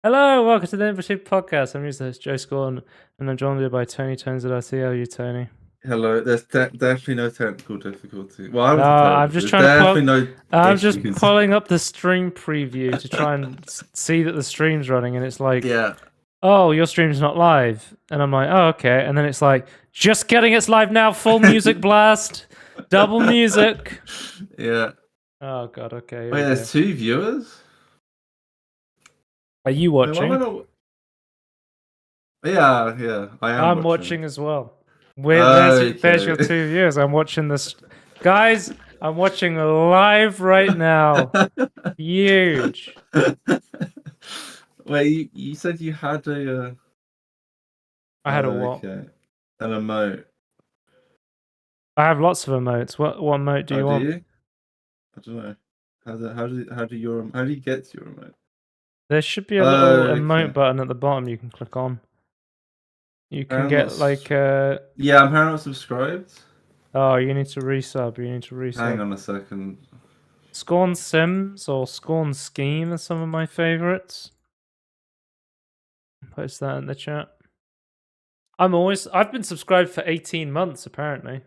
Hello, welcome to the Inbetween podcast. I'm your host, Joe Scorn, and I'm joined here by Tony Tones at RT. How are you, Tony? Hello, there's definitely no technical difficulty. Well, I No, wasn't terrible. I'm just There's trying to definitely pull. no I'm just issues. pulling up the stream preview to try and see that the stream's running, and it's like, Yeah. oh, your stream's not live, and I'm like, oh, okay, and then it's like, just kidding, it's live now, full music blast, double music. Yeah. Oh god, okay. Wait, there's 2 viewers? Are you Wait, why am I watching? not... Yeah, I am I'm watching as well. There's your Okay. 2 viewers. I'm watching this, guys. I'm watching live right now. Huge. Wait, you said you had a... I had a what? Okay. An emote. I have lots of emotes. What emote do you want? Do you? I don't know. How do you get to your emote? There should be a little emote Okay. button at the bottom you can click on. You can I'm get not... like Yeah, I'm apparently not subscribed. oh, you need to resub. Hang on a second. Scorn Sims or Scorn Scheme are some of my favorites. Post that in the chat. I've been subscribed for 18 months apparently.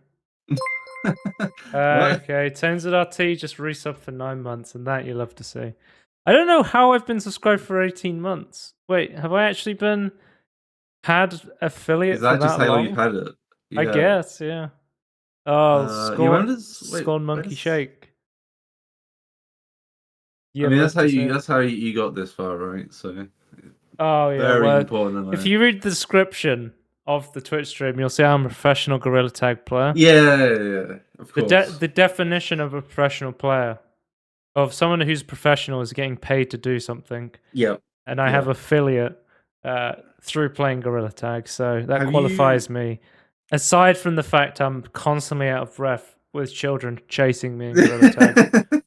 Okay, Tones at RT just resub for 9 months, and that you love to see. I don't know how I've been subscribed for 18 months. Wait, have I actually had affiliate Is that for just that how long? you've had it? Yeah. I guess, yeah. Oh, You remember Scorn Monkey Shake. I mean, that's how you got this far, right? So oh yeah, very well, important. if you read the description of the Twitch stream, you'll see I'm a professional Gorilla Tag player. Yeah, of course. The definition of a professional player, of someone who's professional, is getting paid to do something. Yep. And I have affiliate through playing Gorilla Tag, so that qualifies me. Aside from the fact I'm constantly out of breath with children chasing me in Gorilla Tag.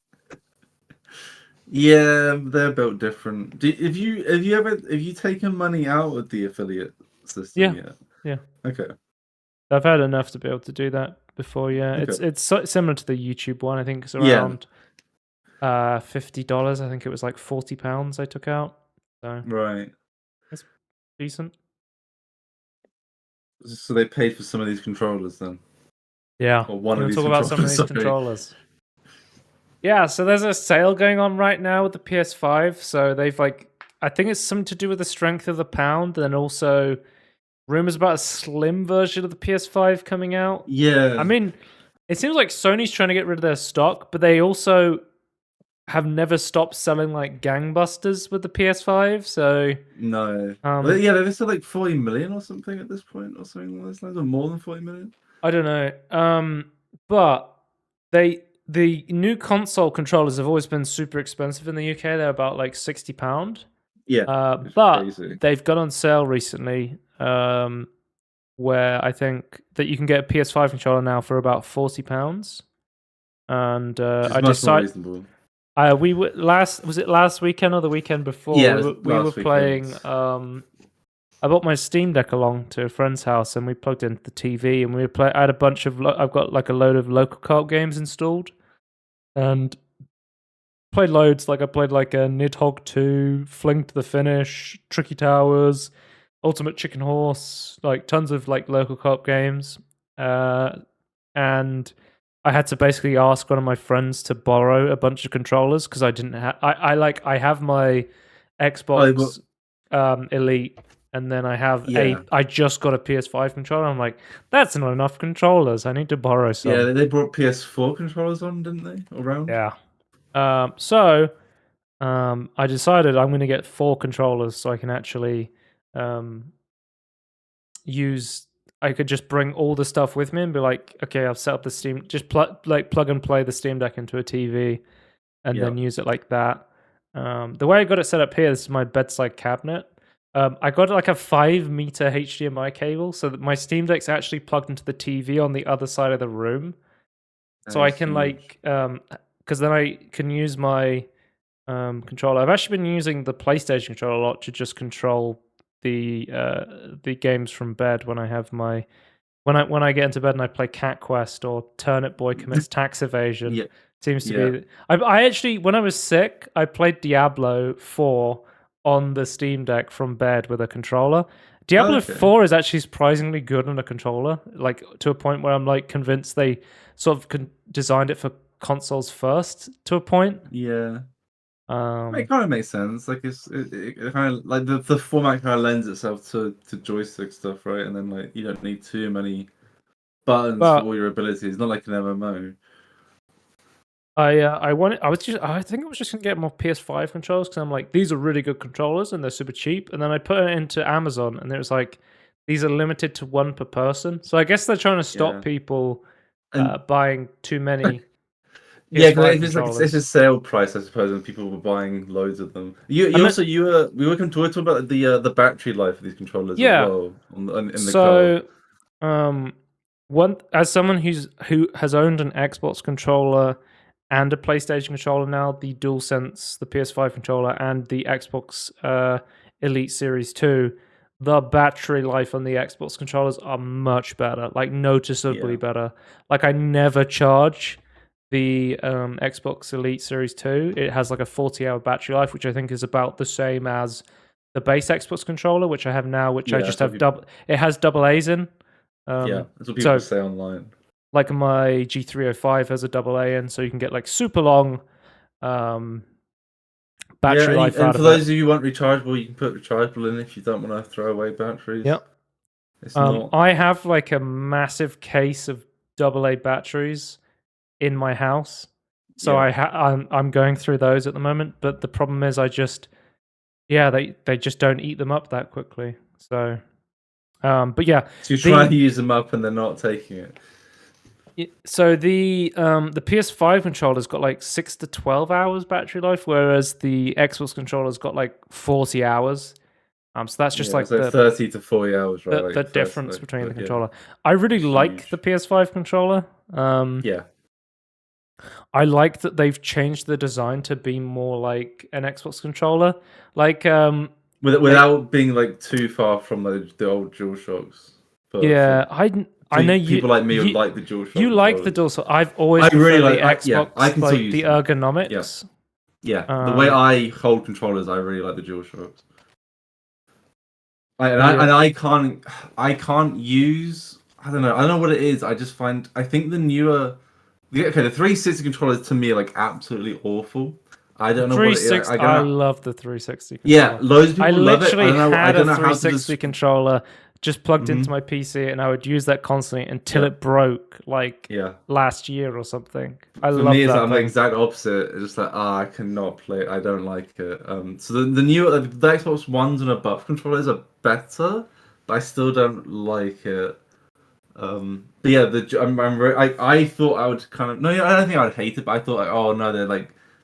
Yeah, they're built different. Have you taken money out of the affiliate system yet? Yeah. Okay. I've had enough to be able to do that before. Yeah, Okay. it's similar to the YouTube one. I think it's around $50. I think it was like £40 I took out. So right, it's decent. So they paid for some of these controllers then. Yeah. Or one of these. Talk about some of these controllers. Yeah, so there's a sale going on right now with the PS5. So they've I think it's something to do with the strength of the pound, and also rumors about a slim version of the PS5 coming out. Yeah. I mean, it seems like Sony's trying to get rid of their stock, but they also have never stopped selling like gangbusters with the PS5. So no, they're still like 40 million or something at this point, or something along those lines, or more than 40 million. I don't know. But the new console controllers have always been super expensive in the UK. They're about like £60. Yeah, but crazy. They've gone on sale recently, where I think that you can get a PS5 controller now for about £40. And I decided, we were was it last weekend or the weekend before? Yeah, we were playing. I bought my Steam Deck along to a friend's house, and we plugged into the TV, and I had a bunch of. I've got like a load of local co-op games installed, and played loads. Like I played like a Nidhogg 2, Fling to the Finish, Tricky Towers, Ultimate Chicken Horse, like tons of like local co-op games, and I had to basically ask one of my friends to borrow a bunch of controllers because I didn't have. I have my Xbox Elite. And then I just got a PS5 controller. I'm like, that's not enough controllers. I need to borrow some. Yeah, they brought PS4 controllers on, didn't they? Around? Yeah. So I decided I'm going to get 4 controllers so I can actually I could just bring all the stuff with me and be like, okay, I've set up the Steam, just plug and play the Steam Deck into a TV and then use it like that. The way I got it set up here, this is my bedside cabinet. I got like a 5-meter HDMI cable so that my Steam Deck's actually plugged into the TV on the other side of the room. So I can because then I can use my controller. I've actually been using the PlayStation controller a lot to just control the games from bed when I have my when I get into bed and I play Cat Quest or Turnip Boy Commits Tax Evasion. Seems to be. I actually, when I was sick, I played Diablo 4 on the Steam Deck from bed with a controller. Diablo 4 is actually surprisingly good on a controller, like to a point where I'm like convinced they sort of designed it for consoles first to a point. Yeah. It kind of makes sense. Like it kind of like the format kind of lends itself to joystick stuff, right? And then like you don't need too many buttons for all your abilities. Not like an MMO. I think I was just gonna get more PS5 controllers because I'm like, these are really good controllers and they're super cheap. And then I put it into Amazon and it was like, these are limited to one per person. So I guess they're trying to stop people buying too many. Yeah, because it's a sale price, I suppose, and people were buying loads of them. We were talking about the battery life of these controllers as well in the car. As someone who has owned an Xbox controller and a PlayStation controller now, the DualSense, the PS5 controller, and the Xbox Elite Series 2, the battery life on the Xbox controllers are much better, like noticeably better. Like I never charge the Xbox Elite Series 2. It has like a 40-hour battery life, which I think is about the same as the base Xbox controller, which I have now, which I just have it has double A's in. That's what people say online. Like my G305 has a double A in, so you can get like super long battery life out of it. And for those of you who want rechargeable, you can put rechargeable in if you don't want to throw away batteries. Yep. I have like a massive case of double A batteries in my house, so I'm going through those at the moment. But the problem is, they just don't eat them up that quickly. So, but yeah, so you're trying to use them up and they're not taking it. So the PS5 controller's got like 6 to 12 hours battery life, whereas the Xbox controller's got like 40 hours. So that's just like the 30 to 40 hours, right? The difference between the controller. I really like the PS5 controller. I like that they've changed the design to be more like an Xbox controller, like without being like too far from the old DualShocks. I know people like me would like the DualShock. You like the DualShock. I've always really like the Xbox. I can still use the ergonomics. The way I hold controllers, I really like the DualShocks. I can't use. I don't know what it is. I think the newer. The 360 controllers to me are like absolutely awful. I don't know what it is. I love the 360 controller. Yeah, loads of people love it. I had a 360 controller just plugged into my PC, and I would use that constantly until it broke, like last year or something. For me, I'm the exact opposite. It's just like, I cannot play it. I don't like it. So the new the Xbox Ones and above controllers are better, but I still don't like it. But yeah, I thought I would kind of I don't think I would hate it, but I thought like, oh no,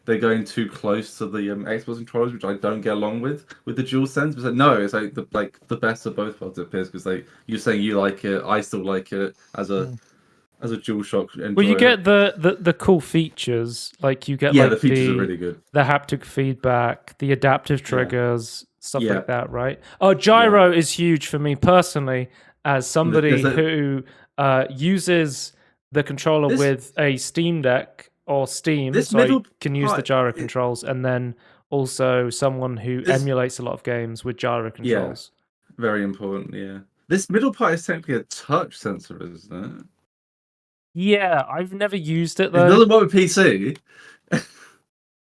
they're going too close to the Xbox controllers, which I don't get along with the DualSense. But no, it's like the best of both worlds. It appears because you're saying you like it, I still like it as a DualShock. Well, you get the cool features, like you get the features are really good. The haptic feedback, the adaptive triggers, stuff like that, right? Oh, gyro is huge for me personally, as somebody who uses the controller with a Steam Deck or Steam, so I can use the gyro controls, and then also someone who emulates a lot of games with gyro controls. Yeah, very important, yeah. This middle part is technically a touch sensor, isn't it? Yeah, I've never used it, though. It doesn't work with PC.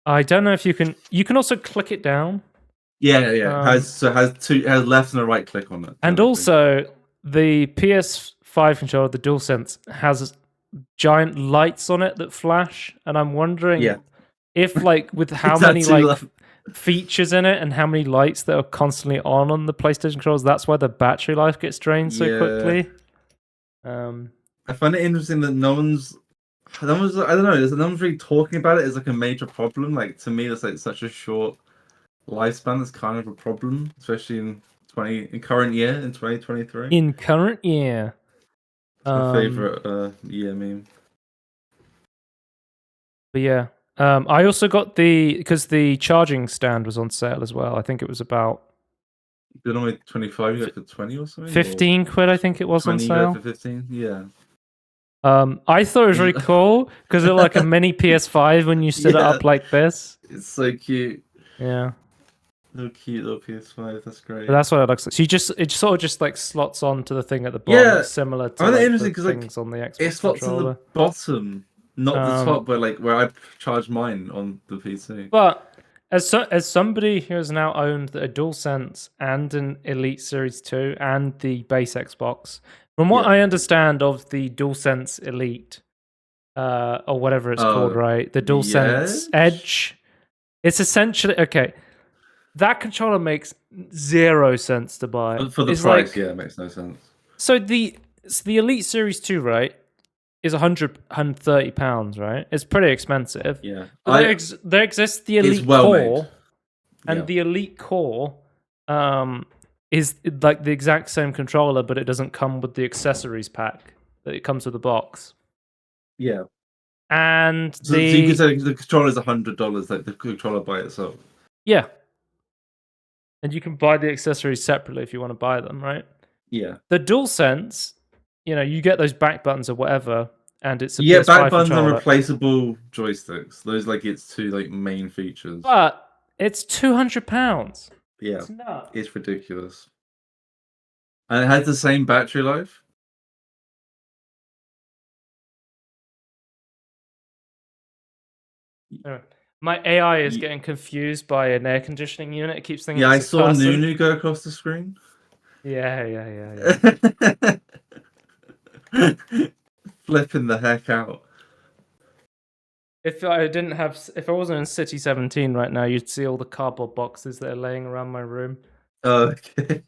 I don't know if you can... You can also click it down. Yeah. It has left and a right click on it. And also, the PS5 controller, the DualSense, has giant lights on it that flash, and I'm wondering if, like, with how many features in it and how many lights that are constantly on the PlayStation controllers, that's why the battery life gets drained so quickly. I find it interesting that no one's I don't know, no one's really talking about it as like a major problem. Like to me, that's like such a short lifespan. That's kind of a problem, especially in current year in 2023. In current year. My favorite year meme. But yeah, I also got because the charging stand was on sale as well. I think it was about. Did only 25 you got for 20 or something? 15 quid, I think it was on sale. For 15, yeah. I thought it was really cool because it looked like a mini PS5 when you stood it up like this. It's so cute. Yeah. Little cute little PS5. That's great. But that's what it looks like. So it sort of just like slots onto the thing at the bottom. Yeah, It's similar I to find that like interesting the because like things on the it Xbox slots in the controller. bottom, not the Um, top, where I charge mine on the PC. But as somebody who has now owned a DualSense and an Elite Series 2 and the base Xbox, from what Yeah. I understand of the DualSense Elite, or whatever it's called, right? The The DualSense Edge. It's essentially okay. That controller makes zero sense to buy. For the It's price, like, yeah, it makes no sense. so the Elite Series 2, right, is 130 pounds, right? It's pretty expensive. Yeah, But there exists the it's Elite well made. Core, and Yeah. the Elite Core is like the exact same controller, but it doesn't come with the accessories pack. That it comes with the box. Yeah. And So you could say the controller is $100, like the controller by itself. yeah, and you can buy the accessories separately if you want to buy them, right? Yeah. The DualSense, you get those back buttons or whatever, and it's a You get back PS5 buttons and controller. replaceable joysticks. Those like its two like main features. But it's £200. Yeah, It's nuts. it's ridiculous. And it has the same battery life. Anyway, my AI is getting confused by an air conditioning unit. It keeps thinking Yeah, I it's a saw person. Nunu go across the screen. Yeah. Flipping the heck out. If I wasn't in City 17 right now, you'd see all the cardboard boxes that are laying around my room. Okay.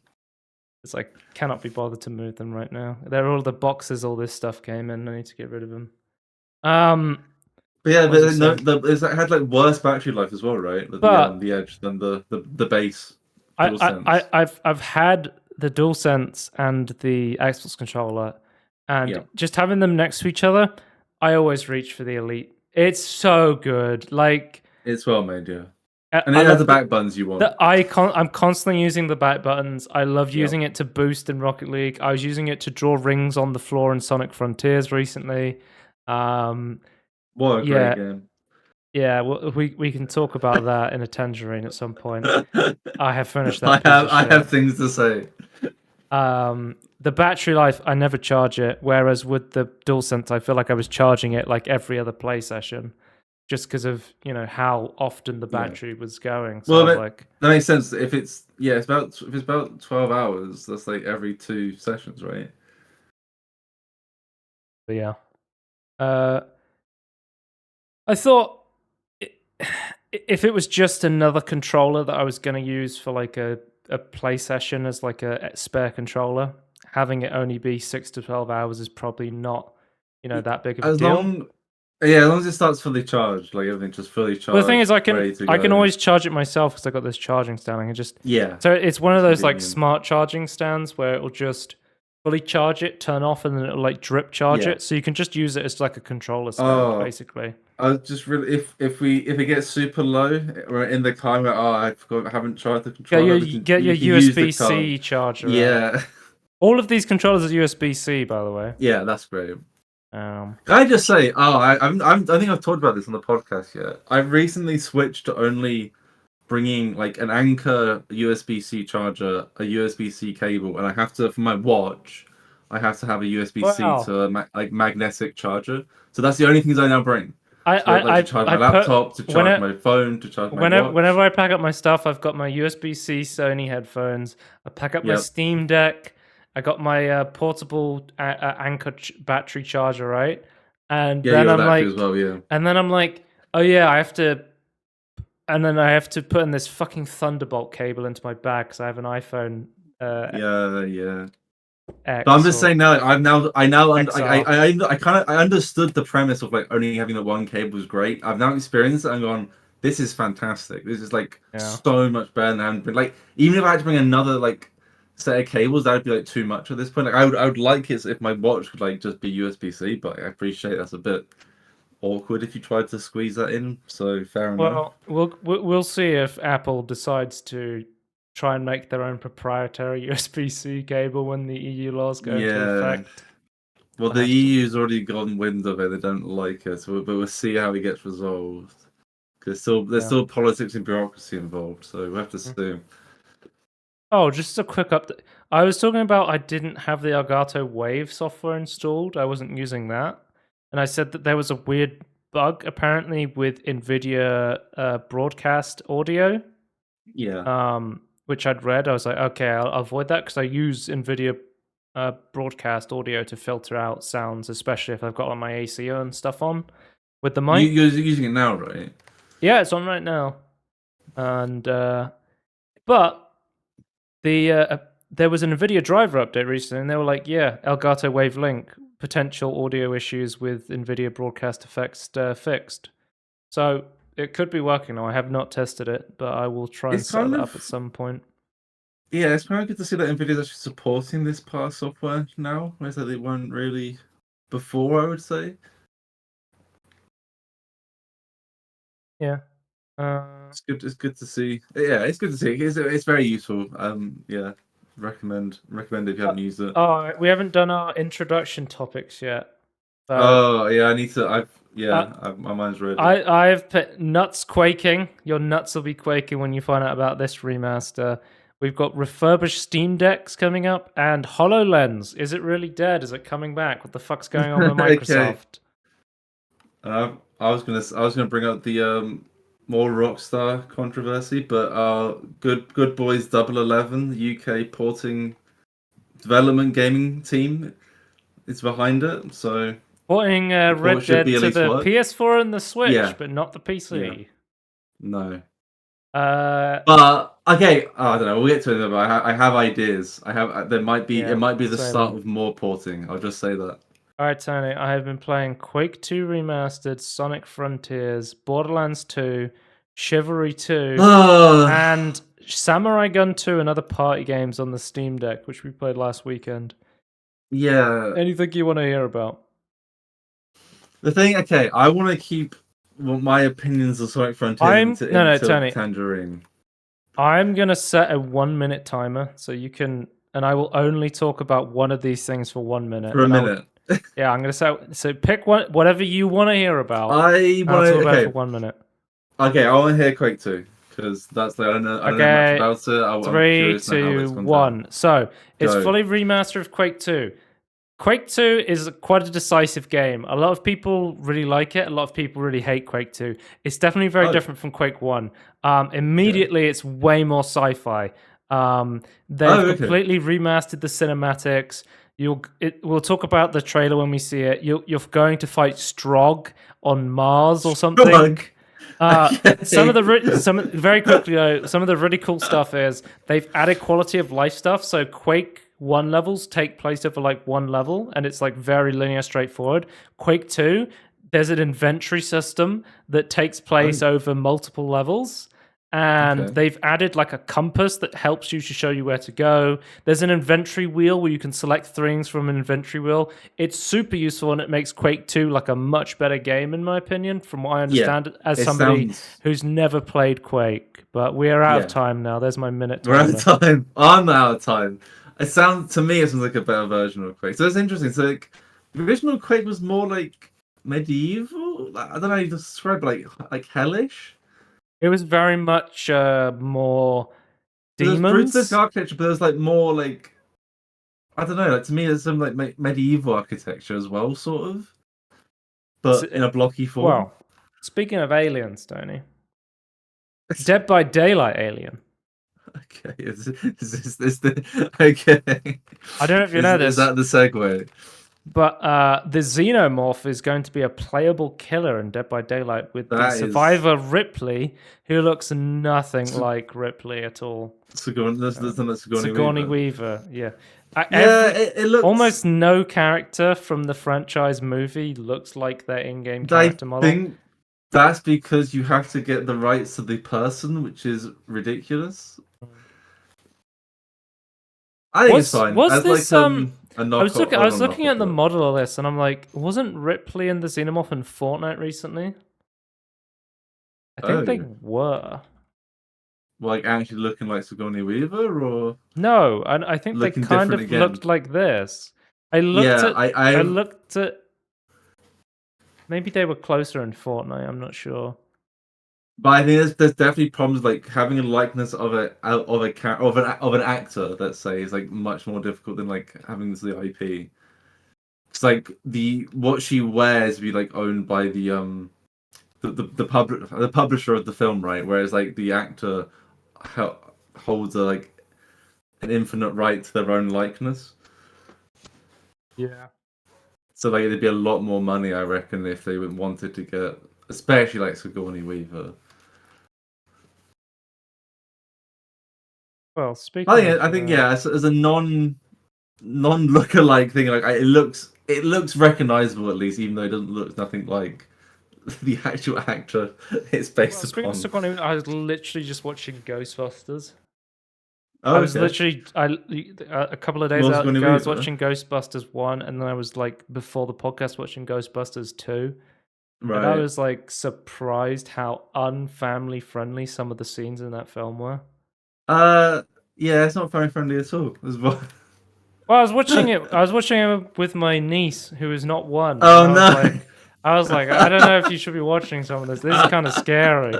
It's like, cannot be bothered to move them right now. They're all the boxes all this stuff came in. I need to get rid of them. But yeah, what was it had like worse battery life as well, right? The Edge than the base DualSense. I've had the DualSense and the Xbox controller, and just having them next to each other, I always reach for the Elite. It's so good. Like, it's well made, yeah. And it has the back buttons you want. I'm constantly using the back buttons. I love using it to boost in Rocket League. I was using it to draw rings on the floor in Sonic Frontiers recently. What a great game. Yeah, well, we can talk about that in a tangerine at some point. I have finished that. I have things to say. The battery life, I never charge it. Whereas with the DualSense, I feel like I was charging it like every other play session, just because of how often the battery was going. So well, that makes sense. If it's about 12 hours, that's like every 2 sessions, right? But yeah, I thought if it was just another controller that I was going to use for like a play session as like a spare controller, having it only be 6 to 12 hours is probably not that big of a deal. As long as it starts fully charged, like everything just fully charged. Well, the thing is, I can always charge it myself because I got this charging stand. I can just So it's one of those like smart charging stands where it will just fully charge it, turn off, and then it'll like drip charge it. So you can just use it as like a controller stand, basically. I was just really if it gets super low, we're in the car. I haven't charged the controller. Get your USB-C charger. Yeah. Out. All of these controllers are USB-C, by the way. Yeah, that's great. Can I just say, I think I've talked about this on the podcast yet. I've recently switched to only bringing like an Anchor USB-C charger, a USB-C cable, and I have to for my watch. I have to have a USB-C to a magnetic charger. So that's the only things I now bring. To charge my laptop, to charge my phone, to charge my watch. Whenever I pack up my stuff, I've got my USB-C Sony headphones. I pack up my Steam Deck. I got my portable Anchor battery charger, right? And then I'm like, as well, and then I'm like, oh yeah, I have to put in this fucking Thunderbolt cable into my bag because I have an iPhone. X, but I'm just saying now, I understood the premise of like only having the one cable was great. I've now experienced it and gone, this is fantastic. This is like so much better than having been like, even if I had to bring another like set of cables, that would be like too much at this point. Like I would like it if my watch could like just be USB-C, but I appreciate that's a bit awkward if you tried to squeeze that in. So fair enough. Well, we'll see if Apple decides to try and make their own proprietary USB-C cable when the EU laws go into effect. Well, the EU's already gone wind of it. They don't like it, but we'll see how it gets resolved. Because there's still politics and bureaucracy involved, so we have to see. Oh, just a quick update. I was talking about I didn't have the Elgato Wave software installed. I wasn't using that. And I said that there was a weird bug apparently with NVIDIA broadcast audio. Yeah. Which I'd read. I was like, okay, I'll avoid that because I use NVIDIA broadcast audio to filter out sounds, especially if I've got my ACO and stuff on with the mic. You're using it now, right? Yeah, it's on right now. And but there was an NVIDIA driver update recently, and they were like, yeah, Elgato Wave Link, potential audio issues with NVIDIA broadcast effects fixed. So it could be working now. I have not tested it, but I will try and set that up at some point. Yeah, it's kind of good to see that NVIDIA is actually supporting this part of software now, whereas they weren't really before, I would say. Yeah. It's good. It's good to see. Yeah, it's good to see. It's very useful. Yeah, recommend if you haven't used it. Oh, we haven't done our introduction topics yet. So, Oh yeah, I need to. My mind's ready. I've put nuts quaking. Your nuts will be quaking when you find out about this remaster. We've got refurbished Steam Decks coming up, and HoloLens. Is it really dead? Is it coming back? What the fuck's going on with Microsoft? I was gonna bring up the more Rockstar controversy, but good boys 11 UK porting development gaming team is behind it. So porting Red Dead to the PS4 and the Switch, but not the PC. Yeah. No. But okay, I don't know. We'll get to it. But I have ideas. There might be. It might be the start of more porting. I'll just say that. All right, Tony. I have been playing Quake 2 Remastered, Sonic Frontiers, Borderlands 2, Chivalry 2, and Samurai Gun 2 and other party games on the Steam Deck, which we played last weekend. Yeah. Anything you want to hear about? The thing, okay, I want to keep my opinions of Sonic Frontiers until Tangerine. I'm gonna set a 1 minute timer so you can, and I will only talk about one of these things for 1 minute. For a minute. Yeah, I'm gonna set. So pick one, whatever you want to hear about. I want to talk about it for 1 minute. Okay, I want to hear Quake 2 because that's I don't know much about it. 3, 2, 1. So it's fully remastered of Quake 2. Quake 2 is quite a decisive game. A lot of people really like it. A lot of people really hate Quake 2. It's definitely very different from Quake 1. Immediately, it's way more sci-fi. They've completely remastered the cinematics. We'll talk about the trailer when we see it. You're going to fight Strogg on Mars or something. Some of the very quickly though, some of the really cool stuff is they've added quality of life stuff. So Quake 1 levels take place over like one level, and it's like very linear, straightforward. Quake 2, there's an inventory system that takes place over multiple levels. And they've added like a compass that helps you to show you where to go. There's an inventory wheel where you can select things from an inventory wheel. It's super useful, and it makes Quake 2 like a much better game, in my opinion, from what I understand, as somebody who's never played Quake. But we are out of time now. There's my minute timer. We're out of time. I'm out of time. It sounds like a better version of Quake. So it's interesting. So like, the original Quake was more like medieval. I don't know how you describe it, like hellish. It was very much more demons. There's architecture, but there's like more like I don't know. Like to me, there's some like medieval architecture as well, sort of, but in a blocky form. Well, speaking of aliens, Tony, Dead by Daylight alien. Okay, is this the okay? I don't know if you know this. Is that the segue? But the Xenomorph is going to be a playable killer in Dead by Daylight with the survivor Ripley, who looks nothing like Ripley at all. Sigourney Weaver, yeah. It looks almost no character from the franchise movie looks like their in-game character model. I think that's because you have to get the rights to the person, which is ridiculous. I think it's fine. Was this I was looking at the model of this, and I'm like, wasn't Ripley and the Xenomorph in Fortnite recently? I think they were. Like actually looking like Sigourney Weaver, or no? And I think they kind of looked like this. I looked at. Maybe they were closer in Fortnite. I'm not sure. But I think there's definitely problems like having a likeness of of an actor. Let's say is like much more difficult than like having the IP. It's like the what she wears be like owned by the publisher of the film, right? Whereas like the actor holds like an infinite right to their own likeness. Yeah. So like it'd be a lot more money, I reckon, if they wanted to get, especially like Sigourney Weaver. Well, speaking of, I think yeah, as a non lookalike thing, like it looks recognizable at least, even though it doesn't look nothing like the actual actor it's based well, speaking of upon. Sigourney, I was literally just watching Ghostbusters. Oh, I was okay. literally a couple of days More out Sigourney ago. I was Weaver, watching Ghostbusters 1, and then I was like before the podcast watching Ghostbusters 2, and I right? was like surprised how unfamily friendly some of the scenes in that film were. Uh, yeah, it's not very friendly at all. As well. Well, I was watching it. I was watching it with my niece, who is not one, and Oh no. I was like, I don't know if you should be watching some of this. This is kind of scary.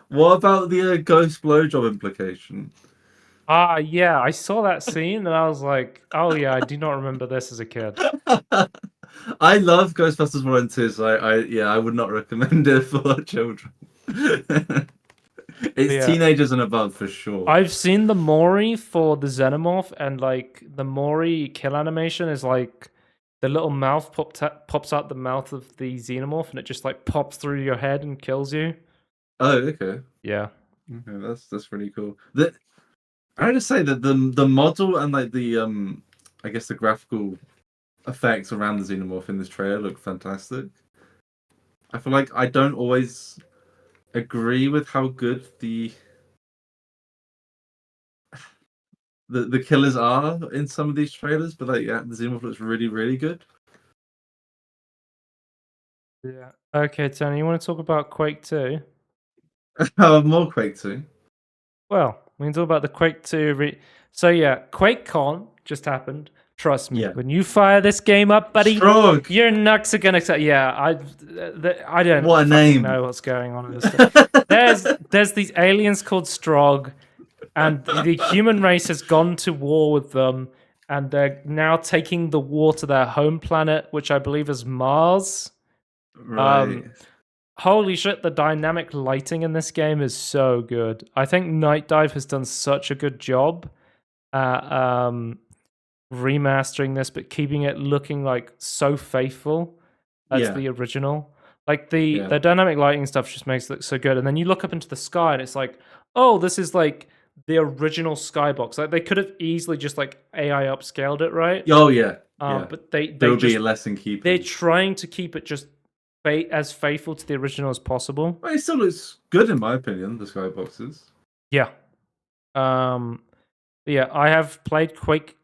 What about the ghost blowjob implication? Ah, yeah, I saw that scene, and I was like, oh yeah, I do not remember this as a kid. I love Ghostbusters 1 and 2, so I would not recommend it for children. But It's yeah, teenagers and above for sure. I've seen the Mori for the Xenomorph, and like the Mori kill animation is like the little mouth pops out the mouth of the Xenomorph, and it just like pops through your head and kills you. Oh, okay. Yeah. Okay, that's really cool. I would just say that the model and like the I guess the graphical effects around the Xenomorph in this trailer look fantastic. I feel like I don't always agree with how good the killers are in some of these trailers, but like yeah, the Xenomorph looks really, really good. Yeah. Okay, Tony, you want to talk about Quake 2? More Quake 2. Well, we can talk about the Quake 2. So yeah, QuakeCon just happened. Trust me, Yeah. when you fire this game up, buddy, Strog! your nuts are gonna say, yeah, I don't What a fucking name! know what's going on in this stuff. There's these aliens called Strog, and the human race has gone to war with them, and they're now taking the war to their home planet, which I believe is Mars. Right. Holy shit, the dynamic lighting in this game is so good. I think Night Dive has done such a good job at remastering this, but keeping it looking like so faithful as Yeah. the original. Like the Yeah. dynamic lighting stuff just makes it look so good. And then you look up into the sky and it's like, oh, this is like the original skybox. Like they could have easily just like AI upscaled it, right? Oh yeah. Yeah. But they There would be just a lesson keep. they're trying to keep it just as faithful to the original as possible. Well, it still looks good in my opinion, the skyboxes. Yeah. Yeah, I have played Quake.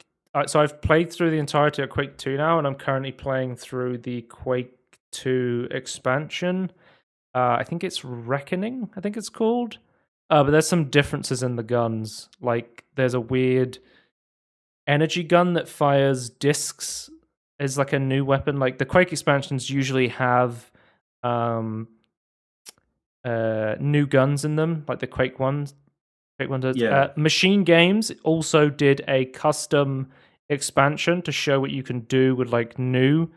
So I've played through the entirety of Quake 2 now, and I'm currently playing through the Quake 2 expansion. I think it's Reckoning, I think it's called. But there's some differences in the guns. Like, there's a weird energy gun that fires discs is like a new weapon. Like, the Quake expansions usually have new guns in them, like the Quake ones. Yeah. Machine Games also did a custom expansion to show what you can do with like new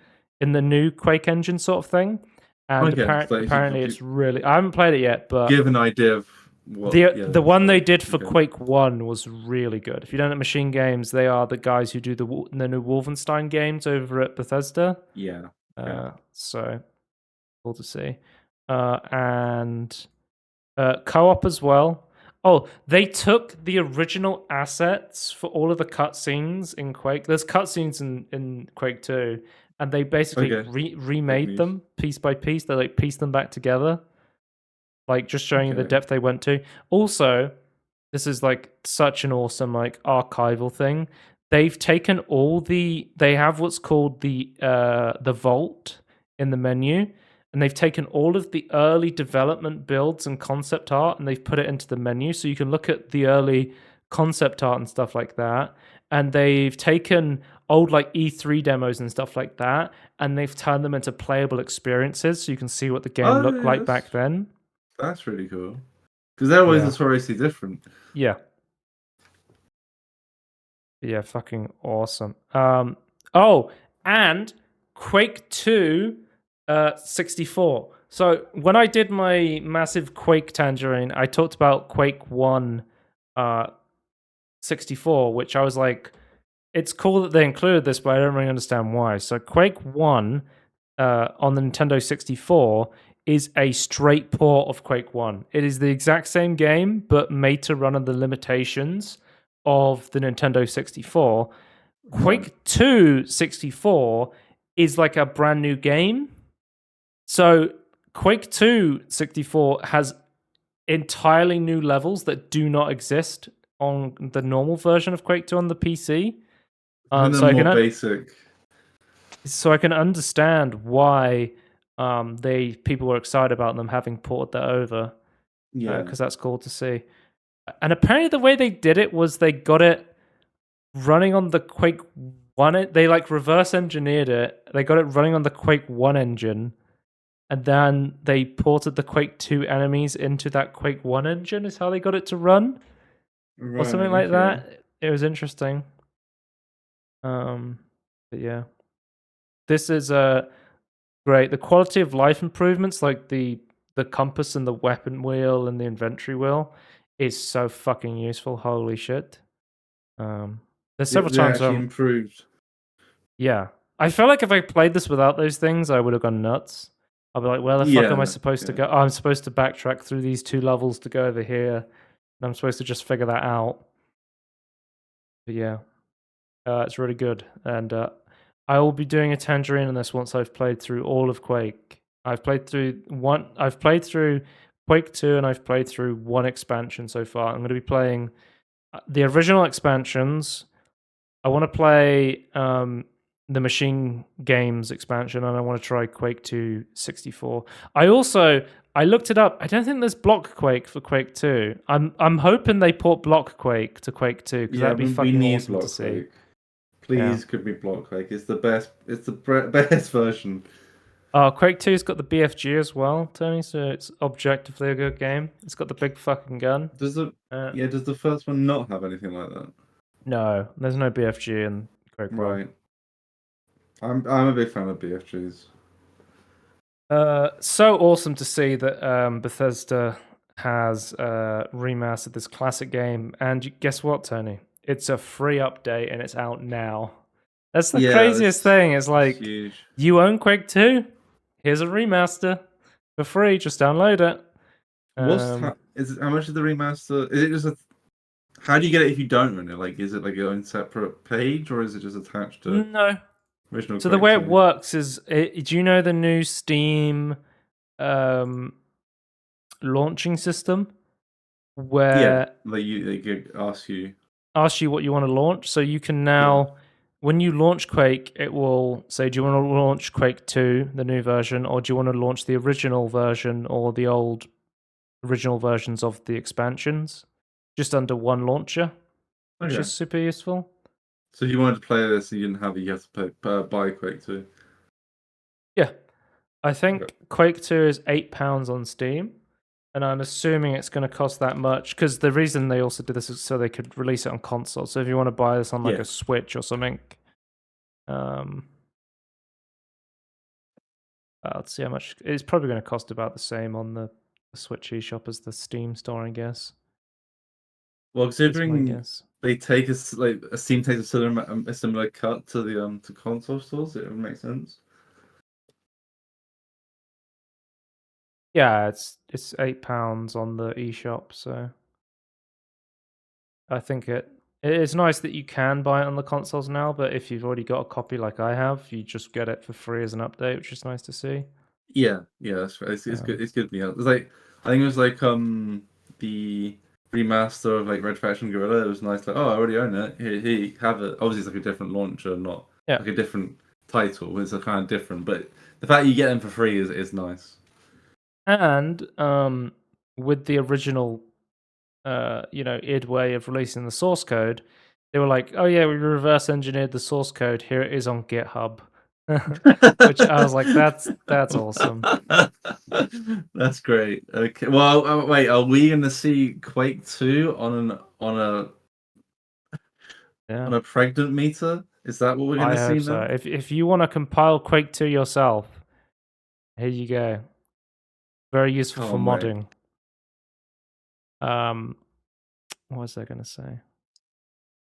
in the new Quake engine sort of thing. And Okay. So apparently it's really, I haven't played it yet, but give an idea of what the one they did for okay. Quake 1 was really good. If you don't know Machine Games, they are the guys who do the new Wolfenstein games over at Bethesda. Yeah. So cool to see. And co-op as well. Oh, they took the original assets for all of the cutscenes in Quake. There's cutscenes in Quake 2, and they basically remade them piece by piece. They like pieced them back together, like just showing you the depth they went to. Also, this is like such an awesome like archival thing. They've taken they have what's called the vault in the menu, and they've taken all of the early development builds and concept art and they've put it into the menu, so you can look at the early concept art and stuff like that. And they've taken old like E3 demos and stuff like that, and they've turned them into playable experiences, so you can see what the game looked like back then. That's really cool. Because they're always Yeah. notoriously different. Yeah. Yeah, fucking awesome. Oh, and Quake 2 64. So when I did my massive Quake tangerine, I talked about Quake 1 64, which I was like, it's cool that they included this, but I don't really understand why. So Quake 1 on the Nintendo 64 is a straight port of Quake 1. It is the exact same game, but made to run on the limitations of the Nintendo 64. Quake 2 64 is like a brand new game. So Quake 2 64 has entirely new levels that do not exist on the normal version of Quake 2 on the PC. And So more basic. So I can understand why people were excited about them having ported that over. Yeah. Because that's cool to see. And apparently the way they did it was they got it running on the Quake 1. They like reverse engineered it. They got it running on the Quake 1 engine. And then they ported the Quake 2 enemies into that Quake 1 engine is how they got it to run. Or something like that. It was interesting. But yeah. This is great. The quality of life improvements, like the compass and the weapon wheel and the inventory wheel, is so fucking useful. Holy shit. There's several times actually improved. Yeah. I feel like if I played this without those things, I would have gone nuts. I'll be like, where the fuck am I supposed to go? Oh, I'm supposed to backtrack through these 2 levels to go over here. And I'm supposed to just figure that out. But yeah. It's really good. And I will be doing a tangerine on this once I've played through all of Quake. I've played through Quake 2 and I've played through 1 expansion so far. I'm going to be playing the original expansions. I want to play the Machine Games expansion and I want to try Quake 2 64. I looked it up. I don't think there's Block Quake for Quake 2. I'm hoping they port Block Quake to Quake 2 because that'd be fucking awesome to see. Please, could be Block Quake. It's the best. It's the best version. Quake 2's got the BFG as well, Tony. So it's objectively a good game. It's got the big fucking gun. Does the first one not have anything like that? No, there's no BFG in Quake 1. Right. I'm a big fan of BFGs. So awesome to see that Bethesda has remastered this classic game. And guess what, Tony? It's a free update and it's out now. That's the craziest thing. It's like, huge. You own Quake 2? Here's a remaster for free. Just download it. How much is the remaster? Is it just how do you get it if you don't own it? Like, is it like your own separate page or is it just attached to? No. Original so Quake the way 2? It works is, do you know the new Steam launching system? Where they could ask you what you want to launch. So you can now, when you launch Quake, it will say, do you want to launch Quake 2, the new version, or do you want to launch the original version or the old original versions of the expansions? Just under one launcher, which is super useful. So if you wanted to play this and you didn't have it, you have to buy Quake 2. Yeah. I think Quake 2 is £8 on Steam. And I'm assuming it's going to cost that much because the reason they also did this is so they could release it on console. So if you want to buy this on like a Switch or something, let's see how much. It's probably going to cost about the same on the Switch eShop as the Steam store, I guess. Well, considering they take a Steam takes a similar cut to the to console stores, it would make sense. Yeah, it's £8 on the eShop, so I think it is nice that you can buy it on the consoles now, but if you've already got a copy like I have, you just get it for free as an update, which is nice to see. Yeah, that's right. It's good. It's good. Yeah, it's like I think it was like the remaster of like Red Faction Guerrilla. It was nice. Like, oh, I already own it. Here, you have it. Obviously, it's like a different launcher, not like a different title. It's a kind of different, but the fact you get them for free is nice. And with the original, id way of releasing the source code, They were like, "Oh yeah, we reverse engineered the source code. Here it is on GitHub." Which I was like, "That's awesome." That's great. Okay. Well, wait. Are we gonna see Quake 2 Yeah, on a pregnant meter? Is that what we're I gonna see hope so. now? If you want to compile Quake 2 yourself, here you go. Very useful for Can't wait. modding. Um, what was I going to say?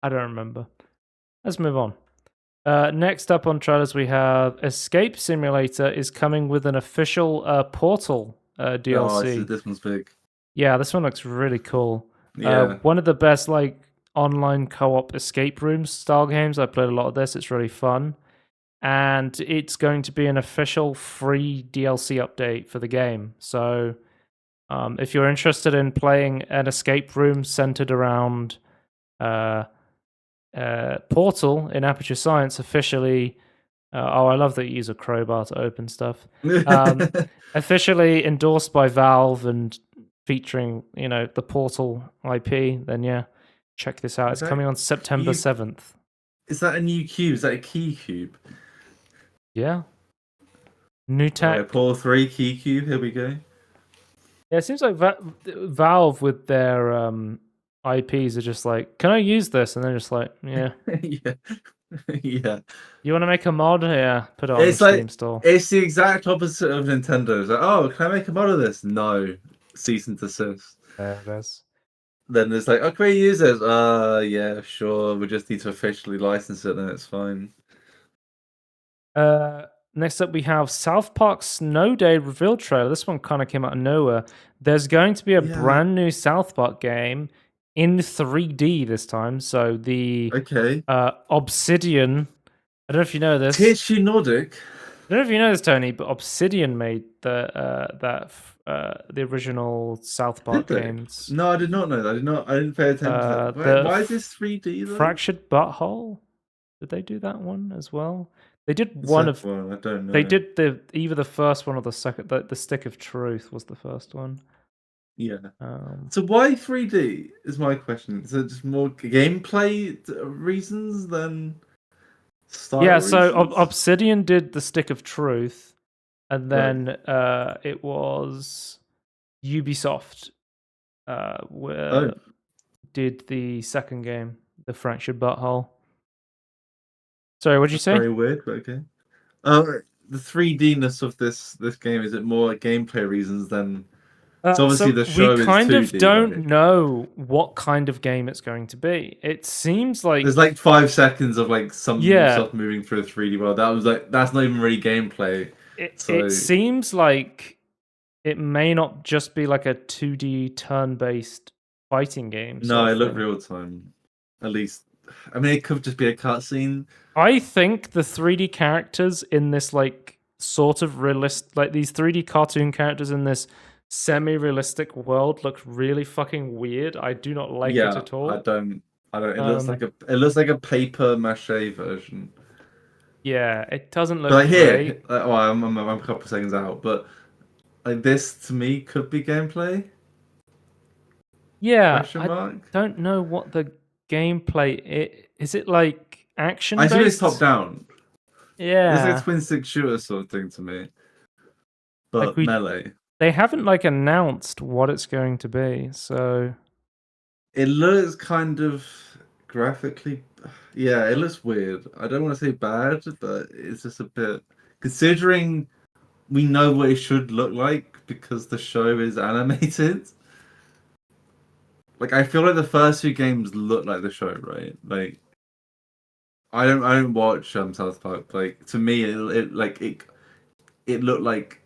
I don't remember. Let's move on. Next up on trailers, we have Escape Simulator is coming with an official Portal Oh, DLC. this one's big. Yeah, this one looks really cool. Yeah. One of the best like online co-op escape room style games. I played a lot of this. It's really fun, and it's going to be an official free DLC update for the game. So, if you're interested in playing an escape room centered around uh, Portal in Aperture Science, officially. Oh, I love that you use a crowbar to open stuff. Um, Officially endorsed by Valve and featuring, the Portal IP, then yeah, check this out. Is It's coming that on September cube? 7th. Is that a new cube? Is that a key cube? Yeah. New All right, tech. Portal 3 key cube. Here we go. Yeah, it seems like Valve with their IPs are just like, can I use this? And they're just like, yeah. Yeah. Yeah. You want to make a mod? Yeah, put it on the It's Steam like store. it's the exact opposite of Nintendo. It's like, oh, can I make a mod of this? No. Cease and desist. There it is. Then it's like, okay, use it. Yeah, sure. We just need to officially license it, then it's fine. Next up, we have South Park Snow Day reveal trailer. This one kind of came out of nowhere. There's going to be a Yeah. brand new South Park game in 3D this time. So the Okay. Obsidian. I don't know if you know this. THQ Nordic. I don't know if you know this, Tony, but Obsidian made the original South Did Park they? games. No, I did not know that. I didn't pay attention to that. The Why is this 3D though? Fractured Butthole. Did they do that one as well? They did The one second of. one, I don't They know. did either the first one or the second. The Stick of Truth was the first one. Yeah. Um, So why 3D is my question. Is it just more gameplay reasons than style yeah, so reasons? Obsidian did the Stick of Truth, and Right. then it was Ubisoft Oh, did the second game, the Fractured Butthole. Sorry, what'd you that's say? very weird, but okay. The 3D-ness of this game, is it more gameplay reasons than so obviously So the we show is kind of 2D, don't right? know what kind of game it's going to be. It seems There's like, like 5 seconds of like some yeah, stuff moving through a 3D world. That was like that's not even really gameplay. it So seems like it may not just be like a 2D turn-based fighting game no, sort it of looked thing. real time. At least I mean it could just be a cutscene. I think the 3D characters in this like sort of like these 3D cartoon characters in this semi-realistic world look really fucking weird. I do not like it Yeah, at all. I don't Um, it looks like a paper mache version. yeah, it doesn't But look like here, great. oh, I'm a couple seconds out, but like this to me could be gameplay? Yeah, Question I mark. don't know what the gameplay is. It like I action assume it's top based? down. It looks like a Yeah, twin stick shooter sort of thing to me, like but melee. they haven't like announced what it's going to be. So It looks kind of graphically, yeah, it looks weird. I don't want to say bad, but it's just a bit considering we know what it should look like because the show is animated. Like I feel like the first two games look like the show, right? Like I don't watch South Park. Like to me, it looked like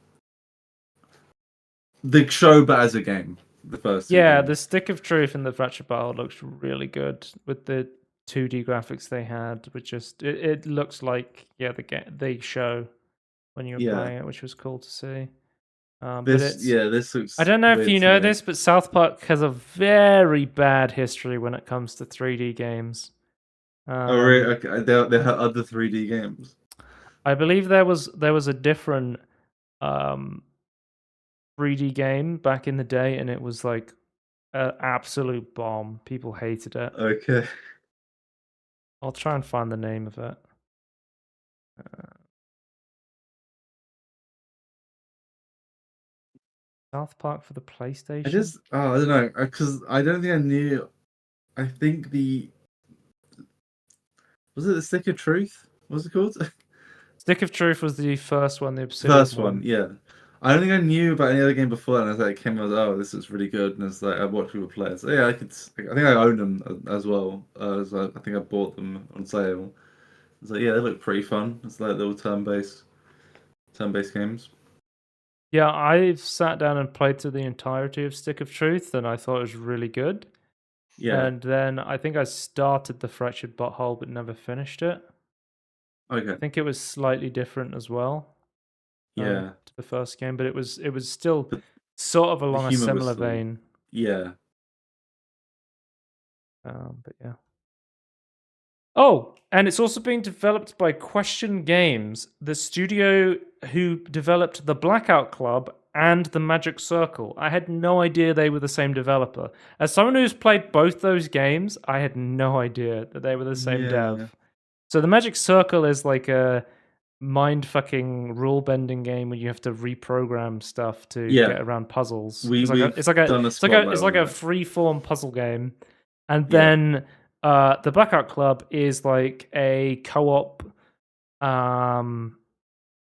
the show, but as a game. The first two yeah, the games. Stick of Truth and the Fractured Battle looks really good with the 2D graphics they had. Which just it looks like the show when you were Yeah, playing it, which was cool to see. But it's this I looks don't know if weird you to know me. this, but South Park has a very bad history when it comes to 3D games. Oh, really? Um, Okay, there are other 3D games. I believe there was a different um, 3D game back in the day, and it was like an absolute bomb. People hated it. Okay. I'll try and find the name of it. South Park for the PlayStation. I don't know, because I don't think I knew. I think was it the Stick of Truth? What's it called? Stick of Truth was the first one, the Obsidian First one, one. yeah. I don't think I knew about any other game before, and as I came, I was oh, this is really good, and it's like I watched people play it. So yeah, I could. I think I own them as well. So I think I bought them on sale. It's like yeah, they look pretty fun. It's like little turn-based games. Yeah, I've sat down and played through the entirety of Stick of Truth, and I thought it was really good. Yeah. And then I think I started the Fractured Butthole, but never finished it. Okay. I think it was slightly different as well Yeah. to the first game, but it was still But sort of the along a humor was similar still vein. yeah. But yeah. Oh, and it's also being developed by Question Games, the studio who developed the Blackout Club and the Magic Circle. I had no idea they were the same developer. As someone who's played both those games, I had no idea that they were the same Yeah. dev. So the Magic Circle is like a mind fucking rule bending game where you have to reprogram stuff to Yeah. get around puzzles. We've done a It's like a spotlight on it. free form puzzle game, and Yeah. then the Blackout Club is like a co-op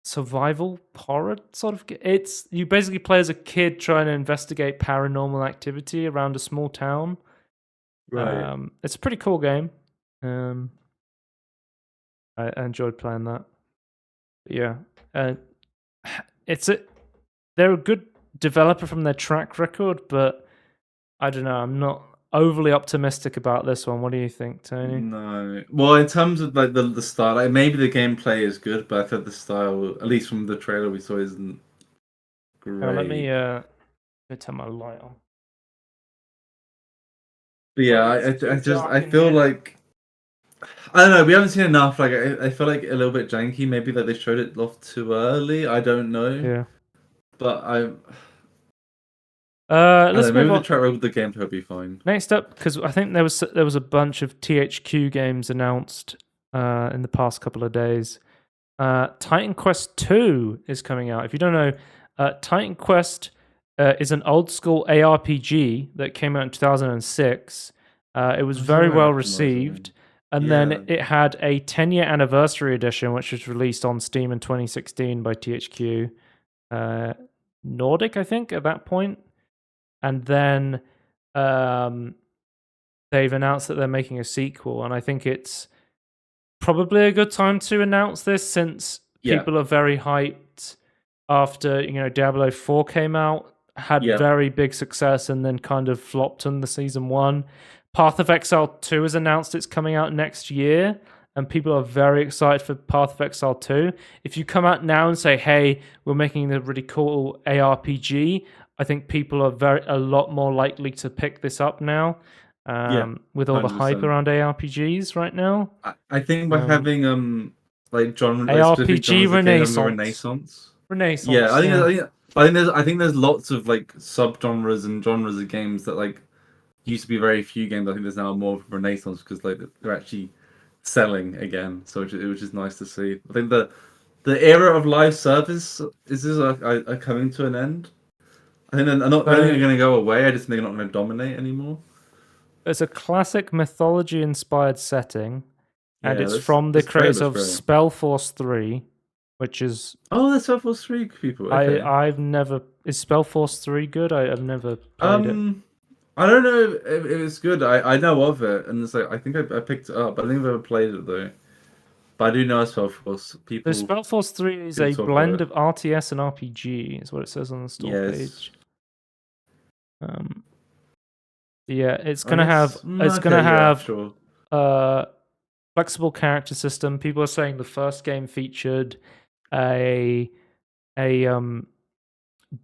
survival horror sort of. It's you basically play as a kid trying to investigate paranormal activity around a small town. Right. It's a pretty cool game. I enjoyed playing that. But yeah, it's a they're a good developer from their track record, but I don't know. I'm not overly optimistic about this one. What do you think, Tony? No. Well, in terms of like the style, like maybe the gameplay is good, but I thought the style, at least from the trailer we saw, isn't Let me great. go turn my light on. But yeah, Sorry, it's too I dark in feel here. like I don't know. We haven't seen enough. Like I feel like a little bit janky. Maybe that they showed it off too early. I don't know. Yeah. But I don't Let's know. move Maybe the on. trailer with the gameplay will be fine. Next up, because I think there was a bunch of THQ games announced in the past couple of days. Titan Quest 2 is coming out. If you don't know, Titan Quest is an old school ARPG that came out in 2006. It was I saw very I well recognize it. received. And Yeah. then it had a 10-year anniversary edition, which was released on Steam in 2016 by THQ Nordic, I think, at that point. And then they've announced that they're making a sequel, and I think it's probably a good time to announce this since Yeah. people are very hyped after Diablo 4 came out, had Yeah. very big success, and then kind of flopped in the season 1. Path of Exile 2 has announced it's coming out next year, and people are very excited for Path of Exile 2. If you come out now and say, hey, we're making a really cool ARPG, I think people are a lot more likely to pick this up now. With all the hype 100%. around ARPGs right now. I think by having like specific ARPG genres that came from the Renaissance. Renaissance. Yeah, Renaissance, yeah. I think there's lots of like subgenres and genres of games that like used to be very few games. I think there's now more of a renaissance because like they're actually selling again. So which is nice to see. I think the era of live service are coming to an end. I think I don't think they're going to go away. I just think they're not going to dominate anymore. It's a classic mythology-inspired setting, and Yeah, it's from the this trailer creators looks of great. Spellforce 3, which is Oh, that's Spellforce 3 people. Okay. I've never is Spellforce 3 good? I've never played it. I don't know if it's good. I know of it, and it's like I think I picked it up. I don't think I've ever played it though. But I do know Spellforce. So People Spellforce 3 is a talk about blend it. of RTS and RPG, is what it says on the store Yes. page. Yeah, it's gonna have sure. Flexible character system. People are saying the first game featured a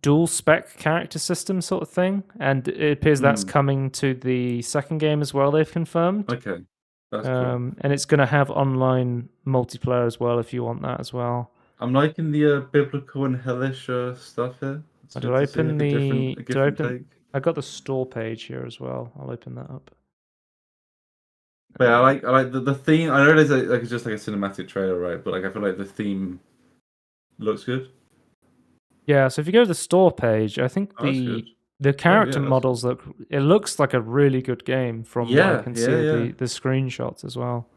dual spec character system sort of thing, and it appears that's coming to the second game as well. They've confirmed. Okay, that's cool. And it's gonna have online multiplayer as well if you want that as well. I'm liking the biblical and hellish stuff here. It's Did good I to see open like a different take. I got the store page here as well. I'll open that up. But yeah, I like the theme. I know it's just like a cinematic trailer, right? But like I feel like the theme looks good. Yeah, so if you go to the store page, I think Oh, that's good. the Oh character yeah, that's good. models look. It looks like a really good game from what I Yeah, can see yeah, with yeah. the screenshots as well,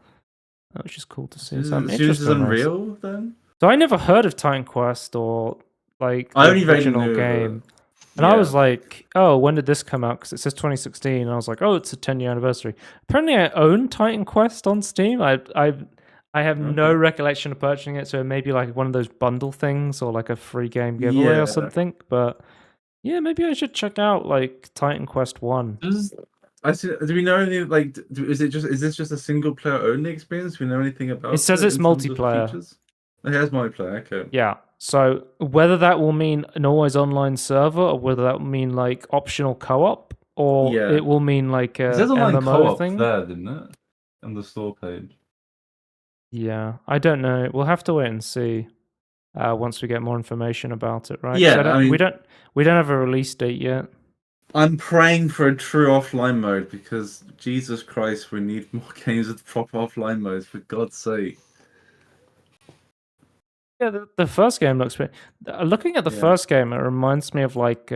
which is cool to see. So I'm So this is interested in this. Unreal then? So I never heard of Titan Quest or like I the only vaguely original knew of it. game. And I Yeah. was like, oh, when did this come out? Because it says 2016. And I was like, oh, it's a 10-year anniversary. Apparently, I own Titan Quest on Steam. I have no Okay. recollection of purchasing it. So it may be like one of those bundle things or like a free game giveaway or Yeah. something. But yeah, maybe I should check out like Titan Quest 1. Do we know anything like? Is this just a single player only experience? Do we know anything It about says it it's in terms of multiplayer. features? Okay, that's multiplayer. Okay. Yeah. So whether that will mean an always online server or whether that will mean like optional co-op or Yeah. it will mean like It a says online MMO co-op thing. there, didn't it? On the store page. Yeah, I don't know. We'll have to wait and see once we get more information about it, right? Yeah, I We mean, don't have a release date yet. I'm praying for a true offline mode because Jesus Christ, we need more games with proper offline modes for God's sake. Yeah, the first game looks pretty. Looking at the Yeah. first game, it reminds me of like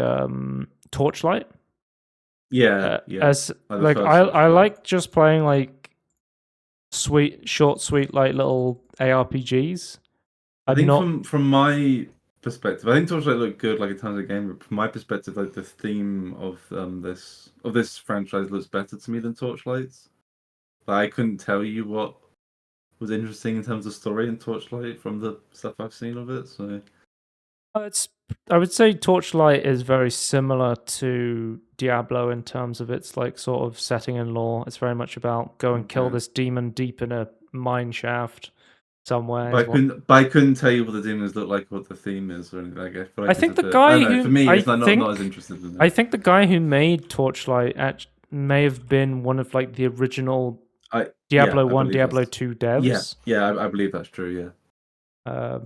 Torchlight. Yeah, yeah. As Like the like first I Torchlight. like just playing like sweet, like little ARPGs. I I'm think not. from my perspective, I think Torchlight looked good, like in terms of game. But from my perspective, like the theme of this franchise looks better to me than Torchlight's. But I couldn't tell you what was interesting in terms of story in Torchlight from the stuff I've seen of it. So It's. I would say Torchlight is very similar to Diablo in terms of its like sort of setting and lore. It's very much about go and kill okay. this demon deep in a mine shaft somewhere. But I couldn't tell you what the demons look like, what the theme is, or anything. Like, I feel I like it's a think the bit. I guy don't know. For who me, it's not as interested in I it. think the guy who made Torchlight may have been one of like the original Diablo 1, Diablo 2 devs. Yeah, I believe that's true. Yeah,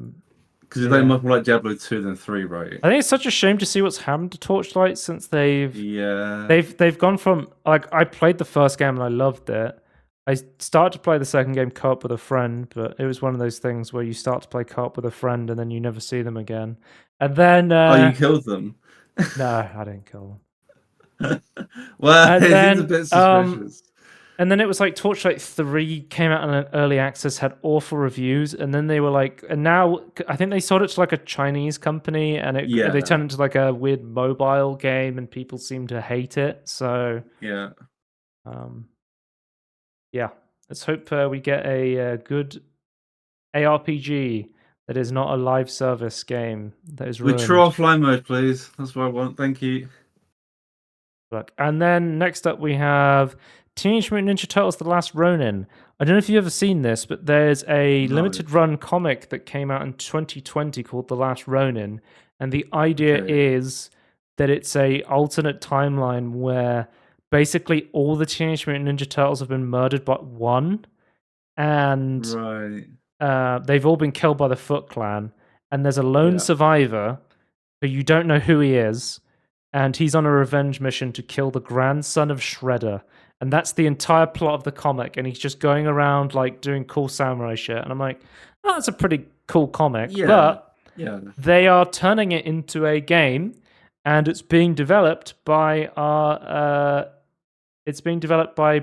because it's Yeah. much more like Diablo 2 than 3, right? I think it's such a shame to see what's happened to Torchlight since they've Yeah. gone from like I played the first game and I loved it. I started to play the second game co-op with a friend, but it was one of those things where you start to play co-op with a friend and then you never see them again. And then Oh, you killed them. no, I didn't kill Well, them. it seems a bit suspicious. And then it was like Torchlight 3 came out in an early access, had awful reviews, and then they were like, and now I think they sold it to like a Chinese company, and they turned it into like a weird mobile game, and people seem to hate it. So yeah, yeah, let's hope we get a good ARPG that is not a live service game that is ruined. with true offline mode, please. That's what I want. Thank you. And then next up we have Teenage Mutant Ninja Turtles: The Last Ronin. I don't know if you've ever seen this, but there's a limited run comic that came out in 2020 called The Last Ronin, and the idea is that it's a alternate timeline where basically all the Teenage Mutant Ninja Turtles have been murdered but one, and they've all been killed by the Foot Clan, and there's a lone survivor who you don't know who he is, and he's on a revenge mission to kill the grandson of Shredder. And that's the entire plot of the comic, and he's just going around like doing cool samurai shit. And I'm like, oh, that's a pretty cool comic. But they are turning it into a game, and it's being developed by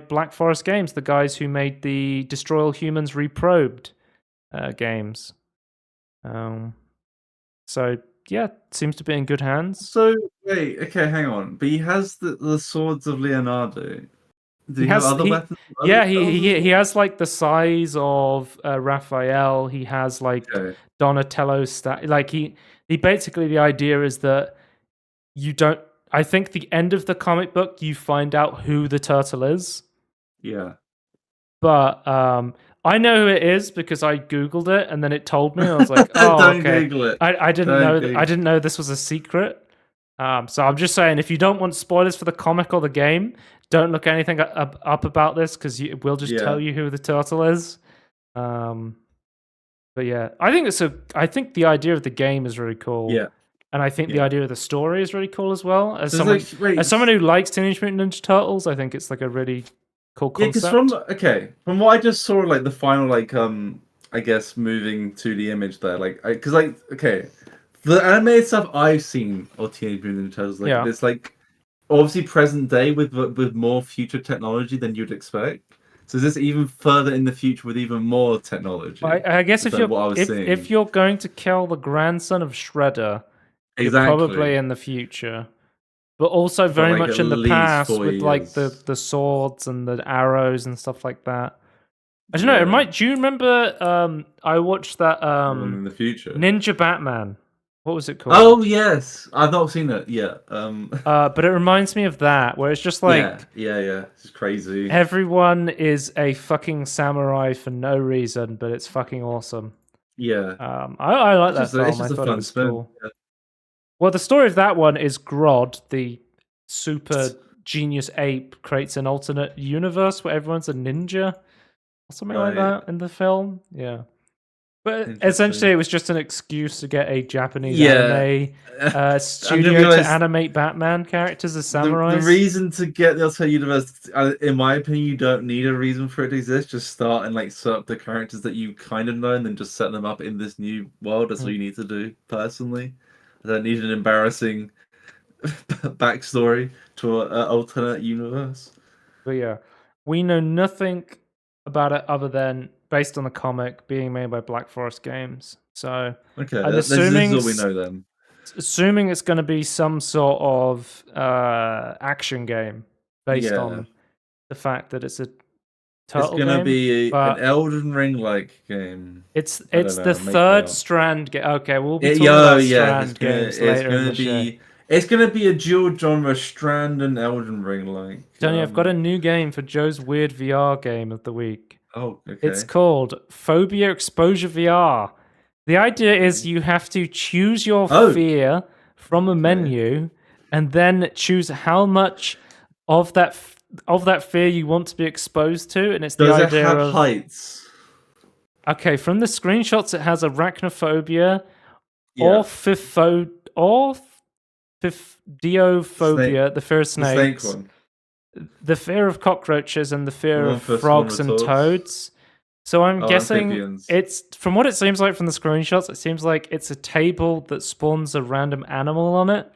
Black Forest Games, the guys who made the Destroy All Humans Reprobed games. So yeah, seems to be in good hands. So wait, okay, hang on. But he has the swords of Leonardo. Do he have other weapons? Yeah, he has like the size of Raphael. He has like Donatello's like he basically, the idea is that you don't. I think the end of the comic book you find out who the turtle is. Yeah. But I know who it is because I googled it and then it told me. I was like, oh, don't okay. Google it. I didn't know. I didn't know this was a secret. So I'm just saying, if you don't want spoilers for the comic or the game, don't look anything up about this because we'll just tell you who the turtle is. But yeah, I think the idea of the game is really cool. Yeah. And I think the idea of the story is really cool as well. As someone who likes Teenage Mutant Ninja Turtles, I think it's like a really Cool Yeah, because concept. from what I just saw, like the final, like I guess moving to the image there, the animated stuff I've seen of Teenage Mutant Ninja Turtles, like Yeah. it's like obviously present day with more future technology than you'd expect. So is this even further in the future with even more technology? I guess Is if that what I was seeing? you're going to kill the grandson of Shredder, you're probably Exactly, in the future, but also but very like at much in the least past 4 with like years. the swords and the arrows and stuff like that. I don't know. It Yeah, might. Do you remember? I watched that the one in the future. Ninja Batman. What was it Oh called? yes, I've not seen it yet. But it reminds me of that, where it's just Yeah, like yeah. It's crazy. everyone is a fucking samurai for no reason, but it's fucking awesome. Yeah, I like that it's film. I just a thought it fun was spin. cool. Well, the story of that one is Grodd, the super genius ape, creates an alternate universe where everyone's a ninja or something like Right, that in the film. Yeah. But essentially, interesting. it was just an excuse to get a Japanese Yeah, anime I didn't studio to realize animate Batman characters as the samurais. reason to get the Alternate Universe. In my opinion, you don't need a reason for it to exist. Just start and like set up the characters that you kind of know, and then just set them up in this new world. That's all Mm. you need to do. Personally, I don't need an embarrassing backstory to an alternate universe. But yeah, we know nothing about it other than based on the comic being made by Black Forest Games. So Okay, I'm this is assuming all we know then. it's going to be some sort of action game based Yeah. on the fact that it's a It's turtle gonna game, be an but Elden Ring like game. I don't it's the know. Make me third up. Strand game. Okay, we'll be It, talking yo, about yeah, Strand games it's later in gonna the show. be a dual genre Strand and Elden Ring like. Tony, I've got a new game for Joe's weird VR game of the week. Oh, It's okay. called Phobia Exposure VR. The idea is Okay. you have to choose your Oh, fear from a okay. menu and then choose how much of that fear you want to be exposed to, and it's the Does it idea have of heights? okay, from the screenshots it has arachnophobia or Yeah. Snake, diophobia, the fear of the snake snakes, one, the fear of cockroaches, and the the fear one of for small frogs and retorts. toads. So I'm Oh, guessing amphibians. it's from what it seems like from the screenshots, it seems like it's a table that spawns a random animal on it.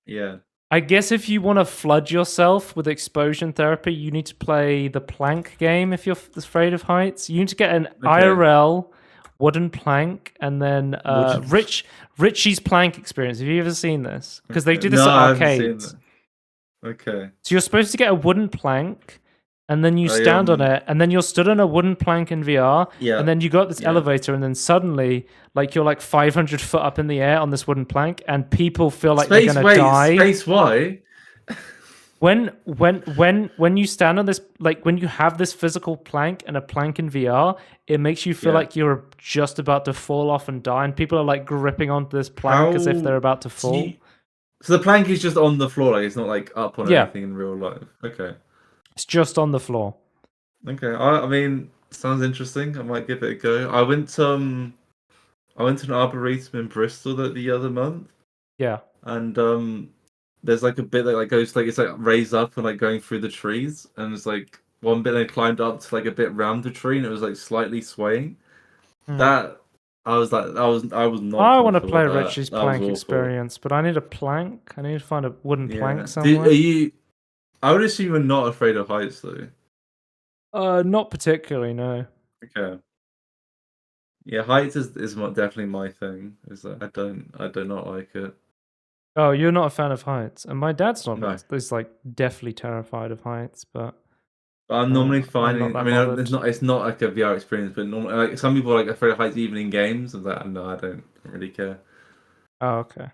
Yeah. I guess if you want to flood yourself with exposure therapy, you need to play the plank game if you're afraid of heights. You need to get an Okay. IRL wooden plank and then Would Richie's plank experience. Have you ever seen this? Because they okay. do this No, at I haven't seen arcades. that. Okay. So you're supposed to get a wooden plank, and then you I stand on it, and then you're stood on a wooden plank in VR, yeah, and then you go up this yeah. elevator, and then suddenly, like you're like 500 foot up in the air on this wooden plank, and people feel like they're gonna die. Space why? When you stand on this, like when you have this physical plank and a plank in VR, it makes you feel Yeah. like you're just about to fall off and die, and people are like gripping onto this plank How as if they're about to do fall. you... So the plank is just on the floor, like it's not like up on Yeah. anything in real life. Okay. It's just on the floor. Okay. I mean, sounds interesting. I might give it a go. I went to an arboretum in Bristol the other month, Yeah. and there's like a bit that like goes like it's like raised up and like going through the trees, and it's like one bit I climbed up to like a bit round the tree, and it was like slightly swaying. That I was not I want to comfortable play with that. Richie's That was plank awful. experience, but I need a plank. I need to find a wooden Yeah. plank somewhere. I would assume you're not afraid of heights though. Not particularly, no. Okay. Yeah, heights is definitely my thing. Is that I do not like it. Oh, you're not a fan of heights, and my dad's not. No. He's like deathly terrified of heights, but But I'm normally I'm not finding. I that mean, bothered. it's not like a VR experience, but normally like some people are like afraid of heights even in games. And that no, I don't really care. Oh, okay.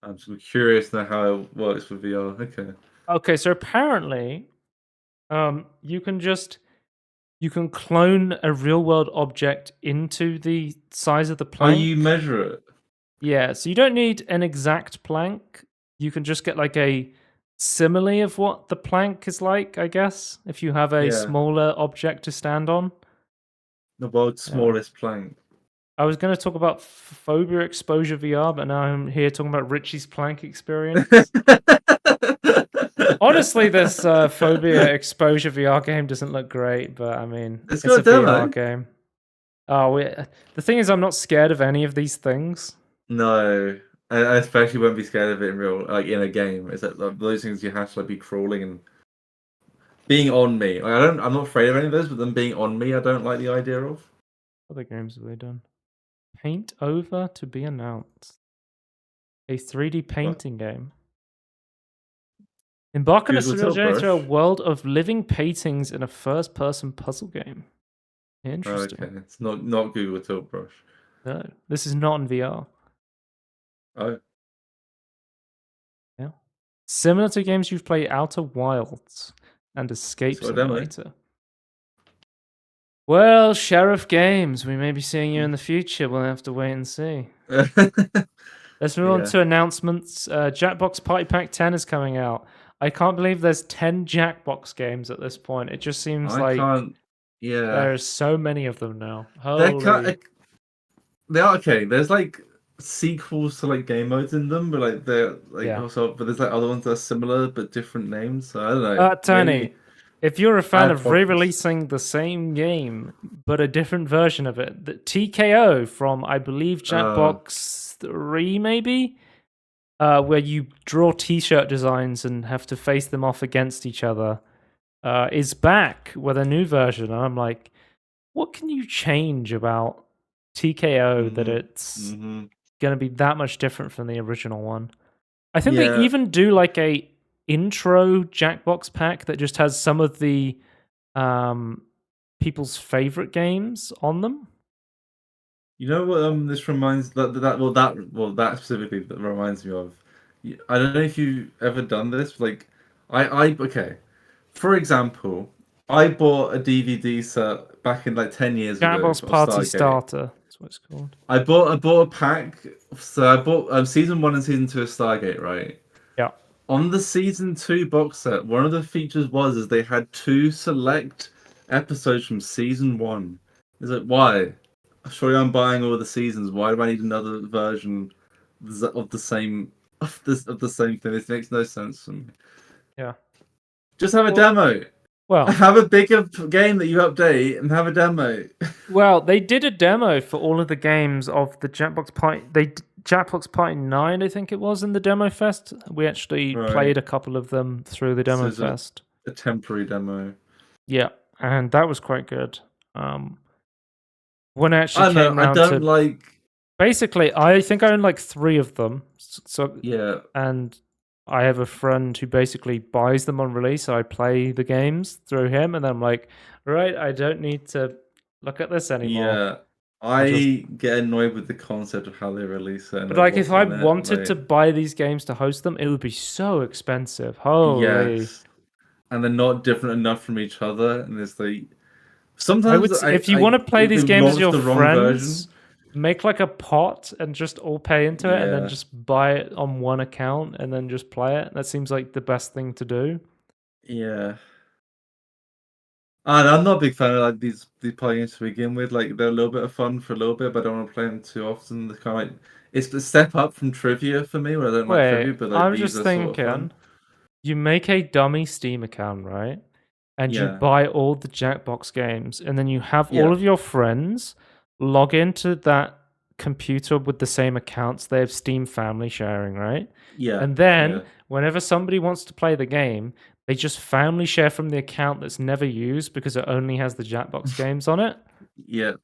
I'm just curious now how it works with VR. Okay. Okay, so apparently, you can clone a real world object into the size of the Oh, you plank. measure it. Yeah, so you don't need an exact plank. You can just get like a simile of what the plank is like, I guess, if you have a Yeah. smaller object to stand on. The world's smallest plank. I was going to talk about Phobia Exposure VR, but now I'm here talking about Richie's plank experience. Honestly, this Phobia Exposure VR game doesn't look great, but I mean, It's it's got a a demo. VR game. Oh, the thing is, I'm not scared of any of these things. No, I especially won't be scared of it in real, like in a game. It's like those things you have to like be crawling and being on me. Like, I'm not afraid of any of those, but them being on me, I don't like the idea of. What other games have they done? Paint Over to be announced. A 3D What? painting game. Embark on a Google surreal Tilt journey through a Brush. world of living paintings in a first-person puzzle game. Oh, Interesting. okay, it's not Google Tilt Brush. No, this is not in VR. Oh, Yeah. Similar to games you've played Outer Wilds and Escape it's got a demo. Simulator. Well, Sheriff Games, we may be seeing you in the future. We'll have to wait and see. Let's move on Yeah. to announcements. Jackbox Party Pack 10 is coming out. I can't believe there's 10 Jackbox games at this point. It just seems I like can't. Yeah, there's so many of them now. they're Holy. they are okay. There's like sequels to like game modes in them, but like they're like Yeah. also, but there's like other ones that are similar but different names. So I don't know. Tony, Maybe if you're a I fan have of problems. re-releasing the same game but a different version of it, the TKO from I believe Jackbox 3 maybe, where you draw T-shirt designs and have to face them off against each other, is back with a new version. And I'm like, what can you change about TKO that it's going to be that much different from the original one? I think they Yeah. even do like a intro Jackbox pack that just has some of the people's favorite games on them. You know what? This reminds that specifically that reminds me of. I don't know if you've ever done this. Like, okay. For example, I bought a DVD set back in like 10 years ago of Jackbox Party Stargate. Starter. That's what it's called. I bought a pack. So I bought season 1 and season 2 of Stargate, right? Yeah. On the season 2 box set, one of the features was they had 2 select episodes from season 1. Is it why? Surely I'm buying all the seasons. Why do I need another version of the same of the same thing? This makes no sense to me. Yeah. Just have a demo. Well, Have a bigger game that you update and have a demo. well, they did a demo for all of the games of the Jackbox Party. Jackbox Party 9, I think it was, in the demo fest. We actually played a couple of them through the demo fest. A temporary demo. Yeah, and that was quite good. When it actually came I round don't to like. basically, I think I own like 3 of them. So Yeah. and I have a friend who basically buys them on release. So I play the games through him, and then I'm like, right, I don't need to look at this anymore. Yeah. I get annoyed with the concept of how they release it. But like, if I wanted to buy these games to host them, it would be so expensive. Holy! Yes, and they're not different enough from each other, and it's like sometimes if you want to play these games with your the wrong friends, version. make like a pot and just all pay into it, and then Yeah. just buy it on one account and then just play it. That seems like the best thing to do. Yeah. And I'm not a big fan of like these plugins to begin with. Like they're a little bit of fun for a little bit, but I don't want to play them too often. They're kind of like it's the step up from trivia for me, where I don't like trivia, but like I'm these just are thinking, sort of fun. you make a dummy Steam account, right? And you Yeah. buy all the Jackbox games, and then you have Yeah. all of your friends log into that computer with the same accounts. They have Steam family sharing, right? Yeah. And then yeah. whenever somebody wants to play the game, they just family share from the account that's never used because it only has the Jackbox games on it. Yeah.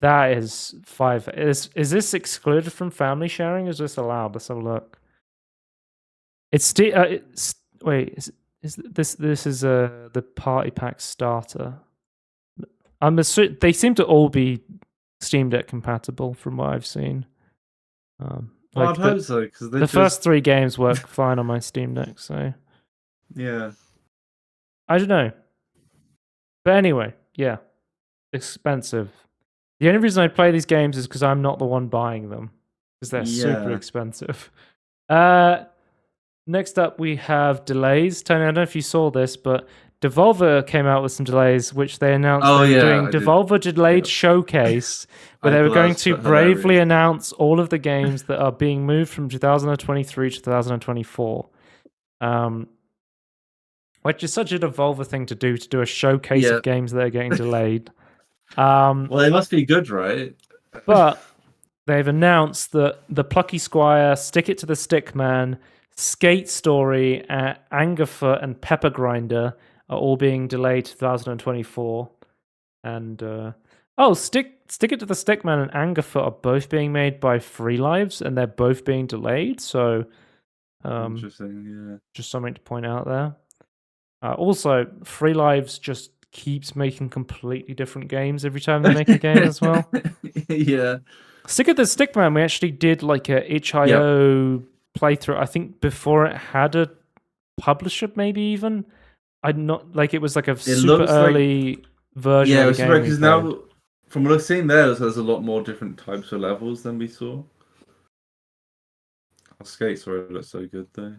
That is 5. Is this excluded from family sharing? Or is this allowed? Let's have a look. Wait, is this is the party pack starter? They seem to all be Steam Deck compatible from what I've seen. Well, Like I'd hope so because the first 3 games work fine on my Steam Deck. So yeah, I don't know, but anyway, yeah, expensive. The only reason I play these games is because I'm not the one buying them because they're super expensive. Next up, we have delays. Tony, I don't know if you saw this, but Devolver came out with some delays, which they announced they were doing Devolver Delayed Showcase, where they were going to bravely announce all of the games that are being moved from 2023 to 2024. which is such a Devolver thing to do a showcase of games that are getting delayed. Well, they must be good, right? But they've announced that the Plucky Squire, Stick It to the Stickman, Skate Story, Angerfoot, and Pepper Grinder are all being delayed to 2024. And Stick It to the Stickman and Angerfoot are both being made by Free Lives, and they're both being delayed. So, interesting. Yeah, just something to point out there. Also, Free Lives just keeps making completely different games every time they make a game as well. Yeah. Stick It to the Stickman, we actually did like a itch.io playthrough. I think before it had a publisher, maybe even. I'd not like it was like a super early version of the game. Yeah, because now from what I've seen there's a lot more different types of levels than we saw. Our skates already look so good though.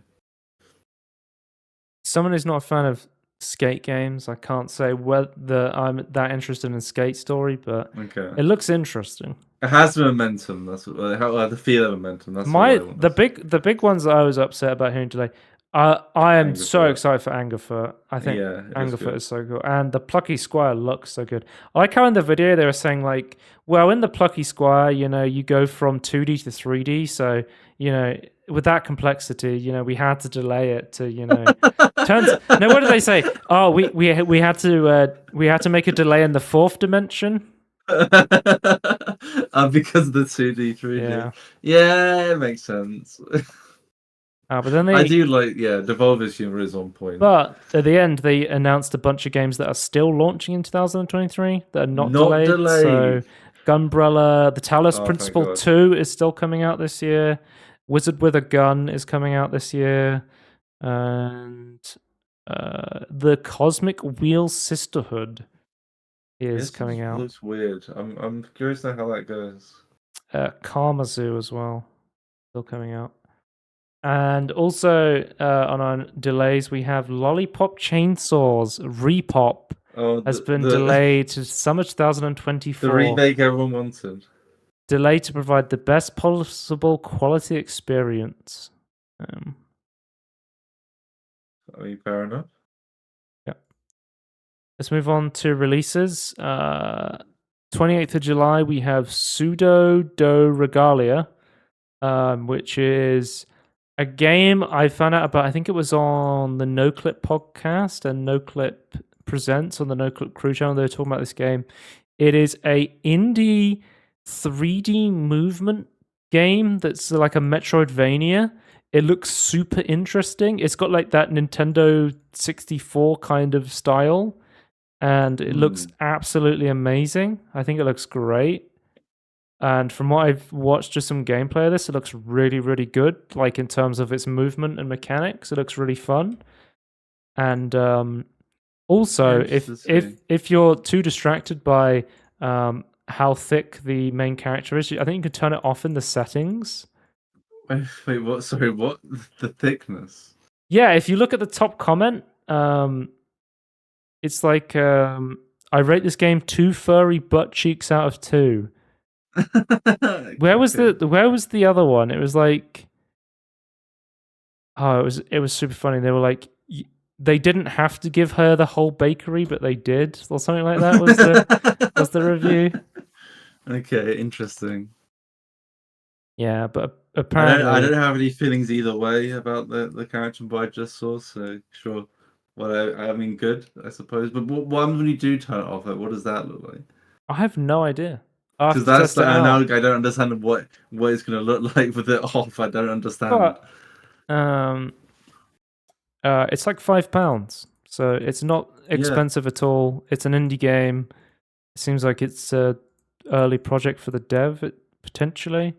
Someone who's not a fan of skate games, I can't say whether I'm that interested in Skate Story, but it looks interesting. It has the momentum. That's the feel of momentum. That's the big ones that I was upset about hearing today. I am so excited for Angerfoot. I think Angerfoot is so cool, and the Plucky Squire looks so good. I like how in the video they were saying like, well, in the Plucky Squire, you go from 2D to 3D, so with that complexity, we had to delay it to no, what did they say? Oh, we had to make a delay in the fourth dimension. Because of the 2D, 3D. Yeah, it makes sense. But then I do like, Devolver's humor is on point. But at the end, they announced a bunch of games that are still launching in 2023 that are not delayed. So, Gunbrella, The Talos Principle 2 is still coming out this year. Wizard with a Gun is coming out this year. And The Cosmic Wheel Sisterhood is coming out. It looks weird. I'm curious to know how that goes. Karmazoo as well, still coming out. And also on our delays, we have Lollipop Chainsaws Repop has been delayed to summer 2024. The remake everyone wanted. Delayed to provide the best possible quality experience. I mean, fair enough. Yeah. Let's move on to releases. 28th of July, we have Pseudo Do Regalia, which is a game I found out about. I think it was on the NoClip podcast and NoClip Presents on the NoClip Crew channel. They were talking about this game. It is a indie 3D movement game that's like a Metroidvania. It looks super interesting. It's got like that Nintendo 64 kind of style, and it looks absolutely amazing. I think it looks great. And from what I've watched just some gameplay of this, it looks really, really good. Like in terms of its movement and mechanics, it looks really fun. And also, if you're too distracted by how thick the main character is, I think you can turn it off in the settings. Wait, what? Sorry, what? The thickness? Yeah, if you look at the top comment, it's like I rate this game 2 furry butt cheeks out of 2. Where was the other one? It was like, it was super funny. They were like, they didn't have to give her the whole bakery, but they did, or something like that. Was the review? Okay, interesting. Yeah, but apparently I don't have any feelings either way about the character I just saw. So sure, I mean, good, I suppose. But what happens when you do turn it off? Like, what does that look like? I have no idea. Because I don't understand what it's going to look like with it off. I don't understand. But, it's like £5, so it's not expensive at all. It's an indie game. It seems like it's a early project for the dev, potentially.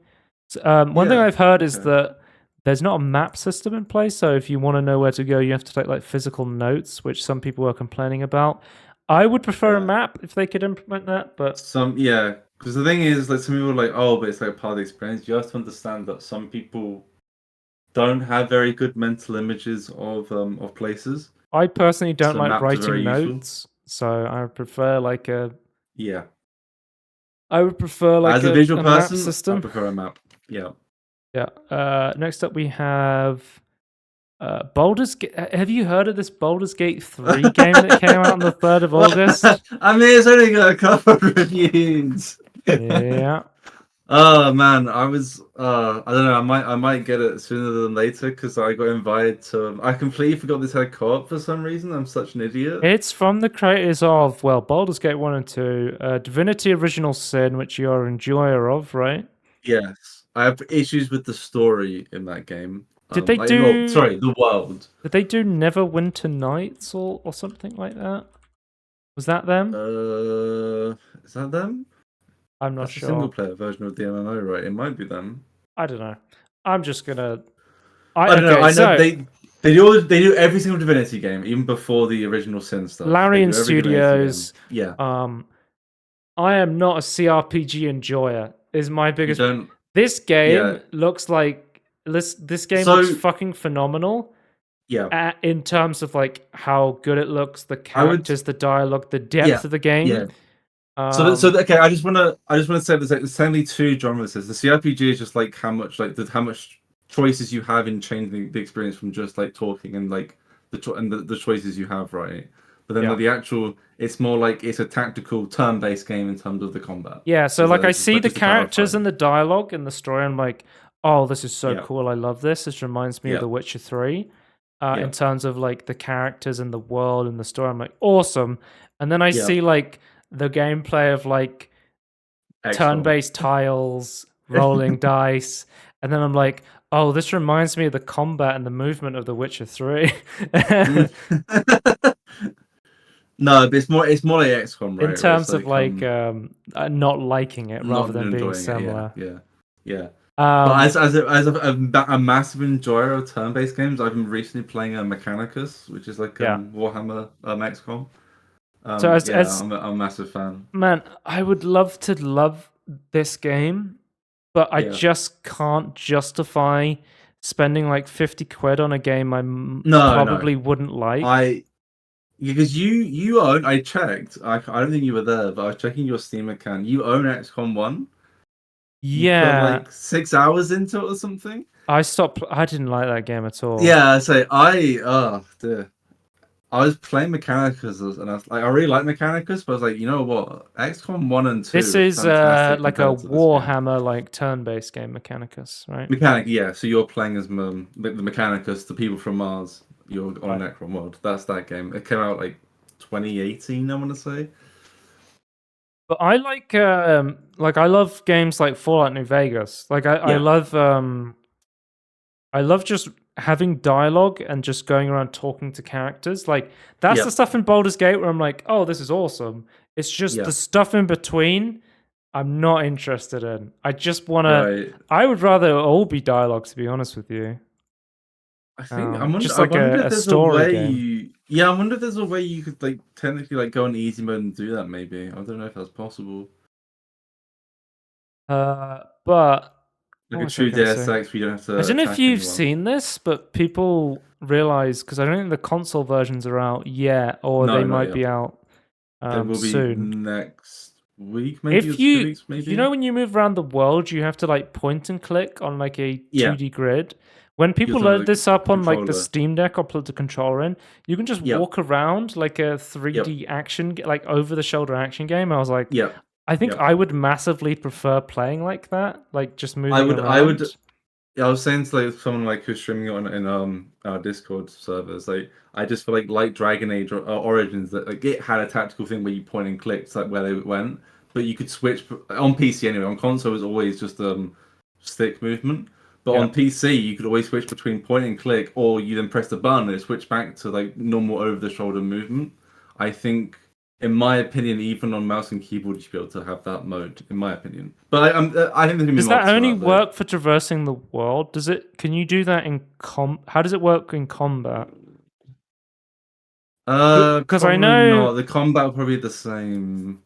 One thing I've heard is that there's not a map system in place, so if you want to know where to go, you have to take like physical notes, which some people are complaining about. I would prefer a map if they could implement that, but because the thing is, like, some people are like, oh, but it's like part of the experience. You have to understand that some people don't have very good mental images of places. I personally don't like writing notes, so I prefer like a I would prefer like as a visual person, map system. I prefer a map. Yeah. Next up, we have Baldur's have you heard of this Baldur's Gate 3 game that came out on the 3rd of Well, August? I mean, it's only got a couple of reviews. Yeah. Oh man, I don't know, I might get it sooner than later because I got invited to. I completely forgot this had co-op for some reason. I'm such an idiot. It's from the creators of, well, Baldur's Gate 1 and 2, Divinity Original Sin, which you're an enjoyer of, right? Yes, I have issues with the story in that game. Did they Like, no, do sorry, the world. did they do Neverwinter Nights or something like that? Was that them? Is that them? I'm not That's a single sure. player version of the MMO, right? It might be them. I don't know. I'm just gonna I don't know. okay, I know so they do every single Divinity game, even before the original Sin stuff. They Larian do every Divinity game. Studios, Yeah, I am not a CRPG enjoyer. Is my you biggest. don't. This Yeah. game looks like this game looks So fucking phenomenal. yeah, In terms of like how good it looks, the I would. characters, the dialogue, the Yeah, depth of the game. yeah. Okay. I just wanna say there's only two genres. The CRPG is just like how much choices you have in changing the experience from just like talking and like the choices you have, right? But then Yeah. the actual, it's more like it's a tactical turn-based game in terms of the combat. Yeah, so like I see the Just to characters clarify. and the dialogue and the story. I'm like, oh, this is so Yeah, cool. I love this. This reminds me of yeah, The Witcher 3. In yeah, terms of like the characters and the world and the story. I'm like, awesome. And then I yeah. see like the gameplay of like XCOM. turn-based tiles, rolling dice, and then I'm like, oh, this reminds me of the combat and the movement of The Witcher 3. No, but it's more like XCOM, In right? Where it's terms of like like not liking it rather not than being enjoying it. Yeah, similar. yeah, yeah. But Um, as a massive enjoyer of turn-based games, I've been recently playing a Mechanicus, which is like yeah. Warhammer XCOM. So Yeah, as I'm a massive fan. man, I would love to love this game, but I Yeah. just can't justify spending like 50 quid on a game No, no. probably wouldn't like. I Because you own. I checked. I don't think you were there, but I was checking your Steam account. You own XCOM 1. You put Yeah, like 6 hours into it or something. I didn't like that game at all. Yeah, so oh dear. I was playing Mechanicus and I was like, I really like Mechanicus, but I was like, you know what? XCOM 1 and This 2 are is fantastic like a compared to this game. Warhammer like turn-based game, Mechanicus, right? Yeah. So you're playing as the Mechanicus, the people from Mars. You're on Right. a Necron world. That's that game. It came out like 2018, I want to say. But like I love games like Fallout New Vegas. Like Yeah, I love just having dialogue and just going around talking to characters. Like that's yeah, the stuff in Baldur's Gate where I'm like, oh, this is awesome. It's just yeah. the stuff in between I'm not interested in. I just wanna Right. I would rather it all be dialogue, to be honest with you. Just I like wonder if a there's a story way game. you. Yeah, I wonder if there's a way you could like technically like go on easy mode and do that. Maybe I don't know if that's possible. But Like what a was I true gonna Deus say? Ex, where you don't have I to don't know if attack you've anyone. seen this, but people realize because I don't think the console versions are out yet, or they No, not might yet. be out They will be soon. next week, maybe, or If 2 weeks, you know maybe. when you move around the world, you have to like point and click on like a Yeah, 2D grid. When you're people talking load about this up the on like the controller. Steam Deck or plug the controller in, you can just Yep, walk around like a yep, 3D action, like over the shoulder action game. I was like, yep, I think yep. I would massively prefer playing like that, like just I moving would, I would. around. Yeah, I was saying to like someone like who's streaming it on in our Discord servers, like I just feel like Dragon Age or Origins, that like it had a tactical thing where you point and click to, like where they went, but you could switch on PC anyway. On console, it was always just stick movement, but Yeah. on PC you could always switch between point and click, or you then press the button and it switched back to like normal over the shoulder movement. I think, in my opinion, even on mouse and keyboard, you should be able to have that mode. In my opinion, but I think there's gonna be Does that mods for only that though. work for traversing the world? Does it? Can you do that in How does it work in combat? Because I Probably know, not. The combat will probably be the same.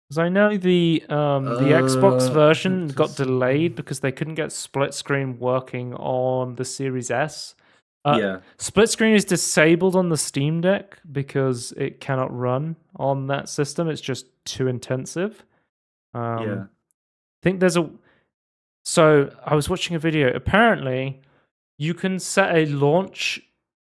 because I know the Xbox version got Just delayed because they couldn't get split screen working on the Series S. yeah, Split screen is disabled on the Steam Deck because it cannot run on that system. It's just too intensive. yeah, I think there's a. So I was watching a video. Apparently, you can set a launch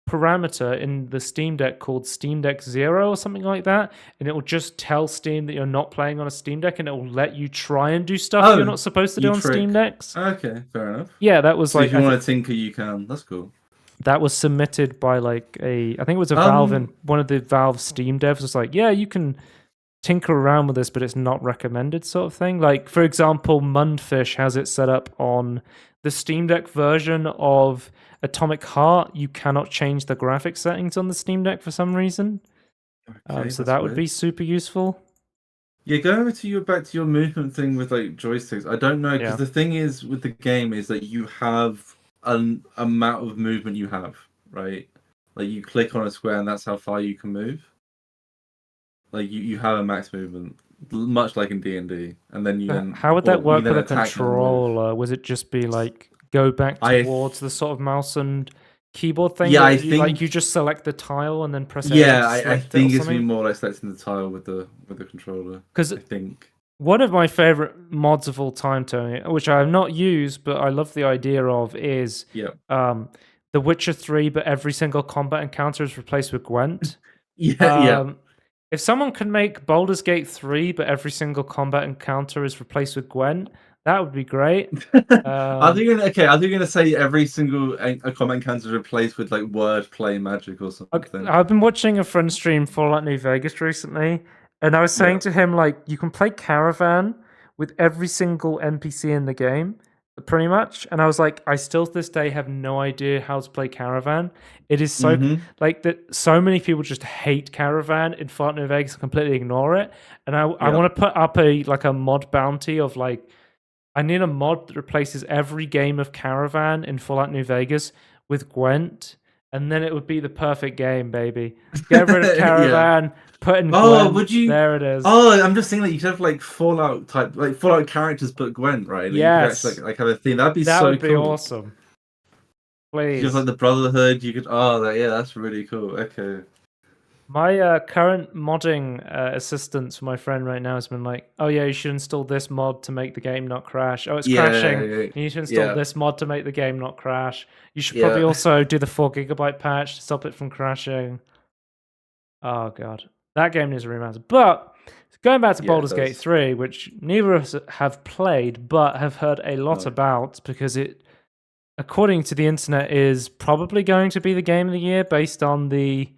parameter in the Steam Deck called Steam Deck 0 or something like that, and it will just tell Steam that you're not playing on a Steam Deck, and it will let you try and do stuff you're not supposed to do on Steam Decks. Okay, fair enough. Yeah, that was So like if you want to tinker, you can. That's cool. that was submitted by like I think it was a Valve, and one of the Valve Steam devs was like, yeah, you can tinker around with this, but it's not recommended, sort of thing. Like, for example, Mundfish has it set up on the Steam Deck version of Atomic Heart. You cannot change the graphics settings on the Steam Deck for some reason. Okay, so that would be super useful. Yeah, going back to your movement thing with like joysticks. I don't know, because the thing is with the game is that you have an amount of movement you have, right? Like you click on a square and that's how far you can move. Like you have a max movement, much like in D&D, and then you then. How would that work with a controller? Would it just be like go back towards the sort of mouse and keyboard thing? Yeah, I think like you just select the tile and then press. Yeah, I think it's been more like selecting the tile with the controller. Because I think one of my favorite mods of all time, Tony, which I have not used but I love the idea of, is The Witcher 3, but every single combat encounter is replaced with Gwent. If someone can make Baldur's Gate 3, but every single combat encounter is replaced with Gwent, that would be great. I think you're going to say every single combat encounter is replaced with like wordplay magic or something. I've been watching a friend stream Fallout New Vegas recently, and I was saying to him, like, you can play Caravan with every single NPC in the game, pretty much. And I was like, I still to this day have no idea how to play Caravan. It is so like that. So many people just hate Caravan in Fallout New Vegas and completely ignore it. And I want to put up a mod bounty of like, I need a mod that replaces every game of Caravan in Fallout New Vegas with Gwent, and then it would be the perfect game, baby. Get rid of Caravan, put in Gwent. Would you? There it is. Oh, I'm just thinking that you could have like Fallout type, like Fallout characters, but Gwent, right? Like, yes. You could actually, like have a theme. That'd be that so would be cool. Awesome. Please. Just like the Brotherhood, you could. Oh, that's really cool. Okay. My current modding assistant for my friend right now has been like, oh yeah, you should install this mod to make the game not crash. Oh, it's crashing. You need to install this mod to make the game not crash. You should probably also do the 4 GB patch to stop it from crashing. Oh god. That game needs a remaster. But going back to Baldur's Gate 3, which neither of us have played, but have heard a lot about, because it, according to the internet, is probably going to be the game of the year based on the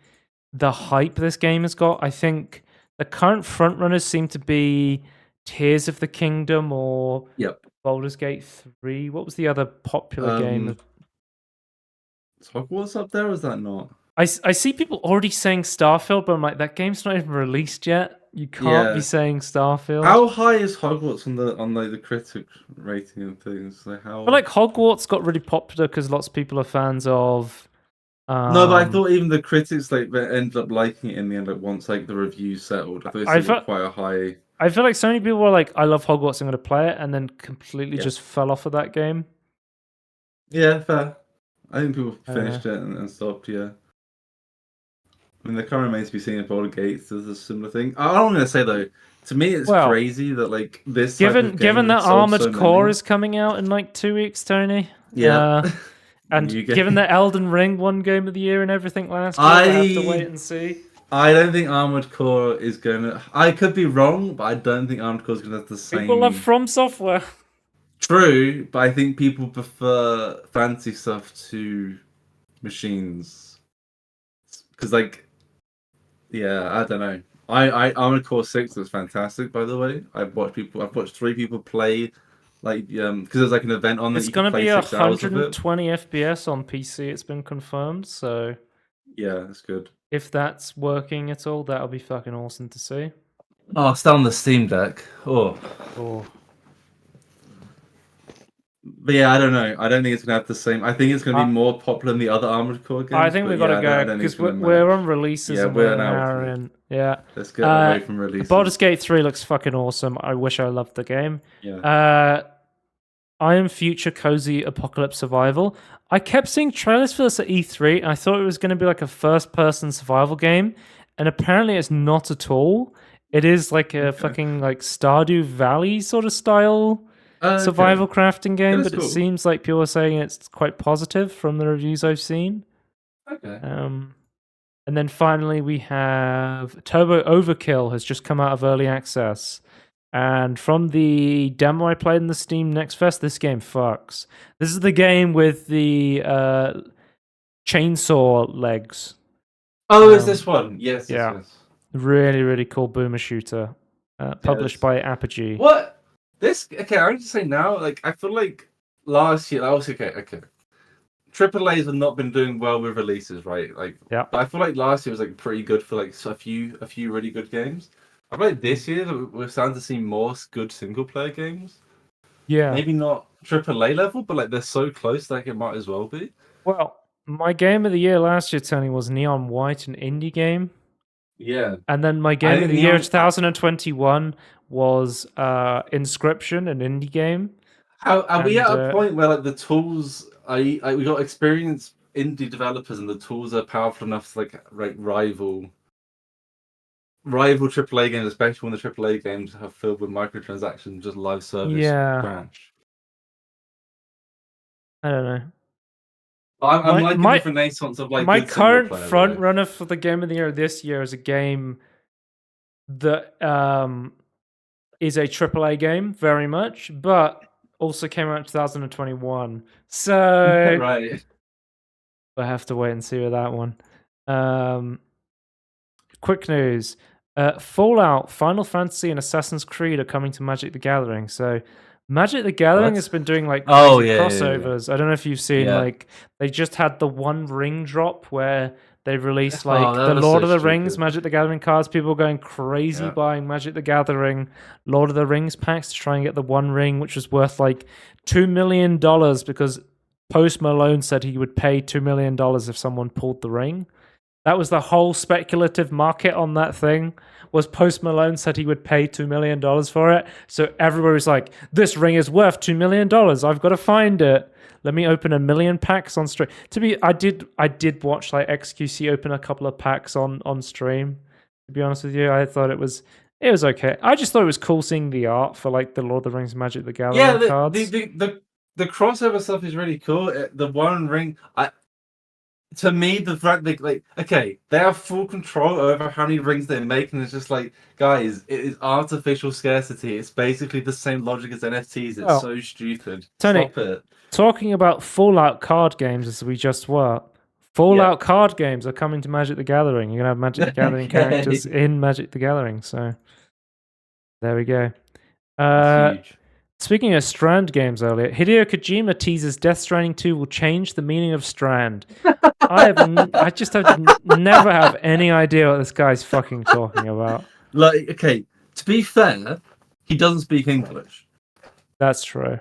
hype this game has got. I think the current frontrunners seem to be Tears of the Kingdom or Baldur's Gate 3. What was the other popular game? Is Hogwarts up there, or is that not? I see people already saying Starfield, but I'm like, that game's not even released yet. You can't be saying Starfield. How high is Hogwarts on the critic rating and things? Like how? But like Hogwarts got really popular because lots of people are fans of. No, but I thought even the critics like ended up liking it in the end. Like once like the reviews settled, I thought it quite a high. I feel like so many people were like, "I love Hogwarts, I'm going to play it," and then completely just fell off of that game. Yeah, fair. I think people finished it and stopped. Yeah. I mean, the current remains to be seen if Baldur's Gate does a similar thing. I'm going to say though, to me, it's crazy that like this. Given that Armored Core is coming out in like 2 weeks, Tony. Yeah. And given that Elden Ring won Game of the Year and everything last year, I have to wait and see. I don't think Armored Core is going to... I could be wrong, but I don't think Armored Core is going to have the same... People love From Software. True, but I think people prefer fancy stuff to machines. Because, like... Yeah, I don't know. Armored Core 6 was fantastic, by the way. I've watched 3 people play... Like, because there's like an event on that it's going to be 120 FPS on PC. It's been confirmed, so yeah, that's good. If that's working at all, that'll be fucking awesome to see. Oh, still on the Steam Deck. Oh. But yeah, I don't know. I don't think it's gonna have the same. I think it's gonna be more popular than the other Armored Core games. I think we've got to go because we're on releases. Yeah, we're an hour in. Yeah, let's get away from releases. Baldur's Gate 3 looks fucking awesome. I wish I loved the game. Yeah. I Am Future Cozy Apocalypse Survival. I kept seeing trailers for this at E3, and I thought it was going to be like a first-person survival game, and apparently it's not at all. It is like a fucking like Stardew Valley sort of style Okay. survival crafting Yeah, game, that's but it cool. seems like people are saying it's quite positive from the reviews I've seen. Okay. And then finally, we have Turbo Overkill has just come out of early access. And from the demo I played in the Steam Next Fest, this game fucks. This is the game with the chainsaw legs. Oh, is this one? Yes, yes, Yeah. yes. Really, really cool boomer shooter. Published Yes. by Apogee. What? This? Okay, I need to say now. Like, I feel like last year. I was okay. Okay. Triple A's have not been doing well with releases, right? Like, Yeah. but I feel like last year was like pretty good for like a few really good games. I feel like this year we're starting to see more good single player games. Yeah. Maybe not triple A level, but like they're so close that it might as well be. Well, my game of the year last year, Tony, was Neon White, an indie game. Yeah, And then my I game of think the year Neon. 2021 was Inscription, an indie game. How are we And at a point where like the tools? We got experienced indie developers, and the tools are powerful enough to like rival AAA games, especially when the AAA games have filled with microtransactions, just live service yeah, trash. I don't know. I'm My liking my this renaissance of like my good single current player front though. runner for the game of the year this year is a game that is a AAA game, very much, but also came out in 2021. So Right. I have to wait and see with that one. Quick news. Fallout, Final Fantasy, and Assassin's Creed are coming to Magic the Gathering. So Magic the Gathering has What? been doing like Oh crazy yeah. crossovers. I don't know if you've seen, Yeah. like, they just had the One Ring drop where they released Oh, like the that was Lord so of the Rings stupid. Magic the Gathering cards. People going crazy Yeah. buying Magic the Gathering Lord of the Rings packs to try and get the One Ring, which was worth like $2 million because Post Malone said he would pay $2 million if someone pulled the ring. That was the whole speculative market on that thing. Was Post Malone said he would pay $2 million for it. So everybody was like, this ring is worth $2 million. I've got to find it. Let me open 1 million packs on stream. I did watch like XQC open a couple of packs on stream. To be honest with you, I thought it was okay. I just thought it was cool seeing the art for like the Lord of the Rings Magic the Yeah, Gathering cards. the crossover stuff is really cool. The One Ring, to me, the fact that like okay, they have full control over how many rings they make, and it's just like, guys, it is artificial scarcity. It's basically the same logic as NFTs. It's so stupid. Tony, Stop it. talking about Fallout card games as we just were, Fallout card games are coming to Magic the Gathering. You're gonna have Magic the Gathering characters in Magic the Gathering. So there we go. That's huge. Speaking of Strand games earlier, Hideo Kojima teases Death Stranding 2 will change the meaning of Strand. I just have never have any idea what this guy's fucking talking about. Like, okay, to be fair, he doesn't speak English. That's true.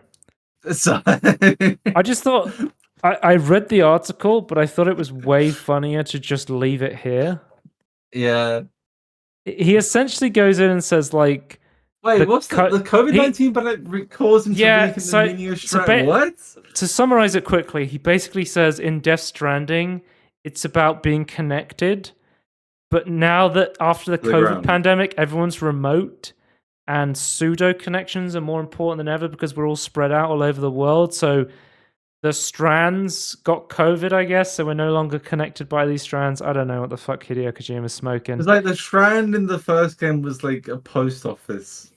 So I just thought I read the article, but I thought it was way funnier to just leave it here. yeah. He essentially goes in and says like, Wait, what's the COVID-19? But it caused him to rethink the meaning of Strand. What? To summarize it quickly, he basically says in Death Stranding, it's about being connected. But now that after the COVID pandemic, everyone's remote and pseudo connections are more important than ever because we're all spread out all over the world. So the strands got COVID, I guess. So we're no longer connected by these strands. I don't know what the fuck Hideo Kojima's smoking. It's like the Strand in the first game was like a post office,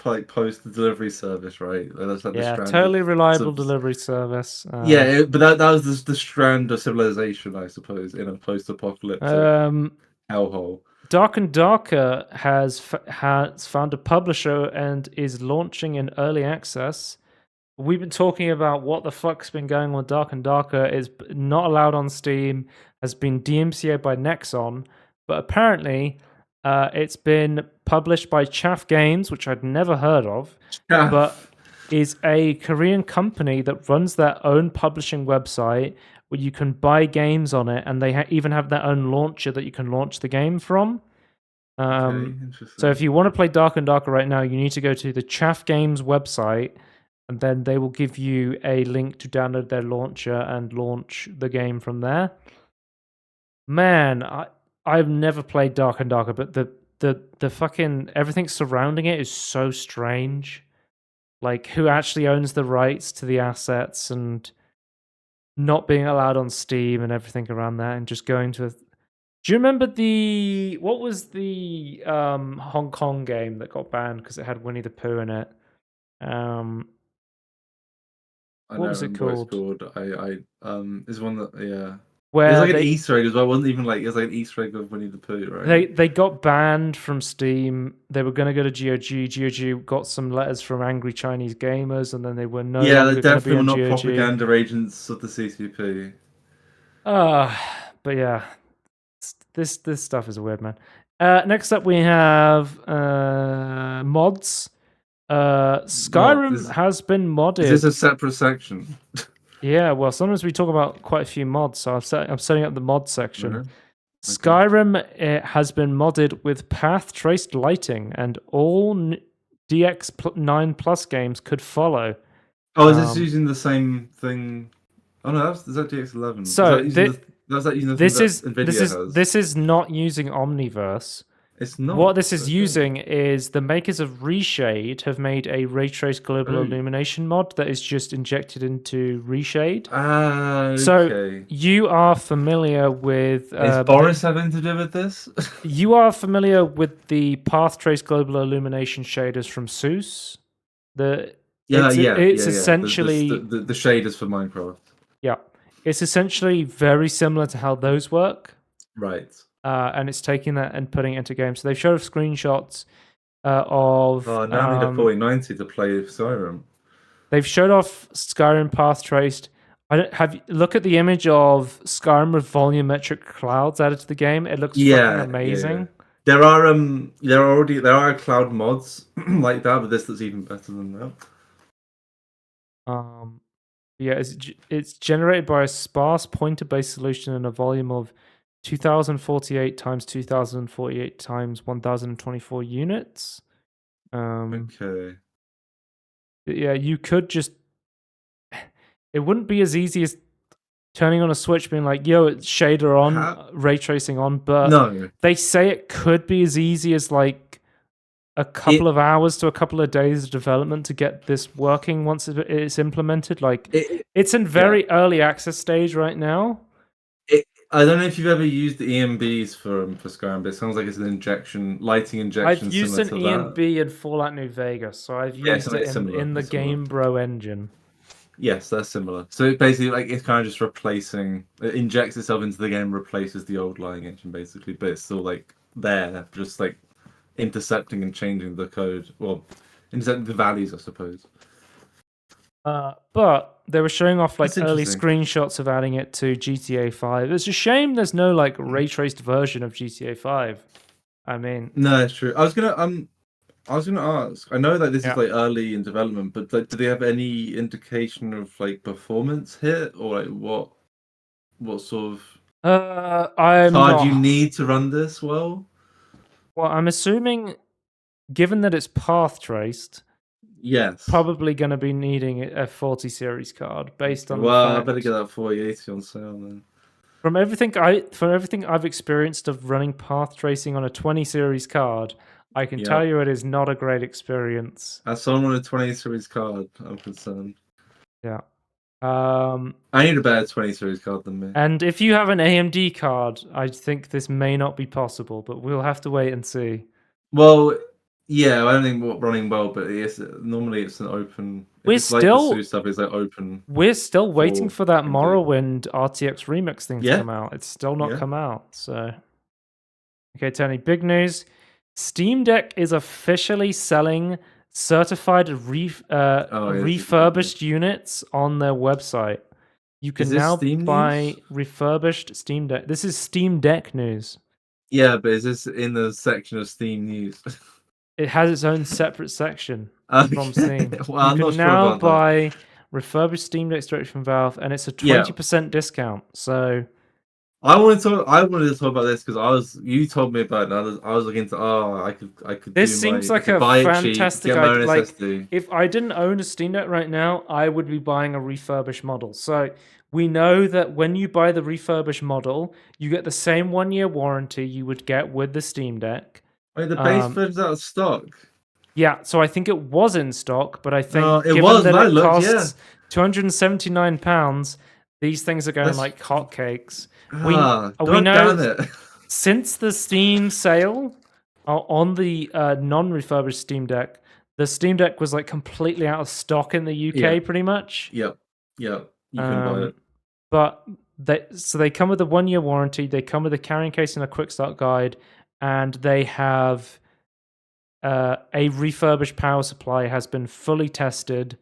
like post delivery service, right? Like that's like the Strand totally reliable delivery service. But that was the Strand of civilization, I suppose, in a post-apocalyptic hellhole. Dark and Darker has found a publisher and is launching in early access. We've been talking about what the fuck's been going on with Dark and Darker. Is not allowed on Steam, has been DMCA'd by Nexon, but apparently it's been published by Chaff Games, which I'd never heard of, but is a Korean company that runs their own publishing website where you can buy games on it, and they even have their own launcher that you can launch the game from. So if you want to play Dark and Darker right now, you need to go to the Chaff Games website, and then they will give you a link to download their launcher and launch the game from there. Man, I've never played Dark and Darker, but the fucking everything surrounding it is so strange. like who actually owns the rights to the assets and not being allowed on Steam and everything around that, and just going to. Do you remember what was the Hong Kong game that got banned because it had Winnie the Pooh in it? I What don't was it remember what it's called? called. Is one that it was Where like an Easter egg as well. It wasn't even like it was like an Easter egg of Winnie the Pooh, right? they got banned from Steam. They were going to go to GOG. GOG got some letters from angry Chinese gamers, and then they were no Yeah, they longer going to be definitely were on not GOG. propaganda agents of the CCP. But yeah, this stuff is weird, man. Next up, we have mods. What Skyrim has been is this modded. a separate section? Yeah, well, sometimes we talk about quite a few mods, so I'm setting up the mod section. Okay. Skyrim has been modded with path traced lighting, and all DX9 Plus games could follow. Oh, is this using the same thing? Oh no, is that DX11? So Is that using the thing that Nvidia has? this is not using Omniverse. It's not. What this is using is the makers of Reshade have made a ray trace global illumination mod that is just injected into Reshade. Okay. So you are familiar with. Is Boris having to do with this? You are familiar with the path trace global illumination shaders from SUSE. It's essentially the shaders for Minecraft. Yeah, it's essentially very similar to how those work. Right. And it's taking that and putting it into games. So they showed screenshots of. Oh, now I need a 4090 to play Skyrim. They've showed off Skyrim path traced. Look at the image of Skyrim with volumetric clouds added to the game. It looks fucking amazing. Yeah. There are cloud mods like that, but this looks even better than that. Yeah, it's generated by a sparse pointer-based solution in a volume of 2048 times 2048 times 1024 units. Okay. Yeah, you could just. It wouldn't be as easy as turning on a switch, being like, "Yo, it's shader on, ray tracing on," but no. They say it could be as easy as like a couple of hours to a couple of days of development to get this working once it's implemented. Like, it's in very early access stage right now. I don't know if you've ever used the EMBs for Skyrim, but it sounds like it's an lighting injection. I've used an EMB in Fallout New Vegas, so I've used it in the Game Bro engine. Yes, that's similar. So it basically, like, it's kind of just replacing. It injects itself into the game, replaces the old lighting engine, basically, but it's still like there, just like intercepting and changing the code, well, intercepting the values, I suppose. But they were showing off like early screenshots of adding it to GTA 5. It's a shame there's no like ray traced version of GTA 5. I mean, no, it's true. I was gonna ask. I know that this is like early in development, but like, do they have any indication of like performance hit or like what sort of card you need to run this well? Well, I'm assuming, given that it's path traced. Yes. Probably going to be needing a 40 series card based on. Well, I better get that 4080 on sale then. From everything I've experienced of running path tracing on a 20 series card, I can tell you it is not a great experience. As someone with a 20 series card, I'm concerned. Yeah. I need a better 20 series card than me. And if you have an AMD card, I think this may not be possible, but we'll have to wait and see. Well, yeah, I don't think running well, but normally it's an open. We're still like the stuff is like open. We're still waiting for that Morrowind RTX remix thing to come out. It's still not come out. So, okay, Tony, big news: Steam Deck is officially selling certified refurbished units on their website. You can now buy refurbished Steam Deck. This is Steam Deck news. Yeah, but is this in the section of Steam news? It has its own separate section from Steam. Well, you can now buy refurbished Steam Decks directly from Valve, and it's a 20% discount. So, I wanted to talk about this because you told me about it. I was looking to I could. This seems like a fantastic idea. Like, if I didn't own a Steam Deck right now, I would be buying a refurbished model. So we know that when you buy the refurbished model, you get the same 1-year warranty you would get with the Steam Deck. Wait, the base version's out of stock. Yeah, so I think it was in stock, but I think It given was. that When I it looked, yeah. costs £279, these things are going That's like hotcakes. We God know damn it. since the Steam sale on the non-refurbished Steam Deck, the Steam Deck was like completely out of stock in the Yeah. UK, pretty much. Yep. Yep. You couldn't buy it. But they come with a 1-year warranty. They come with a carrying case and a quick start guide, and they have a refurbished power supply has been fully tested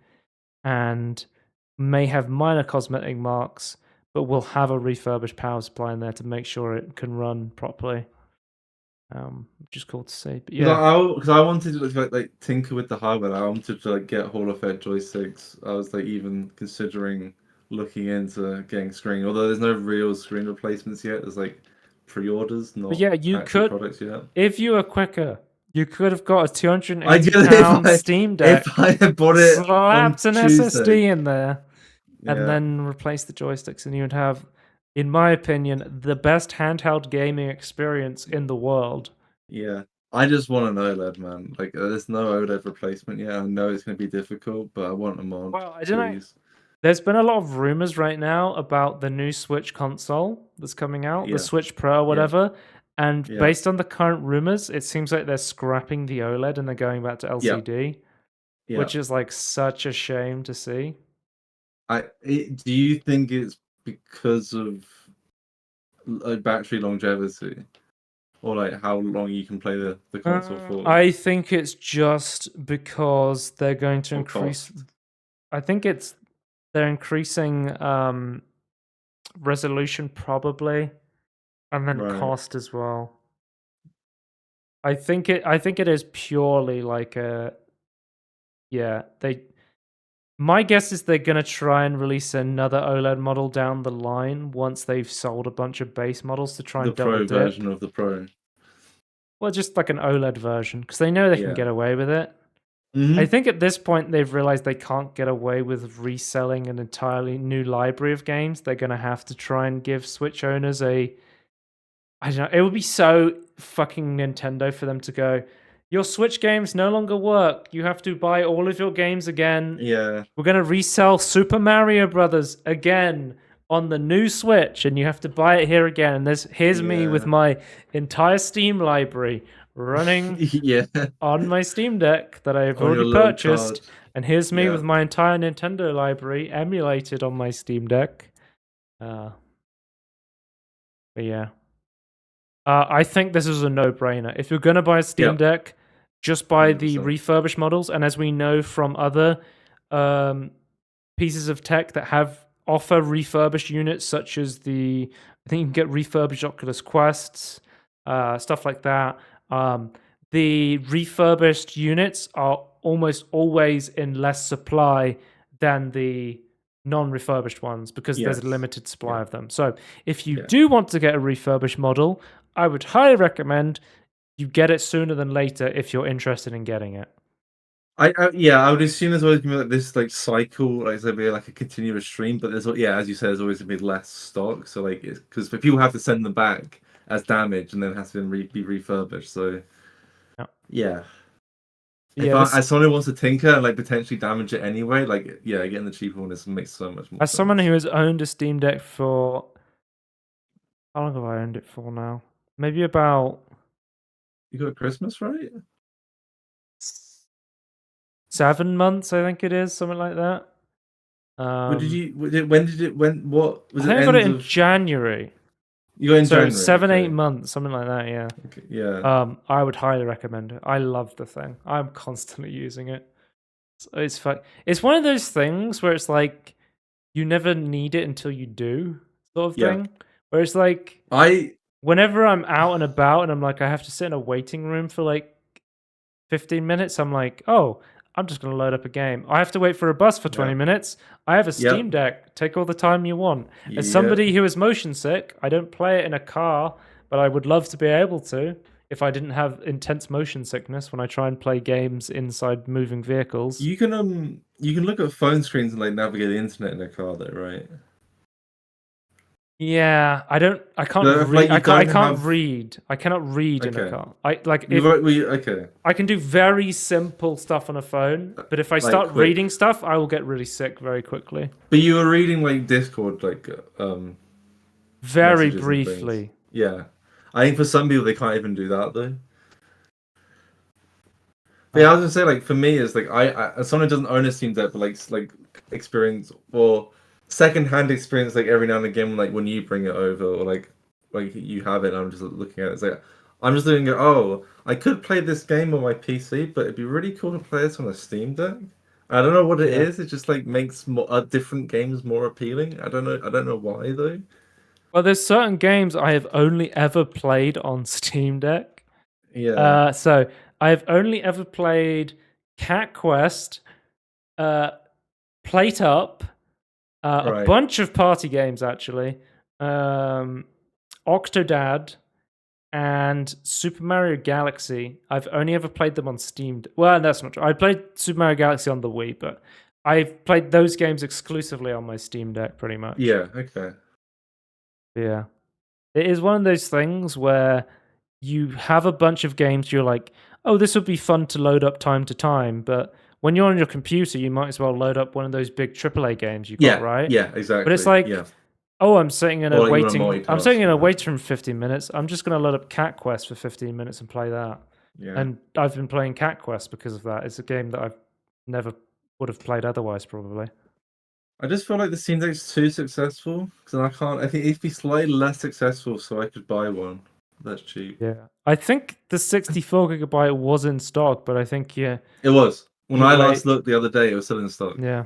and may have minor cosmetic marks, but will have a refurbished power supply in there to make sure it can run properly. Which is cool to see. But yeah, Because I wanted to like tinker with the hardware. I wanted to like get Hall of Fame joysticks. I was like even considering looking into getting screen. Although there's no real screen replacements yet. There's like pre-orders, but not yeah, you actual could, products yet. if you were quicker, you could have got a I get it £280 Steam Deck, if I had bought it on slapped an Tuesday. SSD in there, and Yeah. then replaced the joysticks, and you would have, in my opinion, the best handheld gaming experience in the world. Yeah. I just want an OLED, man. Like, there's no OLED replacement yet. I know it's going to be difficult, but I want a mod, Well, I don't know. please. There's been a lot of rumors right now about the new Switch console that's coming out, the Yeah. Switch Pro or Yeah. whatever. And Yeah. based on the current rumors, it seems like they're scrapping the OLED and they're going back to LCD, Yeah. which is like such a shame to see. Do you think it's because of battery longevity, or like how long you can play the console for, I think it's just because they're going to or increase. cost? I think they're increasing resolution probably, and then Right. cost as well. I think it is purely like a my guess is they're gonna try and release another OLED model down the line once they've sold a bunch of base models to try The and double Pro dip. version of the Pro. Well, just like an OLED version, because they know they can Yeah. get away with it. Mhm. I think at this point they've realized they can't get away with reselling an entirely new library of games. They're gonna have to try and give Switch owners I don't know. It would be so fucking Nintendo for them to go, your Switch games no longer work. You have to buy all of your games again. Yeah. We're going to resell Super Mario Brothers again on the new Switch, and you have to buy it here again. And here's me with Yeah. my entire Steam library running Yeah. on my Steam Deck that I've On your already little purchased. card. And here's me Yeah. with my entire Nintendo library emulated on my Steam Deck. But yeah. I think this is a no-brainer. If you're going to buy a Steam Yep. Deck, just buy the 100%. refurbished models. And as we know from other pieces of tech that offer refurbished units, such as I think you can get refurbished Oculus Quests, stuff like that. The refurbished units are almost always in less supply than the non-refurbished ones because there's a Yes. limited supply Yeah. of them. So if you Yeah. do want to get a refurbished model, I would highly recommend you get it sooner than later if you're interested in getting it. I would assume there's always gonna be like this like cycle, like there'll be like a continuous stream, but as you said, there's always gonna be less stock. So like, because people have to send them back as damage and then it has to be refurbished. So yeah. As someone who wants to tinker and like potentially damage it anyway, like getting the cheaper one makes so much more sense. As someone who has owned a Steam Deck for how long have I owned it for now? Maybe about you got Christmas, right? 7 months, I think it is, something like that. What was I think I got it in January. You got in January. 7-8 months, something like that. Yeah. Okay, yeah. I would highly recommend it. I love the thing. I'm constantly using it. It's fun. It's one of those things where it's like you never need it until you do, sort of thing. Where it's like whenever I'm out and about and I'm like I have to sit in a waiting room for like 15 minutes, I'm like, oh, I'm just going to load up a game. I have to wait for a bus for 20 minutes. I have a Steam Deck. Take all the time you want. As somebody who is motion sick, I don't play it in a car, but I would love to be able to if I didn't have intense motion sickness when I try and play games inside moving vehicles. You can look at phone screens and like navigate the internet in a car though, right? Yeah, I don't. I can't So, read. like you I don't can't have. read. I cannot read in a Okay. car. I like You if wrote we okay. I can do very simple stuff on a phone, but if I Like start quick. reading stuff, I will get really sick very quickly. But you were reading like Discord Very messages and things. briefly. Yeah. I think for some people they can't even do that though. But Uh, yeah, I was gonna say like for me it's like as someone who doesn't own a Steam Deck but like experience or second-hand experience like every now and again like when you bring it over or like you have it and I'm just looking at it, it's like I'm just looking at oh I could play this game on my PC but it'd be really cool to play this on a Steam Deck. I don't know what it yeah. is. It just like makes more different games more appealing. I don't know. I don't know why though. Well, there's certain games I have only ever played on Steam Deck. Yeah. So I have only ever played Cat Quest, uh, Plate Up, a Right. bunch of party games actually, Octodad, and Super Mario Galaxy. I've only ever played them on Steam. Well, that's not true. I played Super Mario Galaxy on the Wii, but I've played those games exclusively on my Steam Deck, pretty much. Yeah. Okay. Yeah, it is one of those things where you have a bunch of games. You're like, oh, this would be fun to load up time to time, but when you're on your computer, you might as well load up one of those big AAA games you got, Yeah. right? Yeah. But it's Exactly. Yeah. like, oh, I'm sitting in a Or like you want to waiting. I'm sitting multitask. in a Yeah. waiting room for 15 minutes. I'm just going to load up Cat Quest for 15 minutes and play that. Yeah. And I've been playing Cat Quest because of that. It's a game that I've never would have played otherwise, probably. I just feel like the Steam Deck's too successful because I can't. I think it'd be slightly less successful, so I could buy one. That's cheap. Yeah, I think the 64 gigabyte was in stock, but I think It was when you I wait. last looked the other day. It was still in stock. Yeah,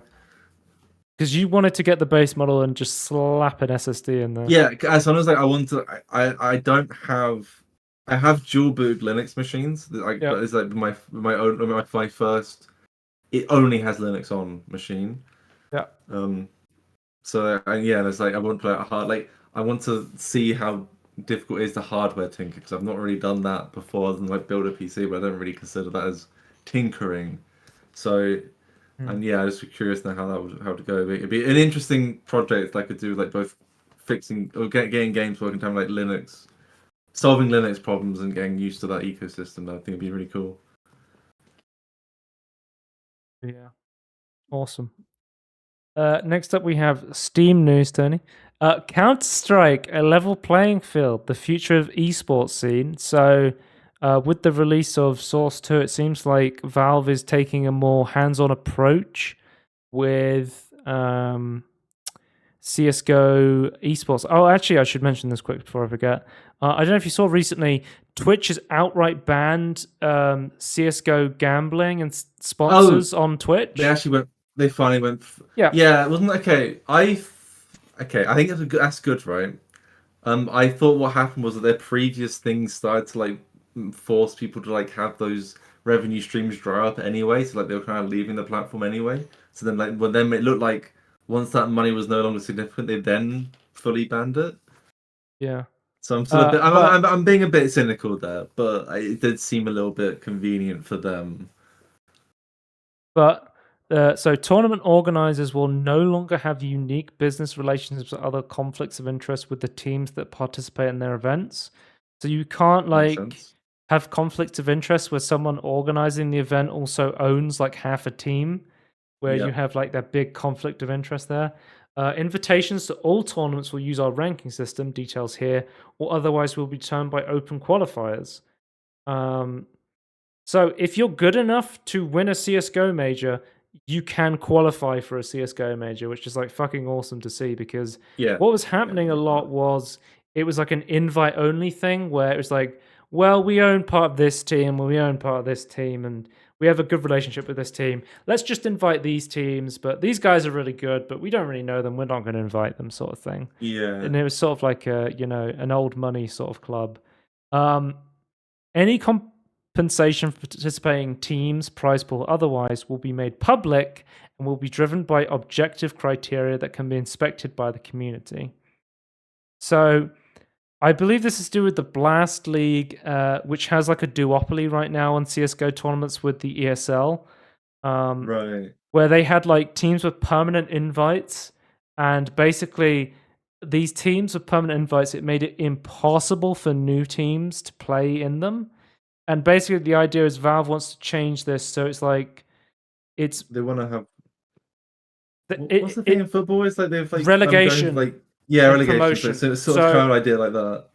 because you wanted to get the base model and just slap an SSD in there. Yeah, as soon as like I want to, I don't have. I have dual boot Linux machines, Yeah, but it's like my own my first. It only has Linux on machine. yeah, Um, So yeah, there's like I want to play a hard like I want to see how difficult it is to hardware tinker because I've not really done that before other than like build a PC, but I don't really consider that as tinkering. So Hmm. and yeah, I just be curious now how that would how to go. It'd be an interesting project that I could do like both fixing or getting games working time like Linux, solving Linux problems and getting used to that ecosystem. I think it'd be really cool. Yeah. Awesome. Next up, we have Steam news, Tony. Counter Strike, a level playing field, the future of esports scene. So, with the release of Source 2, it seems like Valve is taking a more hands on approach with CSGO esports. Oh, actually, I should mention this quick before I forget. I don't know if you saw recently, Twitch has outright banned CSGO gambling and Oh, sponsors on they Twitch. actually went. They finally went. Yeah. Yeah, it wasn't okay. Okay. I think that's good, right? I thought what happened was that their previous things started to like force people to like have those revenue streams dry up anyway. So like they were kind of leaving the platform anyway. So then like well then it looked like once that money was no longer significant, they then fully banned it. Yeah. So I'm still a bit. But I'm being a bit cynical there, but it did seem a little bit convenient for them. but so tournament organizers will no longer have unique business relationships or other conflicts of interest with the teams that participate in their events. So you can't Makes like sense. have conflicts of interest where someone organizing the event also owns like half a team, where you Yep. have like that big conflict of interest there. Invitations to all tournaments will use our ranking system, details here, or otherwise will be determined by open qualifiers. Um, So if you're good enough to win a CS:GO major, you can qualify for a CS:GO major, which is like fucking awesome to see because Yeah. what was Yeah. happening a Love that. lot was it was like an invite only thing where it was like, well, we own part of this team, we own part of this team, and we have a good relationship with this team. Let's just invite these teams, but these guys are really good, but we don't really know them. We're not going to invite them, sort of thing. Yeah. And it was sort of like a, an old money sort of club. Um, any compensation for participating teams, prize pool, otherwise, will be made public and will be driven by objective criteria that can be inspected by the community. So, I believe this is to do with the Blast League, which has like a duopoly right now on CS:GO tournaments with the ESL, Right. where they had like teams with permanent invites, and basically these teams with permanent invites, it made it impossible for new teams to play in them. And basically, the idea is Valve wants to change this, so it's like They want to have. What's the thing it in football? It's like they've like going relegation like yeah, and relegation. promotion. So it's sort of So kind of idea like that.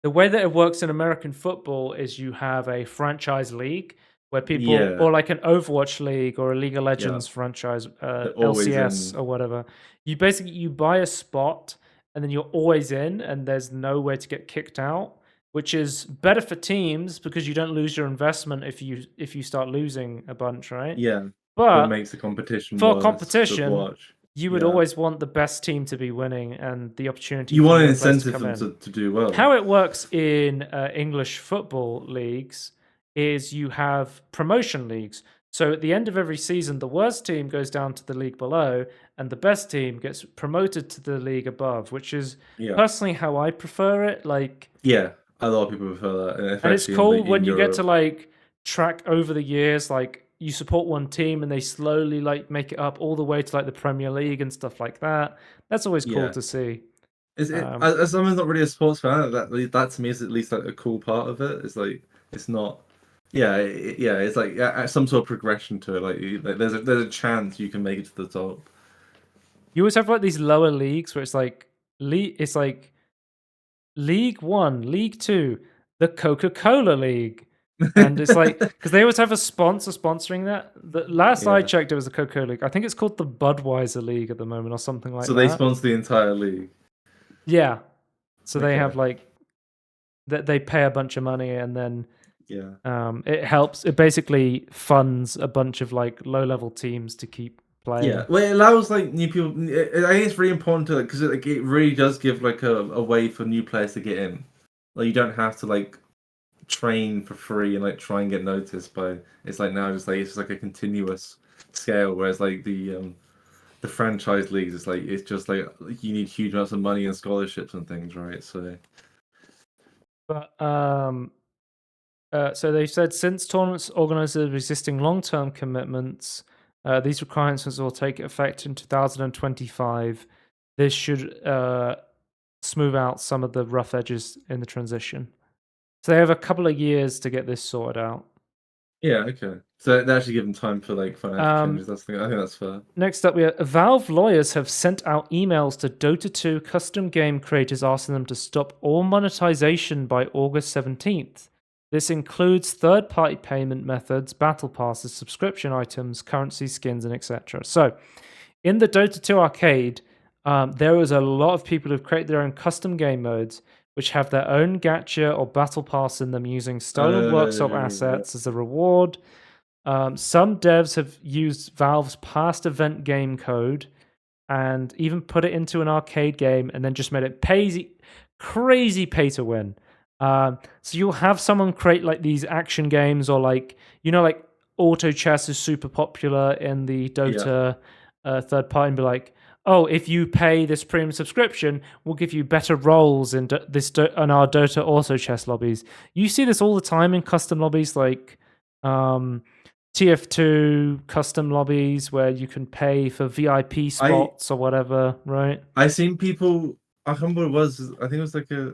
the way that it works in American football is you have a franchise league where people, Yeah, or like an Overwatch league or a League of yeah. Legends franchise, They're always LCS in. or whatever. You basically you buy a spot and then you're always in, and there's nowhere to get kicked out, which is better for teams because you don't lose your investment if you start losing a bunch, right? Yeah, but it But makes the competition for worse to competition, watch. you would Yeah, always want the best team to be winning and the opportunity you for want an newer players to incentive come for in. them to do well. How it works in English football leagues is you have promotion leagues. So at the end of every season, the worst team goes down to the league below, and the best team gets promoted to the league above, which is Yeah, personally how I prefer it. Like, yeah. A lot of people prefer that, and and it's especially cool in when you get to Europe. like track over the years, like you support one team and they slowly like make it up all the way to like the Premier League and stuff like that. That's always cool Yeah. to see. Is it Um, as someone's not really a sports fan, that to me is at least like a cool part of it. It's like it's not, yeah, yeah. It's like some sort of progression to it. Like there's a chance you can make it to the top. you always have like these lower leagues where it's like it's like League One, League Two, the Coca-Cola League. And it's like because they always have a sponsor sponsoring that. The last I Yeah. checked, it was a Coca-Cola League. I think it's called the Budweiser League at the moment or something like So they that. sponsor the entire league. Yeah. So they have Okay. like that they pay a bunch of money and then Yeah. it helps. It basically funds a bunch of like low-level teams to keep playing. Yeah. Well, it allows like new people. I think it's really important to because it really does give like a way for new players to get in. Like you don't have to like train for free and like try and get noticed by. It's like now just like it's just like a continuous scale, whereas like the franchise leagues, it's just like you need huge amounts of money and scholarships and things, right? So But so they said since tournaments organizers are resisting long-term commitments, these requirements will take effect in 2025. This should smooth out some of the rough edges in the transition. So they have a couple of years to get this sorted out. yeah, okay. So they actually give them time for like financial changes. I think that's fair. Next up, we have Valve lawyers have sent out emails to Dota 2 custom game creators asking them to stop all monetization by August 17th. This includes third-party payment methods, battle passes, subscription items, currency skins, and etc. So, in the Dota 2 arcade, there was a lot of people who've created their own custom game modes, which have their own gacha or battle pass in them using stolen workshop assets as a reward. Some devs have used Valve's past event game code and even put it into an arcade game and then just made it crazy pay to win. So you'll have someone create like these action games or like, like auto chess is super popular in the Dota third party and be like, oh, if you pay this premium subscription, we'll give you better roles in our Dota auto chess lobbies. You see this all the time in custom lobbies like TF2 custom lobbies where you can pay for VIP spots or whatever, right? I've seen people. I can't remember what it was. I think it was like a.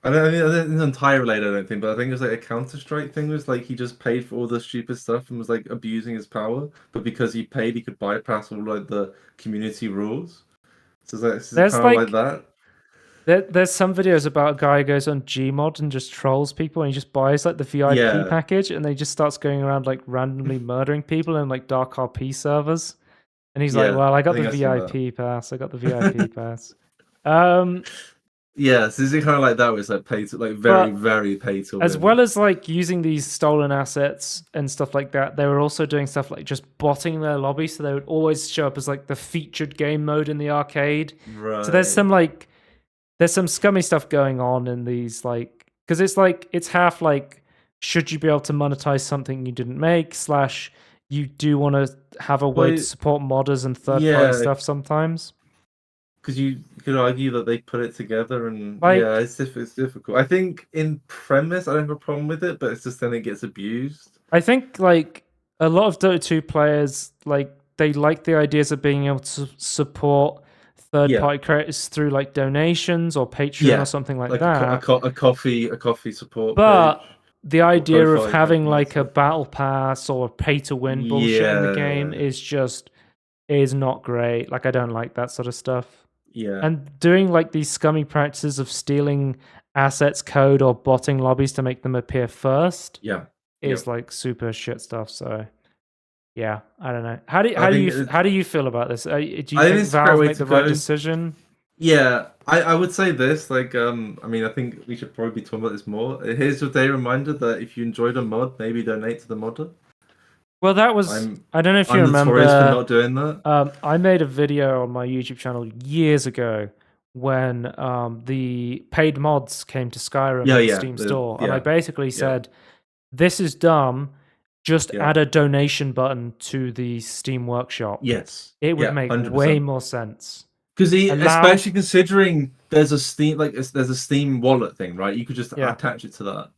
I think it's entirely related. I don't think, but I think it was like a Counter-Strike thing. Was like he just paid for all the stupid stuff and was like abusing his power, but because he paid, he could bypass all like the community rules. So it's There's kind of like that. There's some videos about a guy who goes on Gmod and just trolls people and he just buys like the VIP package and then he just starts going around like randomly murdering people in like dark RP servers. And he's like, well, I got the VIP pass. I got the VIP pass. Yeah, so is it kind of like that? Where it's like pay to like very pay to win. As well as like using these stolen assets and stuff like that, they were also doing stuff like just botting their lobby, so they would always show up as like the featured game mode in the arcade. Right. So there's some scummy stuff going on in these like because it's half like should you be able to monetize something you didn't make / you do want to have a way to support modders and third party stuff sometimes. Because you could argue that they put it together and it's difficult. I think in premise I don't have a problem with it, but it's just then it gets abused. I think like a lot of Dota 2 players like they like the ideas of being able to support third-party creators through like donations or Patreon or something like that. a coffee support But page the or idea of Ko-fi having kind of like a stuff. battle pass or pay-to-win bullshit in the game Yeah, is not great. Like I don't like that sort of stuff. yeah, And doing like these scummy practices of stealing assets code or botting lobbies to make them appear first yeah, is yep. like super shit stuff. So yeah, I don't know. I think it's, How do you feel about this? Do you I think think it's a great Valve way made to the right go. decision? Yeah, I would say this, like, I mean, I think we should probably be talking about this more. Here's your day reminder that if you enjoyed a mod, maybe donate to the modder. Well, that was I'm I don't know if you I'm notorious for remember. not doing that. I made a video on my YouTube channel years ago when the paid mods came to Skyrim Yeah, in the yeah, Steam store, and I yeah, basically yeah, said, "This is dumb. Just yeah. add a donation button to the Steam Workshop. Yes, It would yeah, make way 100%. more sense. Because Allow, especially considering there's a Steam there's a Steam wallet thing, right? You could just yeah." attach it to that.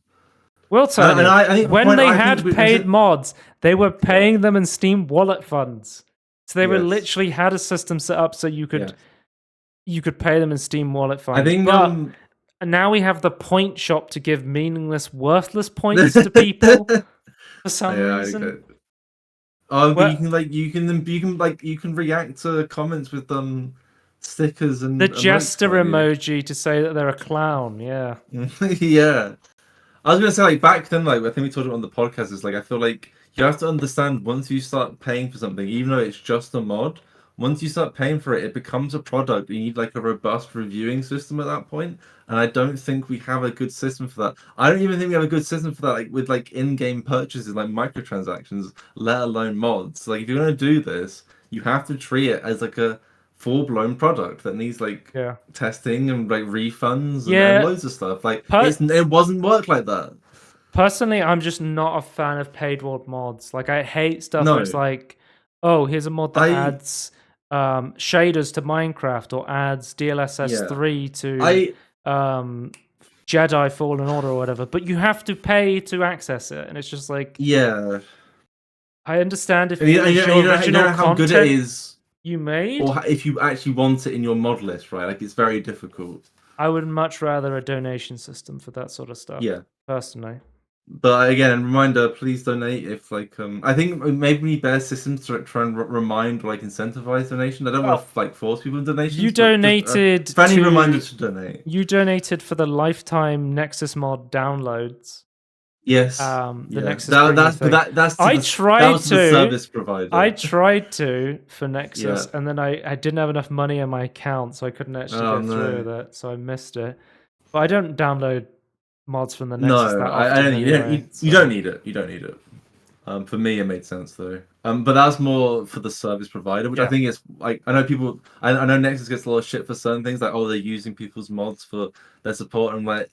Well, And Tony, I think the when point they I think had we paid should, mods, they were yeah, paying them in Steam Wallet funds. So they were yes, literally had a system set up so yeah. you could pay them in Steam Wallet I funds. think But now we have the point shop to give meaningless, worthless points to people for some yeah, reason. okay. Oh, but Well, you can react to comments with stickers the and emotes, jester can't you? emoji to say that they're a clown. Yeah. Yeah. I was gonna say like back then, like I think we talked about on the podcast, is like I feel like you have to understand once you start paying for something, even though it's just a mod, once you start paying for it, it becomes a product. You need like a robust reviewing system at that point, and I don't think we have a good system for that. I don't even think we have a good system for that, like with like in-game purchases, like microtransactions, let alone mods. Like if you're gonna do this, you have to treat it as like a full-blown product that needs like Yeah. testing and like refunds and Yeah. loads of stuff. Like Per- it wasn't work like that. Personally, I'm just not a fan of paid world mods. Like, I hate stuff where it's No, like, oh, here's a mod that I adds shaders to Minecraft or adds DLSS yeah 3 to I um, Jedi Fallen Order or whatever, but you have to pay to access it, and it's just like, yeah. I understand if And it was your you original know how good it content is, you made. or if you actually want it in your mod list, right? Like it's very difficult. I would much rather a donation system for that sort of stuff, Yeah. personally. But again, reminder: please donate if like I think maybe better systems to try and remind or like incentivize donation. I don't want Well, to like force people in donations, you but just donated friendly reminder to to donate. you donated for the lifetime Nexus mod downloads. Yes, The yeah. Nexus Premier thing. That's I that tried was to the to. service I provider. tried to for Nexus, Yeah. and then I didn't have enough money in my account, so I couldn't actually Oh go through no. with it. So I missed it. But I don't download mods from the Nexus No, that I often don't need it. anyway. You So don't need it. You don't need it. For me, it made sense though. But that's more for the service provider, which I yeah, think is like I know people. I know Nexus gets a lot of shit for certain things, like oh they're using people's mods for their support. I'm like,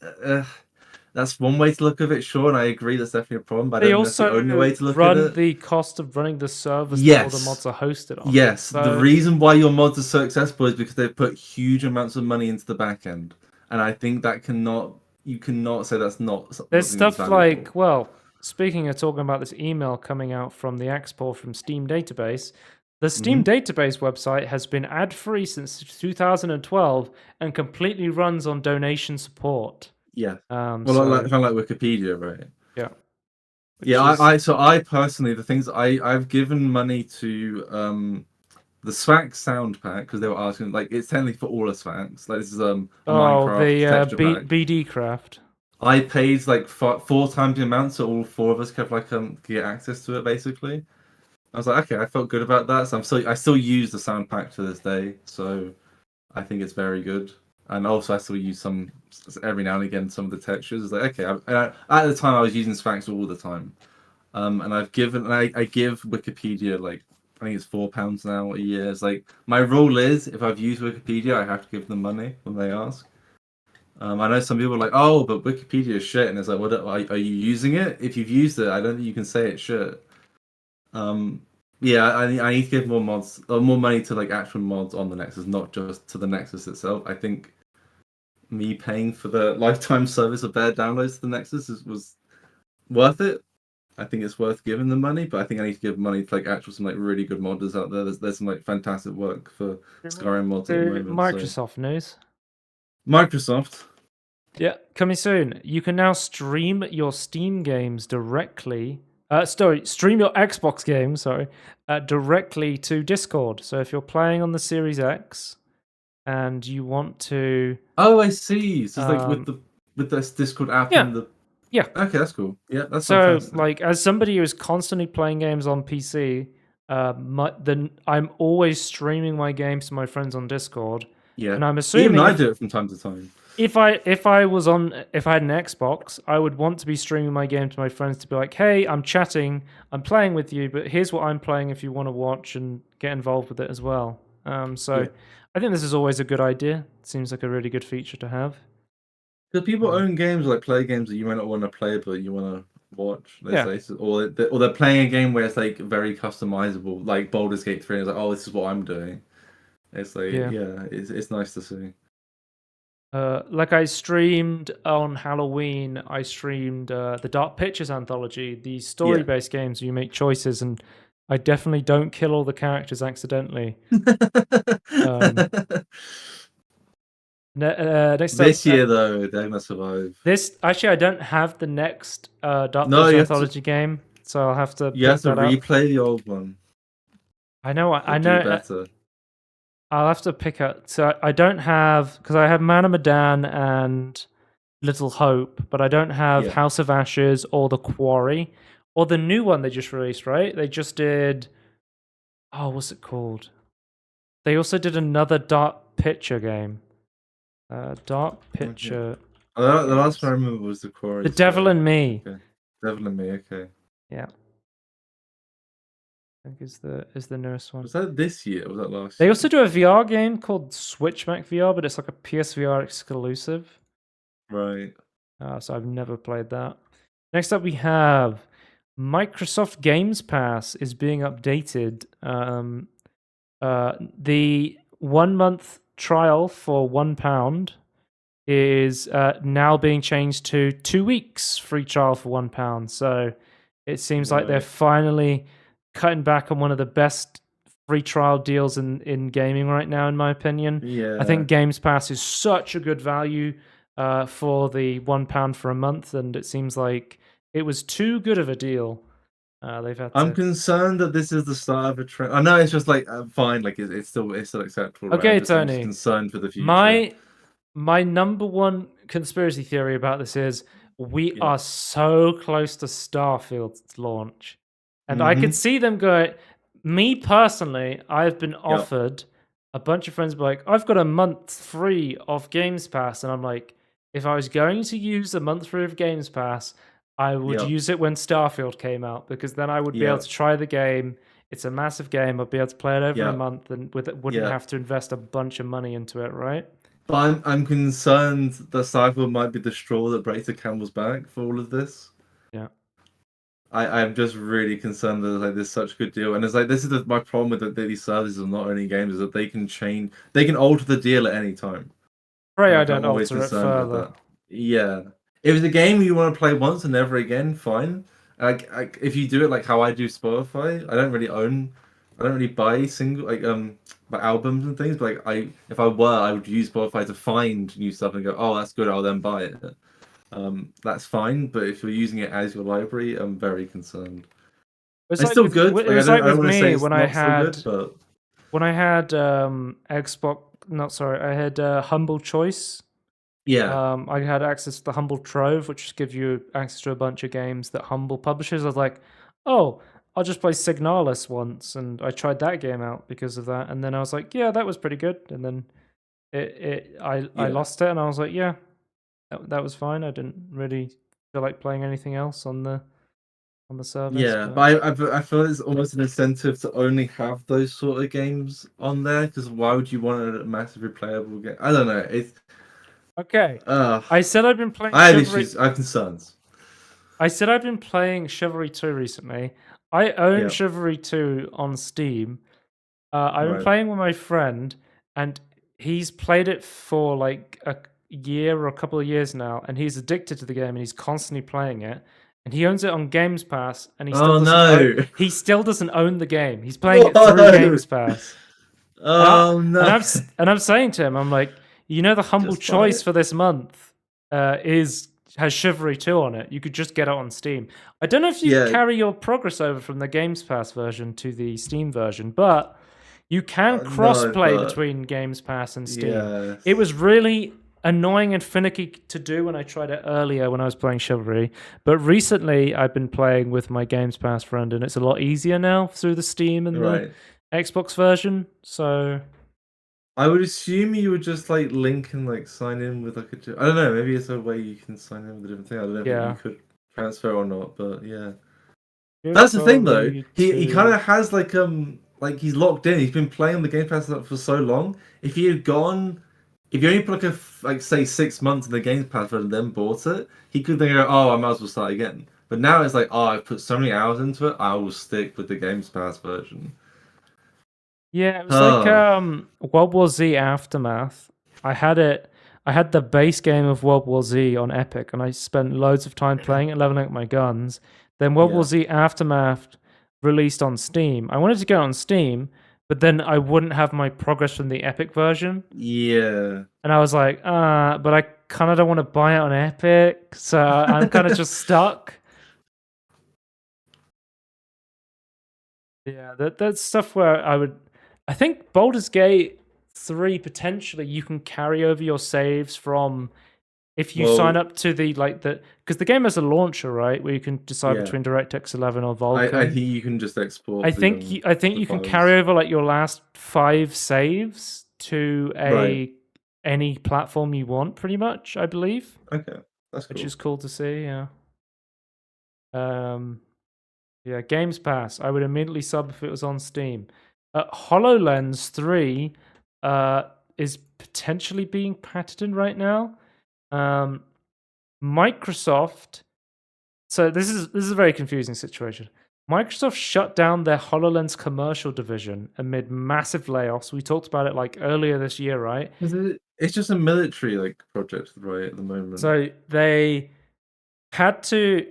that's one way to look at it, sure, and I agree that's definitely a problem. But I they don't think that's the only way also to look at run it. the cost of running the servers that all the Yes, mods are hosted on. yes. The So reason why your mods are so accessible is because they've put huge amounts of money into the back end, and I think that cannot. You cannot say that's not there's something that's stuff valuable. like, well, speaking of talking about this email coming out from the export from Steam Database, the Steam Hmm. Database website has been ad-free since 2012 and completely runs on donation support. Yeah. Well, So kind of like Wikipedia, right? yeah, Yeah, which is I personally the things I've given money to the Swax sound pack because they were asking like it's technically for all the Swax. Like this is a Minecraft the texture pack. BD craft. I paid like four times the amount, so all four of us could like get access to it basically. I was like, okay, I felt good about that. So I still use the sound pack to this day. So I think it's very good. And also, I still use some every now and again. Some of the textures. It's like okay, at the time I was using Sfax all the time. And I've given I give Wikipedia like I think it's £4 now a year. It's like my rule is if I've used Wikipedia, I have to give them money when they ask. I know some people are like, oh, but Wikipedia is shit, and it's like, what are you using it? If you've used it, I don't think you can say it's shit. Um, yeah, I need to give more mods, or more money to like actual mods on the Nexus, not just to the Nexus itself. I think me paying for the lifetime service of their downloads to the Nexus was worth it. I think it's worth giving the money, but I think I need to give money to like actual some like really good modders out there. There's some like fantastic work for Skyrim mods at the The moment. So Microsoft news. Microsoft. Yeah, coming soon. You can now stream your Steam games directly. Stream your Xbox games. Directly to Discord. So if you're playing on the Series X and you want to, Oh, I see. So it's like um, with this Discord app yeah, and the. yeah. Okay, that's cool. Yeah, that's So fantastic. like, as somebody who is constantly playing games on PC, I'm always streaming my games to my friends on Discord, Yeah, and I'm even assuming I do it from time to time. if I had an Xbox, I would want to be streaming my game to my friends to be like, "Hey, I'm chatting, I'm playing with you, but here's what I'm playing if you want to watch and get involved with it as well." So Yeah, I think this is always a good idea. It seems like a really good feature to have. because people Um, own games like play games that you might not want to play, but you want to watch. Let's yeah, say, or they're playing a game where it's like very customizable, like Baldur's Gate 3. And it's like, oh, this is what I'm doing. It's like, yeah. yeah, it's nice to see. Like I streamed on Halloween, I streamed the Dark Pictures anthology, the Yeah. story-based games where you make choices, and I definitely don't kill all the characters accidentally. Next up, This year though, they're gonna survive. this actually I don't have the next Dark No, Pictures anthology game, so I'll have to you pick have to that up. replay the old one I know, to I do know. better. I'll have to pick up. So I don't have, because I have Man of Medan and Little Hope, but I don't have Yeah. House of Ashes or The Quarry or the new one they just released. Right? They just did. Oh, what's it called? They also did another Dark Picture game. Dark Okay. Picture. The last one I Games. remember was the Quarry. The Devil So and Me. okay. Devil and Me. Okay. Yeah, I think is the newest one. Was that this year? Or was that last They year? also do a VR game called Switchback VR, but it's like a PSVR exclusive. Right. So I've never played that. Next up, we have Microsoft Games Pass is being updated. The 1 month trial for £1 is now being changed to 2 weeks free trial for £1. So it seems like they're Right. finally cutting back on one of the best free trial deals in gaming right now, in my opinion. Yeah. I think Games Pass is such a good value for the £1 for a month, and it seems like it was too good of a deal. They've had I'm to. concerned that this is the start of a trend. I know it's just like fine, like it's still acceptable, right? Okay, I'm just Tony. concerned for the future. My number one conspiracy theory about this is we Yeah. are so close to Starfield's launch. And I could Mhm. see them go. Me personally, I've been offered a bunch of friends be like, I've got a month free of Games Pass. And I'm like, if I was going to use a month free of Games Pass, I would Yep. use it when Starfield came out, because then I would be able Yep. to try the game. It's a massive game. I'd be able to play it over a Yep. month and wouldn't Yep. have to invest a bunch of money into it, right? But I'm concerned that Cypher might be the straw that breaks the camel's back for all of this. Yeah. I'm just really concerned that like this is such a good deal, and it's like this is my problem with these services and not only games is that they can alter the deal at any time. Pray And I like I'm don't always alter it concerned with further. that. Yeah, if it's a game you want to play once and never again, fine. Like if you do it like how I do Spotify, I don't really buy single like albums and things. But like if I were, I would use Spotify to find new stuff and go, oh, that's good. I'll then buy it. That's fine. But if you're using it as your library, I'm very concerned. It's It's like still with good. it Like was I like don't with want to say me it's not so good, but when I had Xbox. Not sorry, I had Humble Choice. yeah, I had access to the Humble Trove, which just gives you access to a bunch of games that Humble publishes. I was like, oh, I'll just play Signalis once, and I tried that game out because of that. And then I was like, yeah, that was pretty good. And then I yeah. lost it, and I was like, yeah, that was fine. I didn't really feel like playing anything else on the service, Yeah, but but I feel it's almost an incentive to only have those sort of games on there because why would you want a massively playable game? I don't know. It's okay. uh, I said I've been playing I have Chivalry. issues. I have concerns. I said I've been playing Chivalry 2 recently. I own Yeah, Chivalry 2 on Steam. I've been right. playing with my friend, and he's played it for like a year or a couple of years now, and he's addicted to the game, and he's constantly playing it. and he owns it on Games Pass, and Oh no! he still doesn't own the game. He's playing it through No! Games Pass. Oh no! And I'm saying to him, I'm like, the humble Just buy choice it. for this month has Chivalry 2 on it. You could just get it on Steam. I don't know if you Yeah. carry your progress over from the Games Pass version to the Steam version, but you can No, cross-play but between Games Pass and Steam. yes. It was really annoying and finicky to do when I tried it earlier when I was playing Chivalry, but recently I've been playing with my Games Pass friend, and it's a lot easier now through the Steam and the Xbox version. So I would assume you would just like link and like sign in with like I don't know, maybe it's a way you can sign in with a different thing. I don't know if you could transfer or not, but yeah. That's the thing though. He kind of has like he's locked in. He's been playing the Game Pass for so long. If he had gone, if you only put like say 6 months in the Game Pass and then bought it, he could then go, oh, I might as well start again. But now it's like, oh, I've put so many hours into it, I will stick with the Games Pass version. Yeah, it was like World War Z Aftermath. I had the base game of World War Z on Epic, and I spent loads of time playing it, leveling up my guns. Then World War Z Aftermath released on Steam. I wanted to get it on Steam, but then I wouldn't have my progress from the Epic version. Yeah. And I was like, but I kind of don't want to buy it on Epic, so I'm kind of just stuck. Yeah, that's stuff where I think Baldur's Gate 3 potentially you can carry over your saves from if you sign up to because the game has a launcher, right, where you can decide between DirectX 11 or Vulkan. I think you can just export. I think you can carry over like your last 5 saves to any platform you want, pretty much. I believe. Okay, that's cool. Which is cool to see. Yeah. Yeah, Games Pass. I would immediately sub if it was on Steam. HoloLens 3 is potentially being patented right now. Microsoft. So this is a very confusing situation. Microsoft shut down their HoloLens commercial division amid massive layoffs. We talked about it like earlier this year, right? It's just a military like project, right, at the moment. So they had to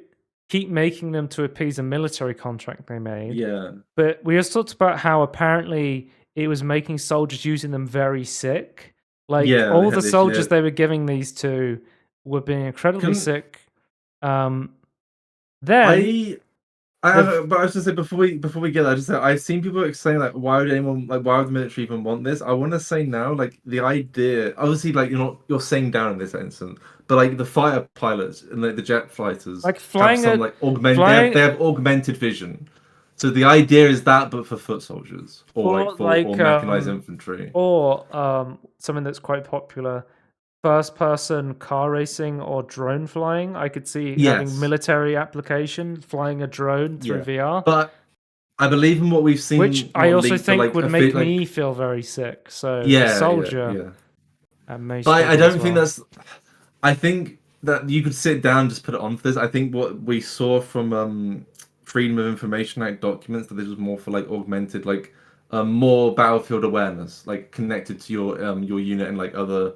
keep making them to appease a military contract they made. Yeah. But we also talked about how apparently it was making soldiers using them very sick. Like all the soldiers they were giving these to were being incredibly sick. But I was just say before we get that, I've seen people saying like, why would the military even want this? I want to say now, like the idea, obviously, like you're saying down in this instance, but like the fighter pilots and like the jet fighters, like flying have some they have augmented vision. So the idea is that, but for foot soldiers or mechanized infantry, or something that's quite popular. First-person car racing or drone flying. I could see having military application, flying a drone through VR. But I believe in what we've seen, which I also think would make me feel very sick. So soldier, but I don't think that's. I think that you could sit down and just put it on for this. I think what we saw from Freedom of Information Act documents that this was more for like augmented, like more battlefield awareness, like connected to your unit and like other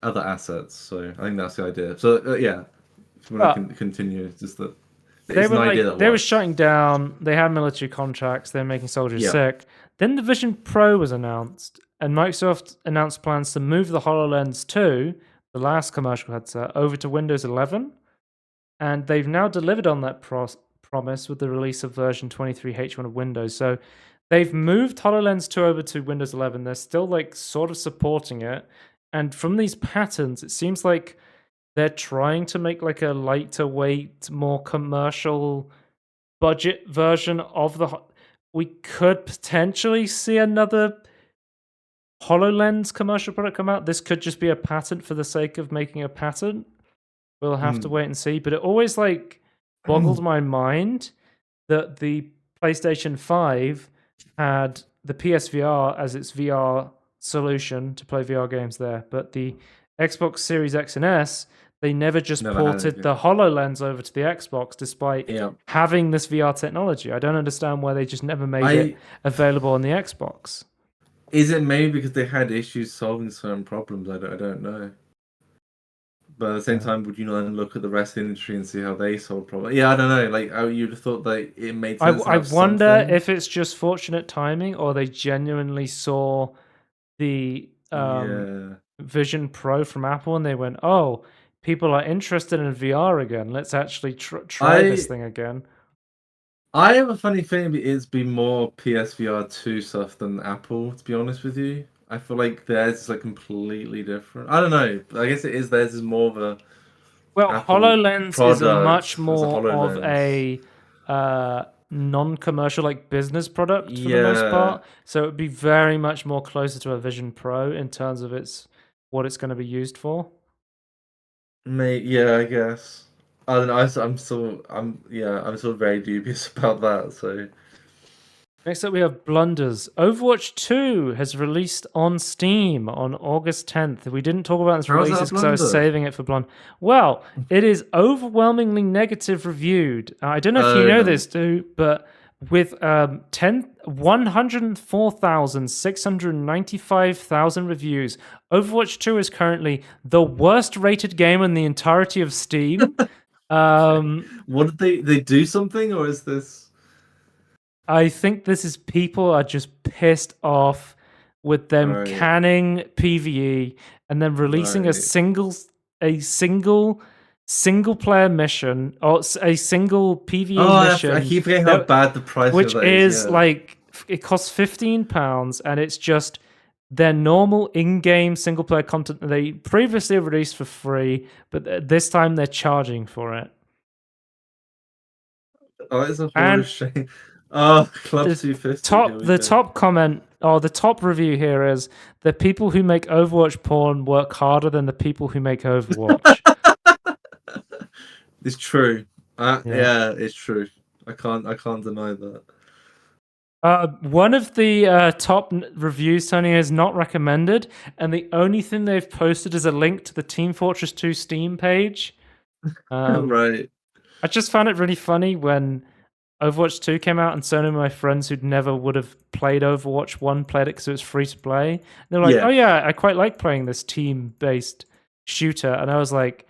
assets. So I think that's the idea. So if you want to continue, it's just that they were shutting down. They had military contracts. They're making soldiers sick. Then the Vision Pro was announced, and Microsoft announced plans to move the HoloLens 2, the last commercial headset, over to Windows 11, and they've now delivered on that promise with the release of version 23H1 of Windows. So they've moved HoloLens 2 over to Windows 11. They're still like sort of supporting it. And from these patterns, it seems like they're trying to make like a lighter weight, more commercial budget version of the... We could potentially see another HoloLens commercial product come out. This could just be a patent for the sake of making a patent. We'll have to wait and see. But it always like boggles my mind that the PlayStation 5 had the PSVR as its VR solution to play VR games there, but the Xbox Series X and S, they never ported the HoloLens over to the Xbox despite having this VR technology. I don't understand why they just never made it available on the Xbox. Is it maybe because they had issues solving certain problems? I don't know. But at the same time, would you not then look at the rest of the industry and see how they solve problems? Yeah, I don't know. Like, you'd have thought that it made sense to I have wonder something. if it's just fortunate timing or they genuinely saw the Yeah. Vision Pro from Apple and they went, "Oh, people are interested in VR again. Let's actually try this I thing again." I have a funny feeling it's been more PSVR 2 stuff than Apple, to be honest with you. I feel like theirs is like completely different. I don't know. I guess it is theirs is more of a Well, Apple HoloLens is a much product as a more of HoloLens. a non-commercial, like business product for the most Yeah. part. So it would be very much more closer to a Vision Pro in terms of what it's going to be used for. Yeah, I guess. I don't know. I'm still very dubious about that. So, Next up, we have Blunders. Overwatch 2 has released on Steam on August 10th. We didn't talk about its how's that a releases because I was blunder? saving it for Blund. Well, it is overwhelmingly negative reviewed. I don't know if you Oh know no. this, too, but with 104,695,000 reviews, Overwatch 2 is currently the worst rated game in the entirety of Steam. What did they do something, or is this? I think this is people are just pissed off with them Right, canning PvE and then releasing right. a single player mission or a single Oh, PvE I mission keep forgetting how that bad the pricing of which that is. is Yeah, like it costs £15 and it's just their normal in-game single player content that they previously released for free, but this time they're charging for it. oh, it's a And horrid shame. Oh, Club the 250. Here we the go. top comment or the top review here is the people who make Overwatch porn work harder than the people who make Overwatch. It's true. Yeah. Yeah, it's true. I can't deny that. One of the top reviews Tony has not recommended, and the only thing they've posted is a link to the Team Fortress 2 Steam page. Right. I just found it really funny when Overwatch 2 came out, and so many of my friends who'd never would have played Overwatch 1 played it because it was free to play. And they're like, Yeah. "Oh yeah, I quite like playing this team-based shooter." And I was like,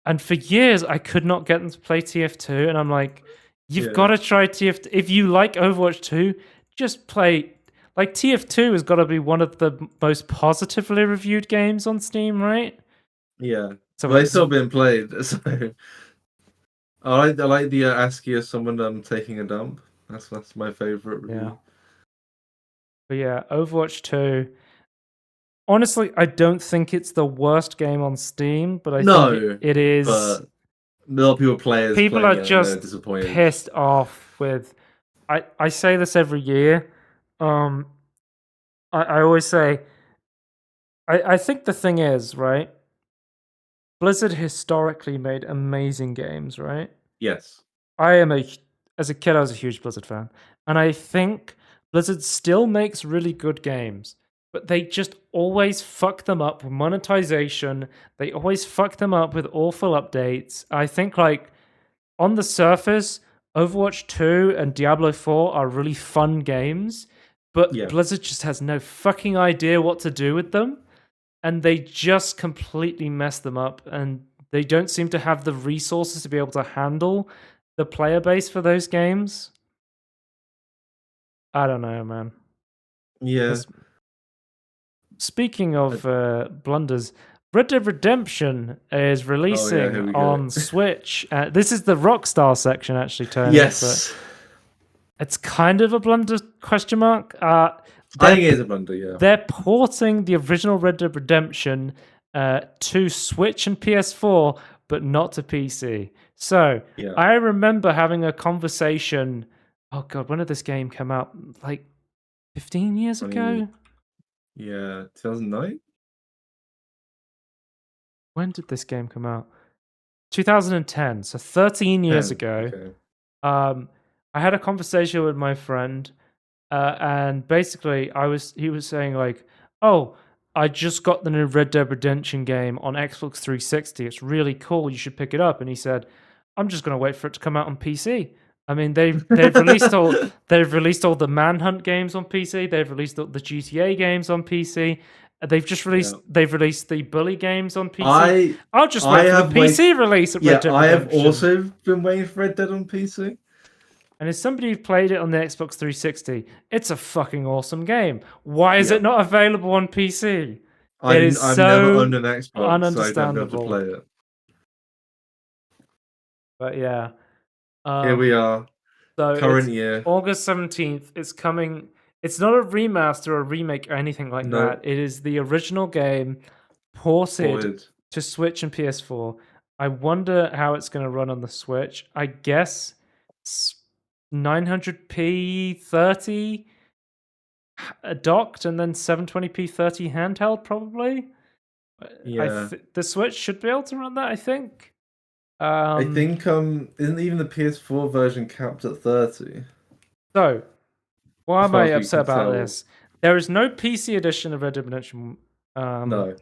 and for years I could not get them to play TF2, and I'm like, "You've Yeah. got to try TF2 if you like Overwatch 2. Just play." Like TF2 has got to be one of the most positively reviewed games on Steam, right? Yeah. So But they it's still been played. So I like the ASCII of someone taking a dump. That's my favorite yeah. review. But yeah, Overwatch 2. Honestly, I don't think it's the worst game on Steam, but I think No, it is. but a lot of players People playing are it and they're just disappointed. pissed off with. I say this every year. Um, I always say. I think the thing is, right? Blizzard historically made amazing games, right? Yes. I am as a kid, I was a huge Blizzard fan, and I think Blizzard still makes really good games, but they just always fuck them up with monetization. They always fuck them up with awful updates. I think like on the surface, Overwatch 2 and Diablo 4 are really fun games, but Yeah. Blizzard just has no fucking idea what to do with them, and they just completely mess them up, and they don't seem to have the resources to be able to handle the player base for those games. I don't know, man. Yeah. Speaking of blunders, Red Dead Redemption is Oh yeah, here releasing we go. on Switch. This is the Rockstar section, actually, Tony. Yes. But it's kind of a blunder? Question mark. I think it is a blunder. Yeah. They're porting the original Red Dead Redemption to Switch and PS4, but not to PC. So Yeah. I remember having a conversation. Oh god, when did this game come out? Like 15 years ago? Yeah, 2009. When did this game come out? 2010. So 13 years 10. ago. Okay. I had a conversation with my friend, and basically he was saying like, "Oh, I just got the new Red Dead Redemption game on Xbox 360. It's really cool. You should pick it up." And he said, "I'm just going to wait for it to come out on PC." I mean, they've released all the Manhunt games on PC. They've released all the GTA games on PC, They've just released. Yeah. They've released the Bully games on PC. I'll just I wait for the have PC release of Red Dead I have Redemption. also been waiting for Red Dead on PC. And as somebody who played it on the Xbox 360, it's a fucking awesome game. Why is Yeah. it not available on PC? I've never owned an Xbox, so I don't be able to ununderstandable. play it. But yeah. Here we are. So Current it's year. August 17th. It's coming. It's not a remaster or a remake or anything like No. that. It is the original game ported to Switch and PS4. I wonder how it's going to run on the Switch. I guess 900p 30 docked and then 720p 30 handheld probably. Yeah. The Switch should be able to run that, I think. I think isn't even the PS4 version capped at 30? So, why As am far I as we upset can about tell. this? There is no PC edition of Red Dead Redemption. No.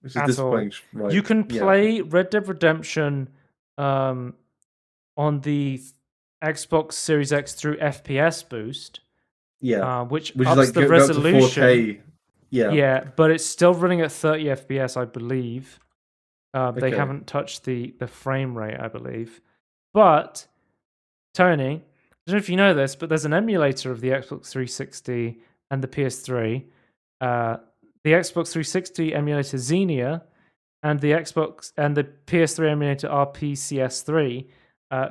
Which is at disappointing. all. Right. You can play Red Dead Redemption on the Xbox Series X through FPS boost. Yeah. Which is ups like the resolution. Up to 4K. Yeah. Yeah, but it's still running at 30 FPS, I believe. They Okay. haven't touched the frame rate, I believe. But Tony, I don't know if you know this, but there's an emulator of the Xbox 360 and the PS3. The Xbox 360 emulator Xenia and the Xbox and the PS3 emulator RPCS3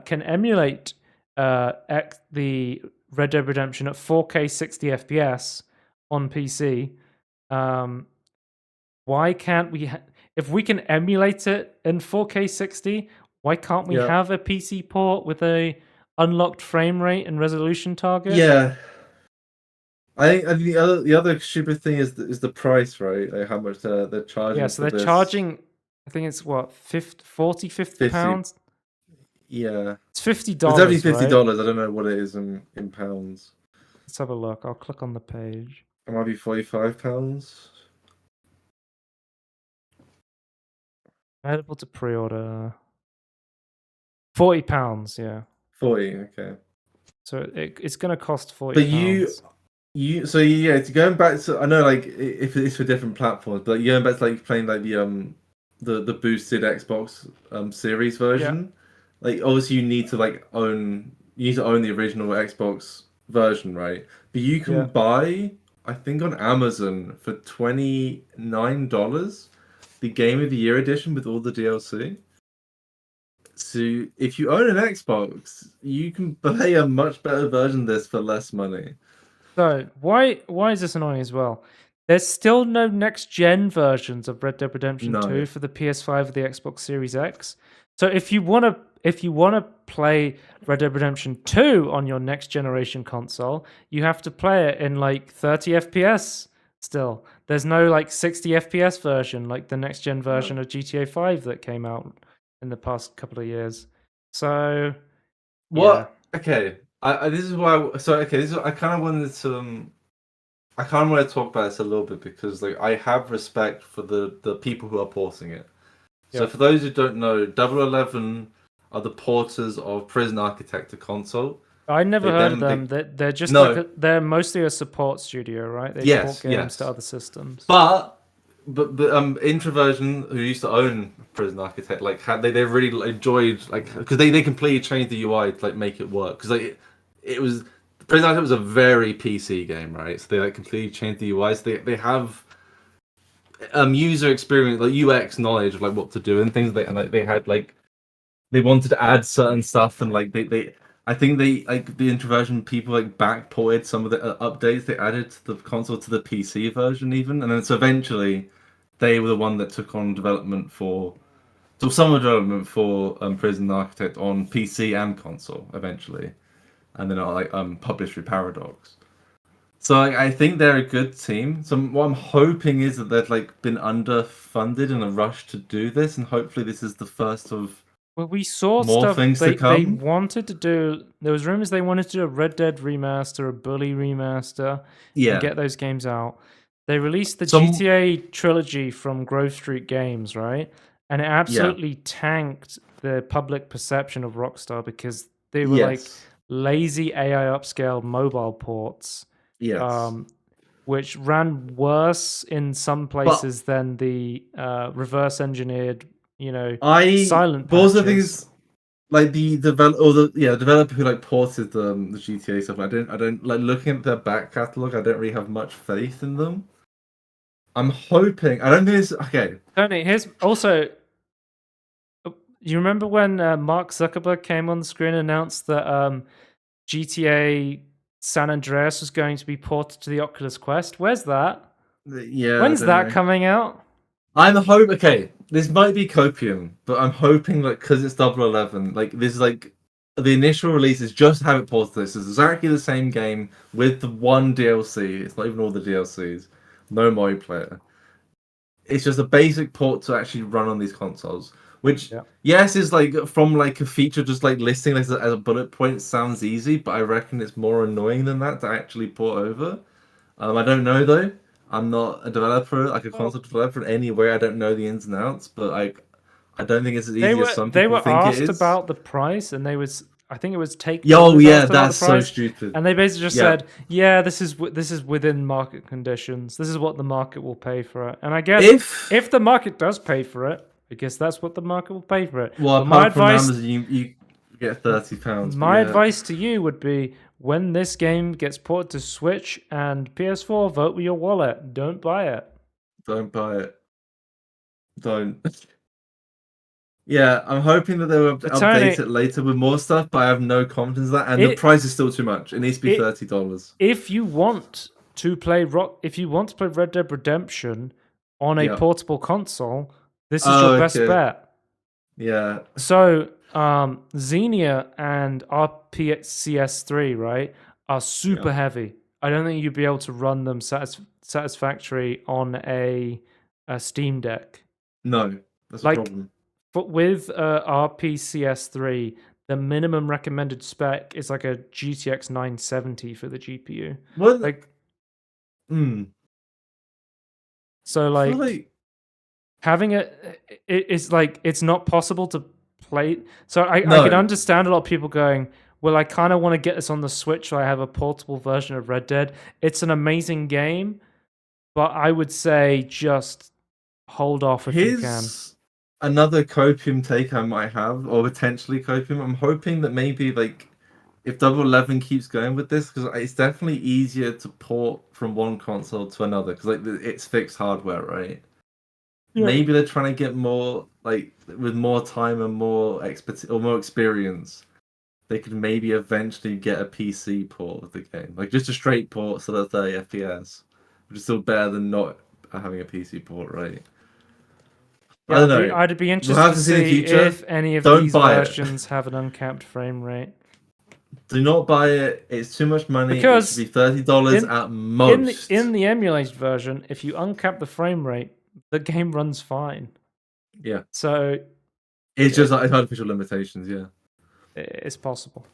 can emulate the Red Dead Redemption at 4K 60 FPS on PC. Why can't we? If we can emulate it in 4K 60, why can't we have a PC port with a unlocked frame rate and resolution target? Yeah. I think the other stupid thing is the price, right? Like how much they're charging. Yeah, so for they're this. charging. I think it's what 50 pounds. Yeah, It's $50. it's definitely $50. Right? I don't know what it is in pounds. Let's have a look. I'll click on the page. It might be £45. Available to pre-order. £40. Yeah. 40. Okay. So it's going to cost £40. But it's going back to, I know like if it's for different platforms, but going back to like playing like the boosted Xbox Series version. Like obviously you need to own the original Xbox version, right? But you can buy, I think on Amazon for $29 the Game of the Year edition with all the DLC. So if you own an Xbox, you can buy a much better version of this for less money. So why is this annoying as well? There's still no next gen versions of Red Dead Redemption 2 for the PS5 or the Xbox Series X. So if you want to play Red Dead Redemption 2 on your next generation console, you have to play it in like 30 FPS still. There's no like 60 FPS version like the next gen version of GTA 5 that came out in the past couple of years. So what? Yeah. Okay. This is why. I kind of wanted to. I kind of want to talk about this a little bit because like I have respect for the people who are porting it. So for those who don't know, 011 are the porters of Prison Architect to console. I never heard of them. They're just they're mostly a support studio, right? They port games to other systems. But Introversion, who used to own Prison Architect, they really enjoyed because they completely changed the UI to make it work because it was Prison Architect was a very PC game, right? So they completely changed the UI. So they have user experience, UX knowledge of what to do and things. They had they wanted to add certain stuff and I think the Introversion people backported some of the updates they added to the console to the PC version even, and then so eventually they were the one that took on development for Prison Architect on PC and console eventually, and then published through Paradox. So I think they're a good team. So what I'm hoping is that they've been underfunded in a rush to do this, and hopefully this is the first of. Well, we saw more stuff things they to come. wanted to do. There was rumors they wanted to do a Red Dead remaster, a Bully remaster, and get those games out. They released the GTA trilogy from Grove Street Games, right? And it absolutely tanked the public perception of Rockstar because they were lazy AI upscale mobile ports. Yes. which ran worse in some But places than the reverse engineered, I, silent but also the thing patches. is, like the developer who like ported the GTA stuff. I don't like looking at their back catalog. I don't really have much faith in them. I'm hoping. I don't think it's okay. Tony, here's also. You remember when Mark Zuckerberg came on the screen and announced that GTA San Andreas was going to be ported to the Oculus Quest? Where's that? Yeah, I When's don't that know. coming out? Okay, this might be copium, but I'm hoping like because it's Double 11, like this is like the initial release is just have it ported. This is exactly the same game with the one DLC. It's not even all the DLCs. No multiplayer. It's just a basic port to actually run on these consoles. Which Yeah. yes is like from like a feature just like listing this as a bullet point sounds easy, but I reckon it's more annoying than that to actually port over. I don't know though. I'm not a developer, like a Well, console developer in any way. I don't know the ins and outs, but I don't think it's as they easy as were some they people were think it asked is. about the price, and I think it was Take Yeah, Two oh was yeah, asked about the that's so price, stupid. and they basically just Yeah. said, "Yeah, this is within market conditions. This is what the market will pay for it." And I guess If if the market does pay for it, I guess that's what the market will pay for it. well, But my apart from advice Amazon, you get £30, but My yeah, advice to you would be when this game gets ported to Switch and PS4, vote with your wallet. Don't buy it. don't buy it. Don't. Yeah, I'm hoping that they will But update Tony, it later with more stuff, but I have no confidence in that, and the it price is still too much. It needs to be it $30. if you want to play if you want to play Red Dead Redemption on a Yeah. portable console, this is your Oh, best okay. bet. Yeah. So, Xenia and RPCS3, right, are Yeah. super heavy. I don't think you'd be able to run them satisfactory on a Steam Deck. No, that's a Like, problem. but with RPCS3, the minimum recommended spec is like a GTX 970 for the GPU. Well, Like, hmm. so I feel like like having it's like it's not possible to play. So I could no. understand a lot of people going, well, I kind of want to get this on the Switch so I have a portable version of Red Dead. It's an amazing game, but I would say just hold off if you can. Here's another copium take I might have, or potentially copium. I'm hoping that maybe like if Double Eleven keeps going with this, because it's definitely easier to port from one console to another, because like it's fixed hardware, right? Yeah. Maybe they're trying to get more like with more time and more expertise or more experience. They could maybe eventually get a PC port of the game, like just a straight port, so that's 30 FPS, which is still better than not having a PC port, right? I Yeah, don't know. I'd be We'll interested have to to see in the see future. if any of Don't these buy it. versions have an uncapped frame rate. Do not buy it. It's too much money. It should Because be $30 in at most. in the emulated version, if you uncap the frame rate, the game runs fine. Yeah. So It's just like artificial limitations, yeah. it's possible.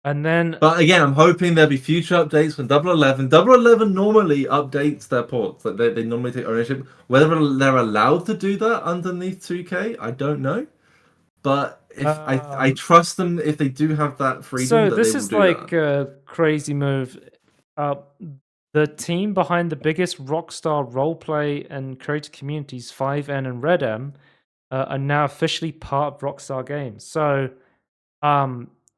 And then But again, I'm hoping there'll be future updates when Double Eleven. Double Eleven normally updates their ports. Like they normally take ownership. Whether they're allowed to do that underneath 2K, I don't know. But if I um, trust them, if they do have that freedom, so that they this will is do that. like a crazy move. Uh, the team behind the biggest Rockstar roleplay and creator communities, 5N and Red M, are now officially part of Rockstar Games. So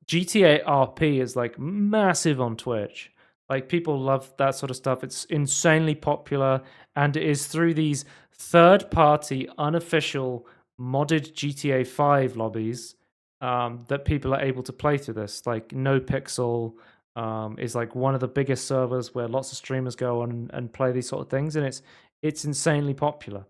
GTA RP is like massive on Twitch. Like people love that sort of stuff. It's insanely popular, and it is through these third-party, unofficial, modded GTA 5 lobbies that people are able to play through this. Like NoPixel is like one of the biggest servers where lots of streamers go on and play these sort of things, and it's insanely popular,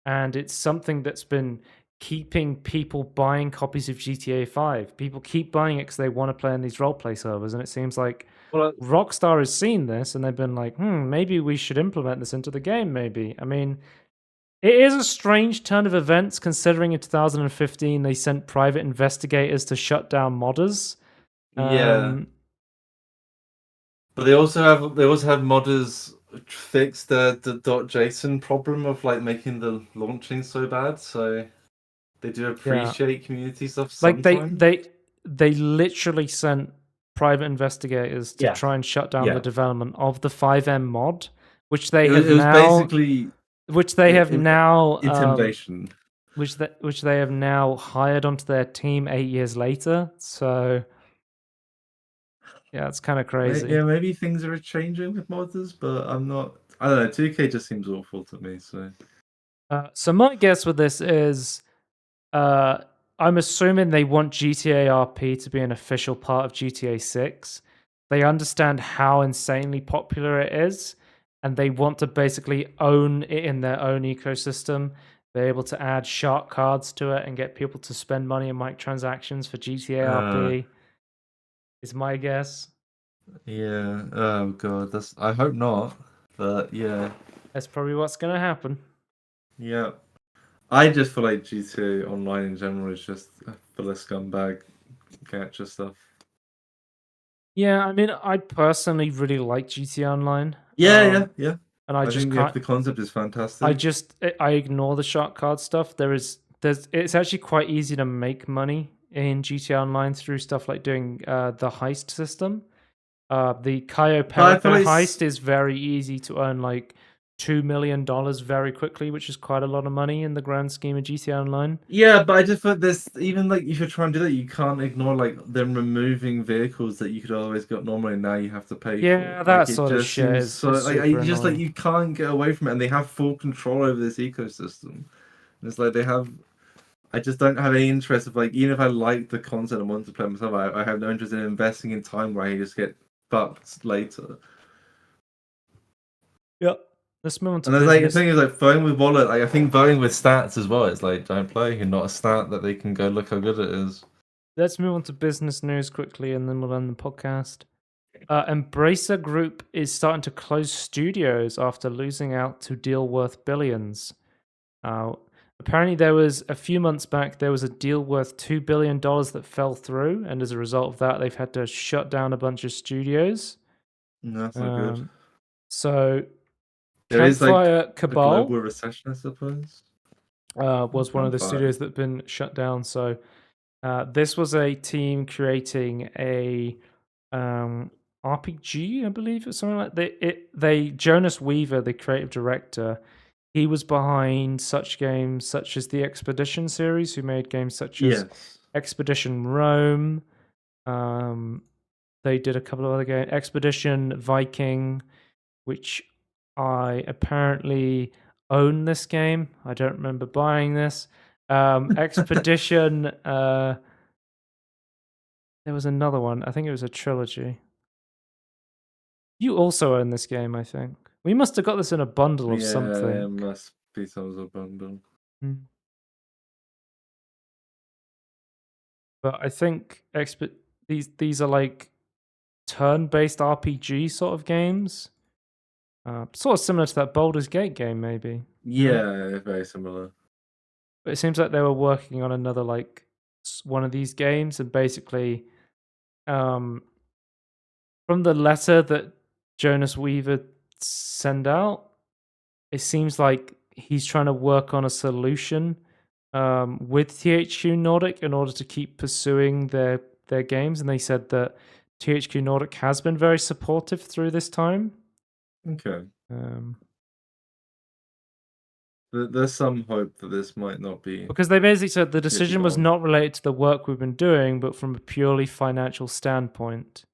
and it's something that's been keeping people buying copies of GTA 5. People keep buying it because they want to play on these roleplay servers, and it seems like Well, Rockstar has seen this and they've been like, maybe we should implement this into the game, maybe. I mean, it is a strange turn of events considering in 2015 they sent private investigators to shut down modders. yeah. But they also have modders fix the .json problem of like making the launching so bad. So they do Yeah. appreciate community stuff Like sometimes. they literally sent private investigators to try and shut down the development of the 5M mod, which they have basically intimidation. Which they have now hired onto their team 8 years later. So yeah, it's kind of crazy. Yeah, maybe things are changing with modders, but I don't know. 2K just seems awful to me. So my guess with this is, I'm assuming they want GTA RP to be an official part of GTA 6. They understand how insanely popular it is, and they want to basically own it in their own ecosystem. They're able to add shark cards to it and get people to spend money in microtransactions for GTA RP. Is my guess. Yeah. Oh god. I hope not. But yeah. That's probably what's gonna happen. Yeah. I just feel like GTA Online in general is just full of scumbag capture stuff. Yeah, I mean, I personally really like GTA Online. Yeah. And I just think can't. the concept is fantastic. I ignore the shark card stuff. It's actually quite easy to make money in GTA Online through stuff like doing the heist system. The Cayo Perico heist is very easy to earn like $2 million very quickly, which is quite a lot of money in the grand scheme of GTA Online. Yeah, but I just thought this, even like if you're trying to do that, you can't ignore like them removing vehicles that you could always get normally, and now you have to pay for. Yeah, that sort of shit is so like you can't get away from it, and they have full control over this ecosystem. And it's like they have. I just don't have any interest of like, even if I like the content and want to play myself, I have no interest in investing in time where I just get fucked later. Yep. Let's move on to And business. the thing is like voting with wallet. I think voting with stats as well. It's like don't play and not a stat that they can go look how good it is. Let's move on to business news quickly, and then we'll end the podcast. Embracer Group is starting to close studios after losing out to deal worth billions. Apparently, there was a few months back, there was a deal worth $2 billion that fell through, and as a result of that, they've had to shut down a bunch of studios. No, that's not good. So, there is like Cabal, a global recession, I suppose. Was one of the studios that's been shut down. So, this was a team creating a RPG, I believe, or something like that. Jonas Weaver, the creative director, he was behind such games such as the Expedition series, who made games such as Expedition Rome. They did a couple of other games, Expedition Viking, which I apparently own this game. I don't remember buying this. Expedition. There was another one. I think it was a trilogy. You also own this game, I think. We must have got this in a bundle of something. Yeah, it must be some sort of bundle. But I think these are like turn-based RPG sort of games. Sort of similar to that Baldur's Gate game, maybe. Yeah, very similar. But it seems like they were working on another like one of these games, and basically, from the letter that Jonas Weaver sent out, it seems like he's trying to work on a solution with THQ Nordic in order to keep pursuing their games, and they said that THQ Nordic has been very supportive through this time. Okay. There's some hope that this might not be, because they basically said the decision was not related to the work we've been doing, but from a purely financial standpoint.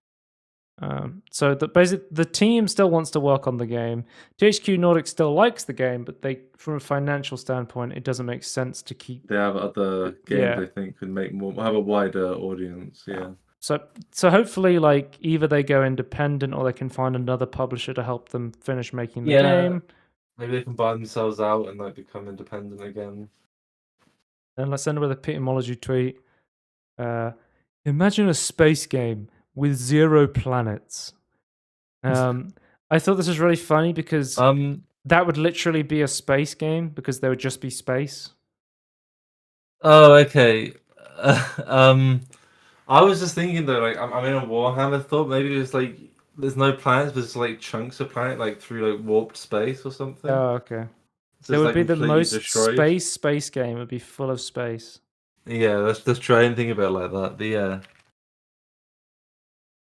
So basically the team still wants to work on the game. THQ Nordic still likes the game, but from a financial standpoint, it doesn't make sense to keep. They have other games they think could have a wider audience. Yeah. So hopefully, like either they go independent or they can find another publisher to help them finish making the game. Maybe they can buy themselves out and like become independent again. And let's end with a Peter Molydeux tweet. Imagine a space game with 0 planets. I thought this was really funny because that would literally be a space game because there would just be space. Oh, okay. I was just thinking though, like I'm in a Warhammer thought maybe it's like there's no planets, but it's like chunks of planet like through like warped space or something. Oh, okay. So it would be the most space game. It would be full of space. Yeah, let's try and think about it like that. But yeah.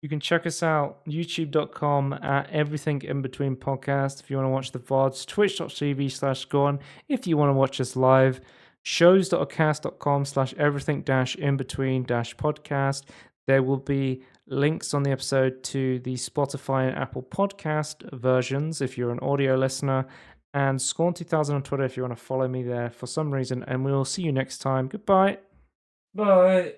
You can check us out, youtube.com at Everything In Between Podcast if you want to watch the VODs, twitch.tv/Gone if you want to watch us live, shows.acast.com/everything-in-between-podcast. There will be links on the episode to the Spotify and Apple podcast versions if you're an audio listener, and Scorn2000 on Twitter if you want to follow me there for some reason, and we will see you next time. Goodbye. Bye.